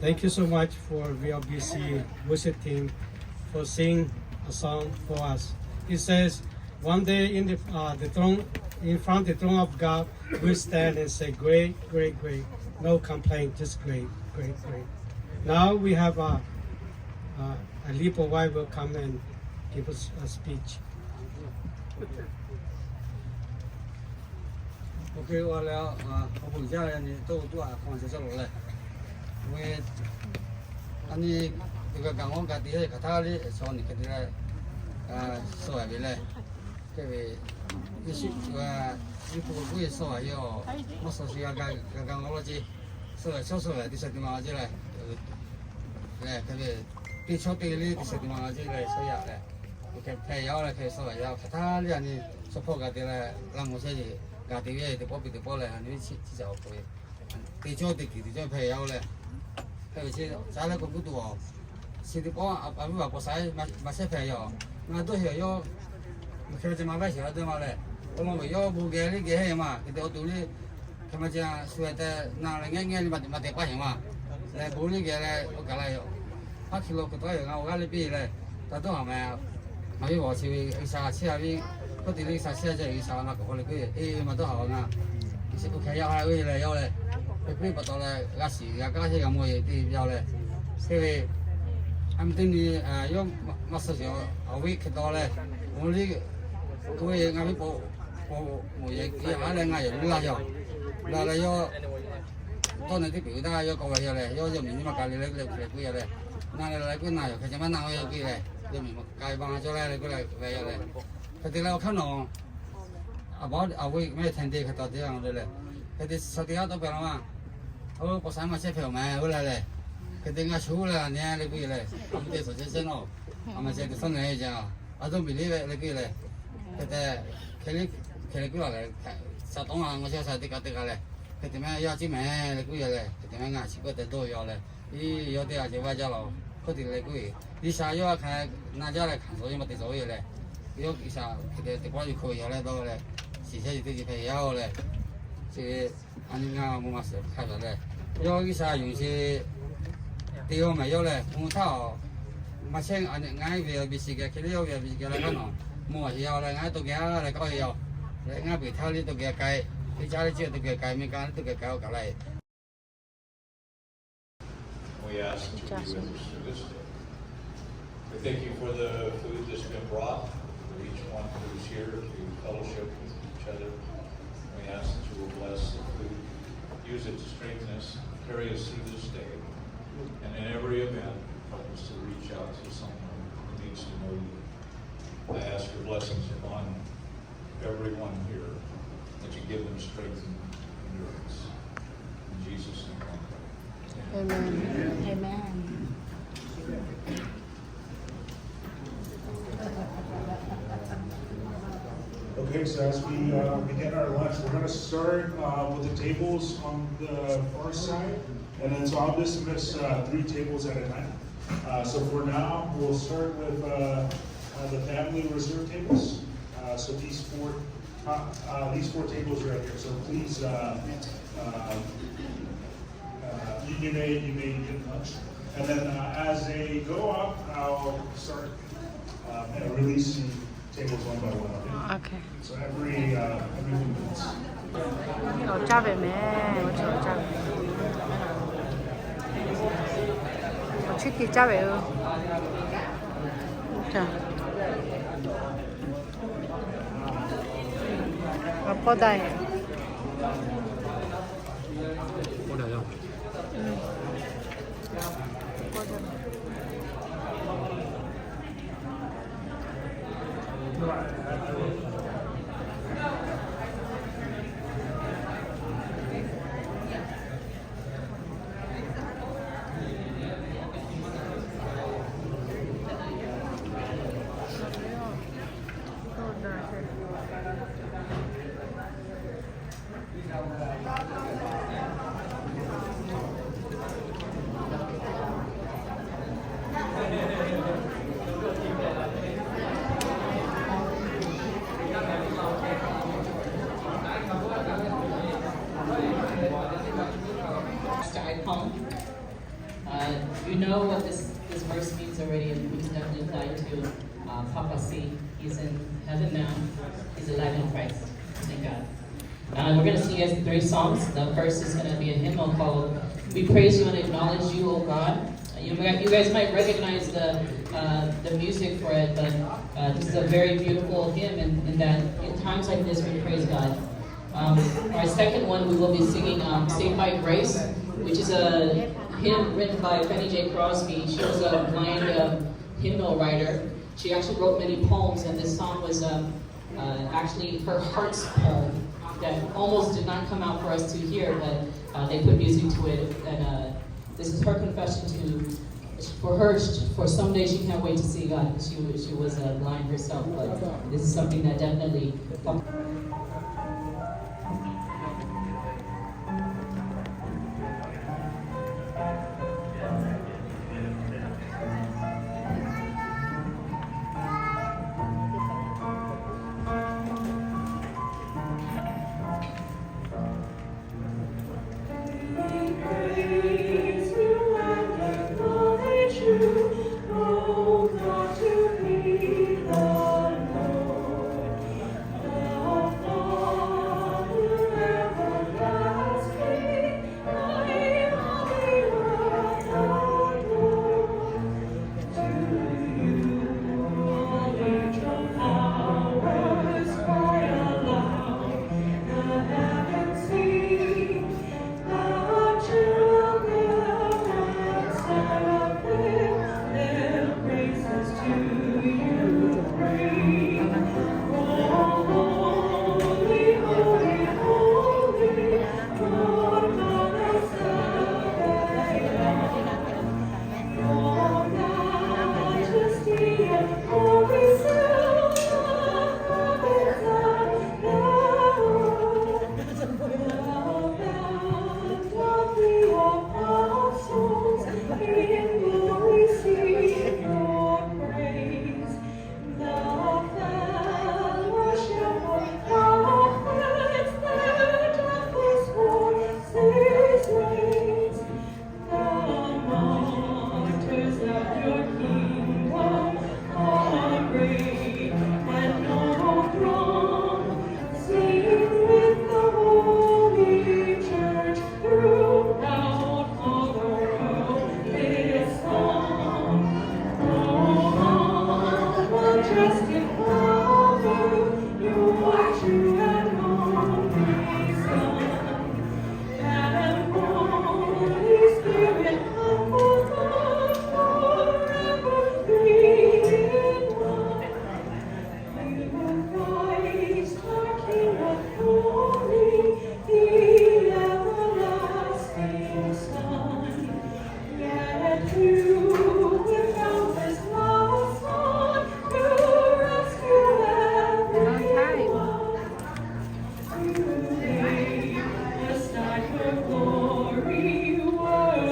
Thank you so much for VLBC worship team for singing a song for us. It says, one day in the throne, in front of the throne of God, we stand and say, great, great, great. No complaint, just great, great, great. Now we have Aileng Paw Sai will come and give us a speech. Okay, well, 我们家人都放下来了。因为安尼这个讲我家己个他哩从你个啲来所谓咧，这个一些个一部个所谓哟，我所需要个讲我只所谓小所谓啲实地嘛只来，咧这个地球地里啲实地嘛只来所要咧，个配药咧，个所谓要他哩安尼所破个啲咧，让我些家己嘅啲波比啲波咧，安尼只就会地球地地地配药咧。 Kasi sana ko butuh, sini po apa apa saya masih peyo, ngadu heyo, macam macam apa sih ada malah, kalau mau yo bugeli gehe mah, kita utuli kama cha suata na la nge mate pa hima le buli ge le o ka la yo ha kilo ko to yo nga ga le bi le ta to ma ma bi wo chi sa chi a bi ko ti le sa chi a je sa na ko le ko ma to ha nga se ko ka ya ha le yo le ko bi pa to le ga si ga ka che ga mo ye ti yo le se we am tin ni yo ma sa yo a wi ke to le mo li ko ye nga bi po mo ye ki a le nga yo la yo là do tôi này thì biểu ta do cầu là do mình mà cài lấy cái này là cái này cái mà nào cái này do mình cài bằng cho lại cái này về này cái thứ nào khác nó bảo với mấy thành thị cái tàu thế nào đây cái thứ sau đó tôi bảo mà có sáng mà sẽ phải mà cái này cái thứ ngay chú là nha cái này không thể sử dụng nó mà sẽ cái phần này chứ tôi bị lấy cái này cái này sa tông hàng ngôi sa tiga này, cái thứ mà giờ chỉ mẹ cái này, cái thứ mà ngã chỉ có thể đôi giờ này, đi giờ thì chỉ vài giờ rồi, có thể lấy cái, đi sa giờ cái nãy giờ này khăn rồi mà để rồi này, giờ cái sa cái bao nhiêu khối giờ này đó này, chỉ sẽ tự phải giờ này, chỉ anh ngã mua mà khai rồi này, giờ cái sa dùng chỉ tiêu mà giờ này, mua tháo mà xem anh ngay về bị xí cái giờ về bị cái này nó, mua thì giờ này ngay tôi cái này có giờ. Để ngay bị thao đi tụi kia cày, đi cha đi chơi tụi kia cày, mình cá tụi kia cày cả lại. We ask that you be with us through this day. We thank you for the food that's been brought, for each one who's here to fellowship with each other. We ask that you will bless the food, use it to strengthen us, carry us through this day, and in every event, help us to reach out to someone who needs to know you. I ask your blessings upon everyone here, that you give them strength and endurance. In Jesus' name I pray. Amen. Amen. Okay, so as we begin our lunch, we're going to start with the tables on the far side, and then so I'll dismiss 3 tables at a time. So for now, we'll start with the family reserve tables. So these four tables right here. So please, you may get lunch, and then as they go up, I'll start releasing tables one by one. Okay. So every few minutes. 어차피 매, 어차피. 어차피 짜배요. 자. 아빠다. 어려요. You know what this verse means already, and we can definitely apply it to Papa C. He's in heaven now. He's alive in Christ. Thank God. We're going to sing as 3 songs. The first is going to be a hymn called "We Praise You and Acknowledge You, O God." You guys might recognize the music for it, but this is a very beautiful hymn, and that in times like this we praise God. Our second one, we will be singing "Saved by Grace," which is a hymn written by Fanny J. Crosby. She was a blind hymnal writer. She actually wrote many poems, and this song was actually her heart's poem that almost did not come out for us to hear, but they put music to it, and this is her confession for someday she can't wait to see God. She was blind herself, but this is something that definitely.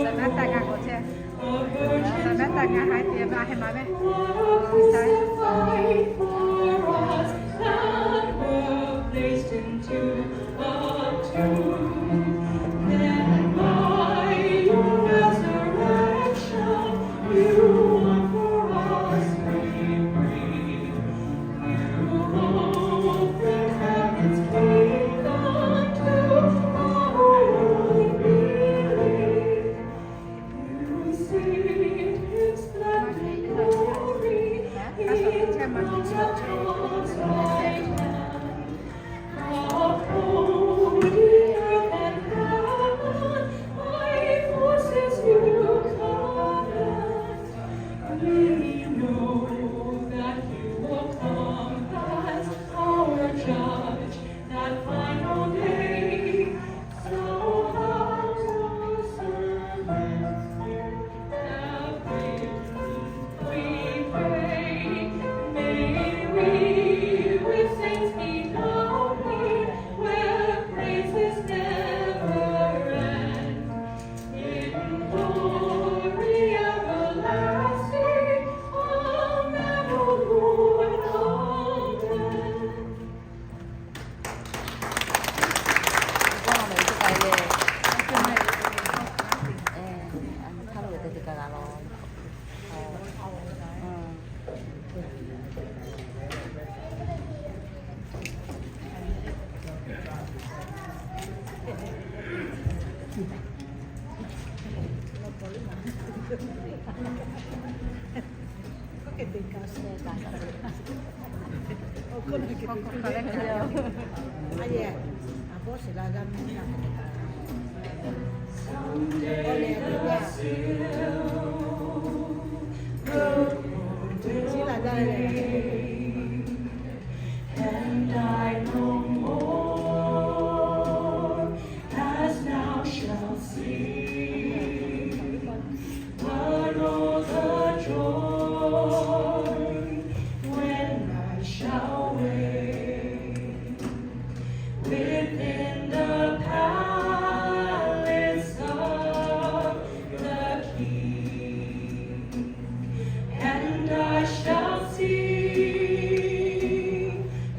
Samantha nga ko siya. Samantha nga hai tiya ba hai mame. Isay. And I no more, as now shall see, but oh, the joy when I shall wait within the palace of the King, and I shall see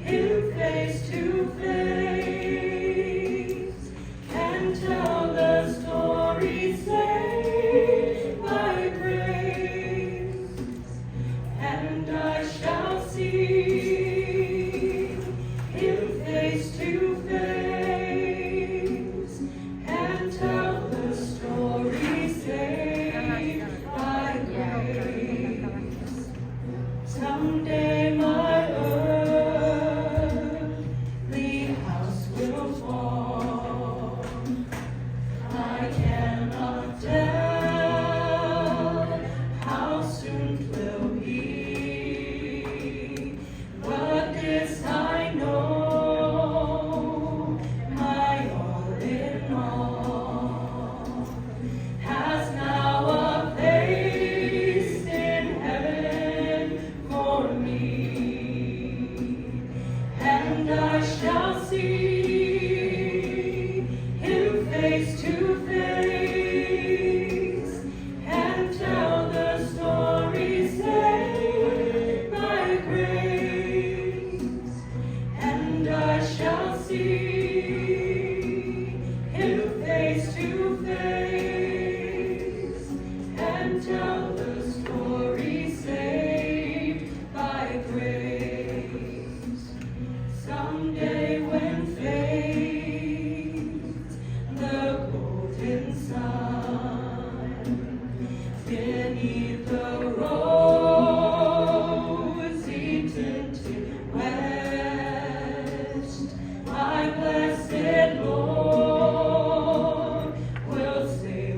Him face to face, and tell the story saved by grace, and I shall see Him face to face, and tell the story saved by grace. Someday my earthly house will fall. I cannot tell how soon 'twill be, but this I know, my all in all has now a place in heaven for me, and I shall see Him face to face, and tell the story saved by grace, and I shall see Him face to face, and tell the story saved by grace. Someday when fades the golden sun beneath the rosy tinted west, my blessed Lord will say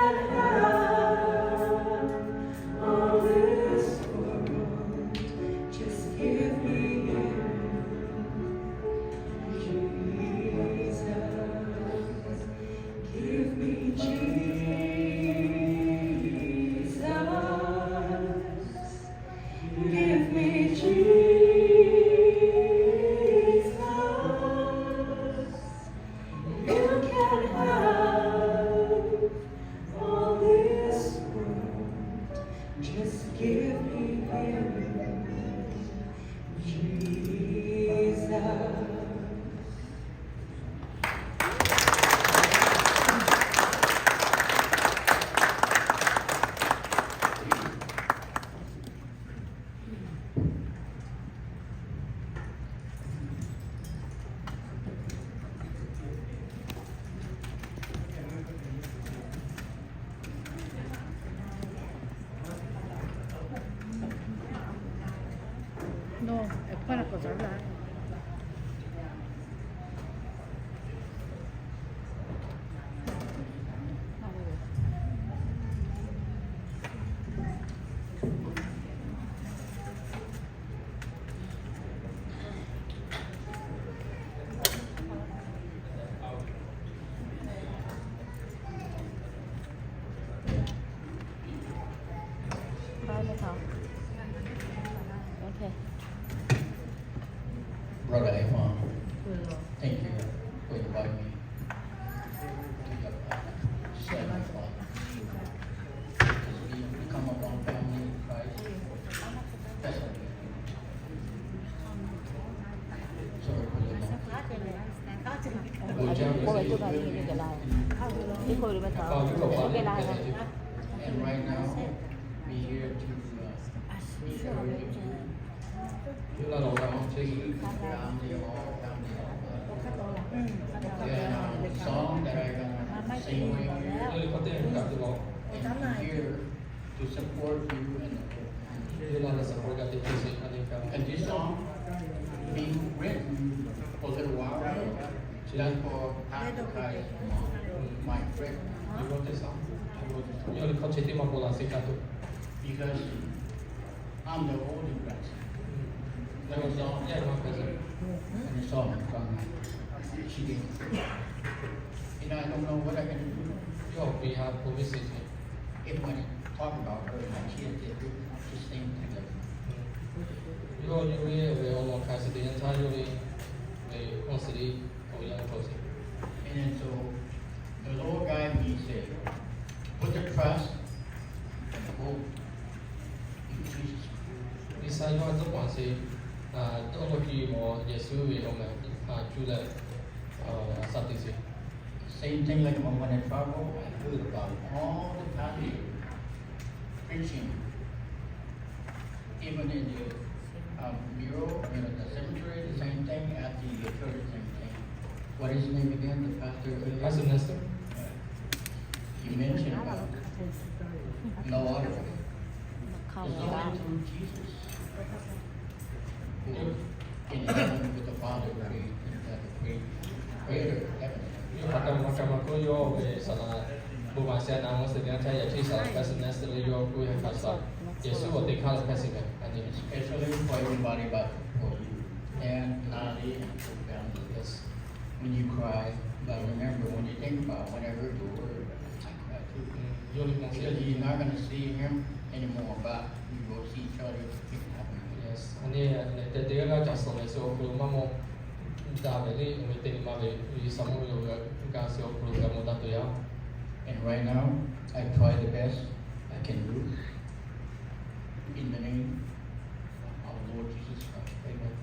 can have all this world, just give me you, Jesus. Give me Jesus. Give me Jesus. You can have all this world. Just give me him, Jesus. No, è qua una cosa là. Okay. Brother Aileng, thank you for inviting me to your sermon club. As we become a one family in Christ, that's what we do. Sorry for the long. Cô phải tôi nói như cái này. Đi cô đi bắt đầu. Cái này này. And right now, we're here to encourage you. Chúng ta đồng lòng trên Family hall. Then song that I'm gonna sing with you. Đây có tên cả từ đó. And I'm here to support you and Đây là support các team xây anh em and this song being written for a little while ago. Just for advertise my friend. You wrote this song? Io li faccio tema con la secato. Because I'm the older grandson. There was no, yeah, one person. And the song from she did. You know, I don't know what I can do. Io vi have publicity. If when I talk about her, my kids, they do the same thing. Io we all cast the entire we consider or young person. And then so the Lord guide me said, put the trust and hope in Jesus. Vì sao nó rất quan trọng? Tôi có khi mà Giêsu vì ông ấy chú là sát thị. Same thing like when I travel, I heard about all the pastors preaching. Even in the bureau, the cemetery, the same thing, at the church, the same thing. What is his name again? The pastor? Pastor Nestor? You mentioned about no other way. There's only through Jesus. Who in heaven with the Father, creator of heaven. Macam yo về sana bukan saya nama sedang saya cerita sana Pastor Nestor yo aku yang pasal Yesus waktu kalau kasih kan ini Especially for everybody, but for you and Nali and your family. Yes. When you cry, but remember when you think about when I heard the word, I cry too. Because you're not going to see him anymore, but you will see each other. Yes. Ini dia kan jasad itu kalau mamu dah beli mesti lima beli sama juga kasih program muda tu ya. And right now, I try the best I can do in the name of Lord Jesus Christ. Amen.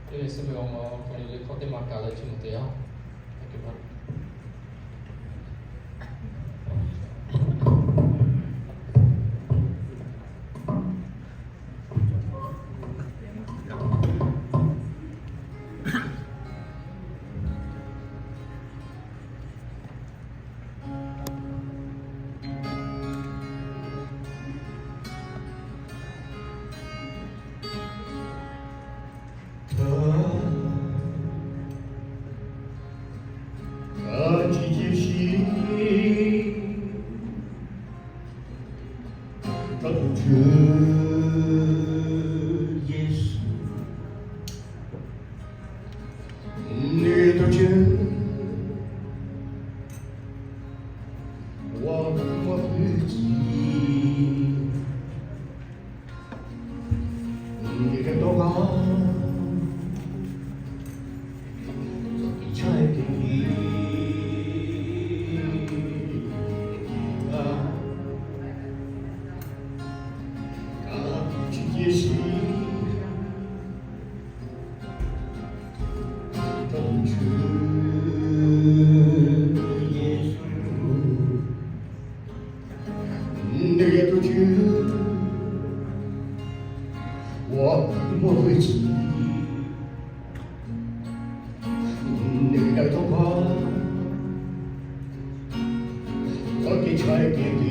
Jadi sebelum kau ni kau tu makan lagi cuma tu ya. Okay, 等着耶稣，你的肩，我会记，你的祷告，才给你。也是等着耶稣，那个都觉我会记，那个祷告，我给才给你。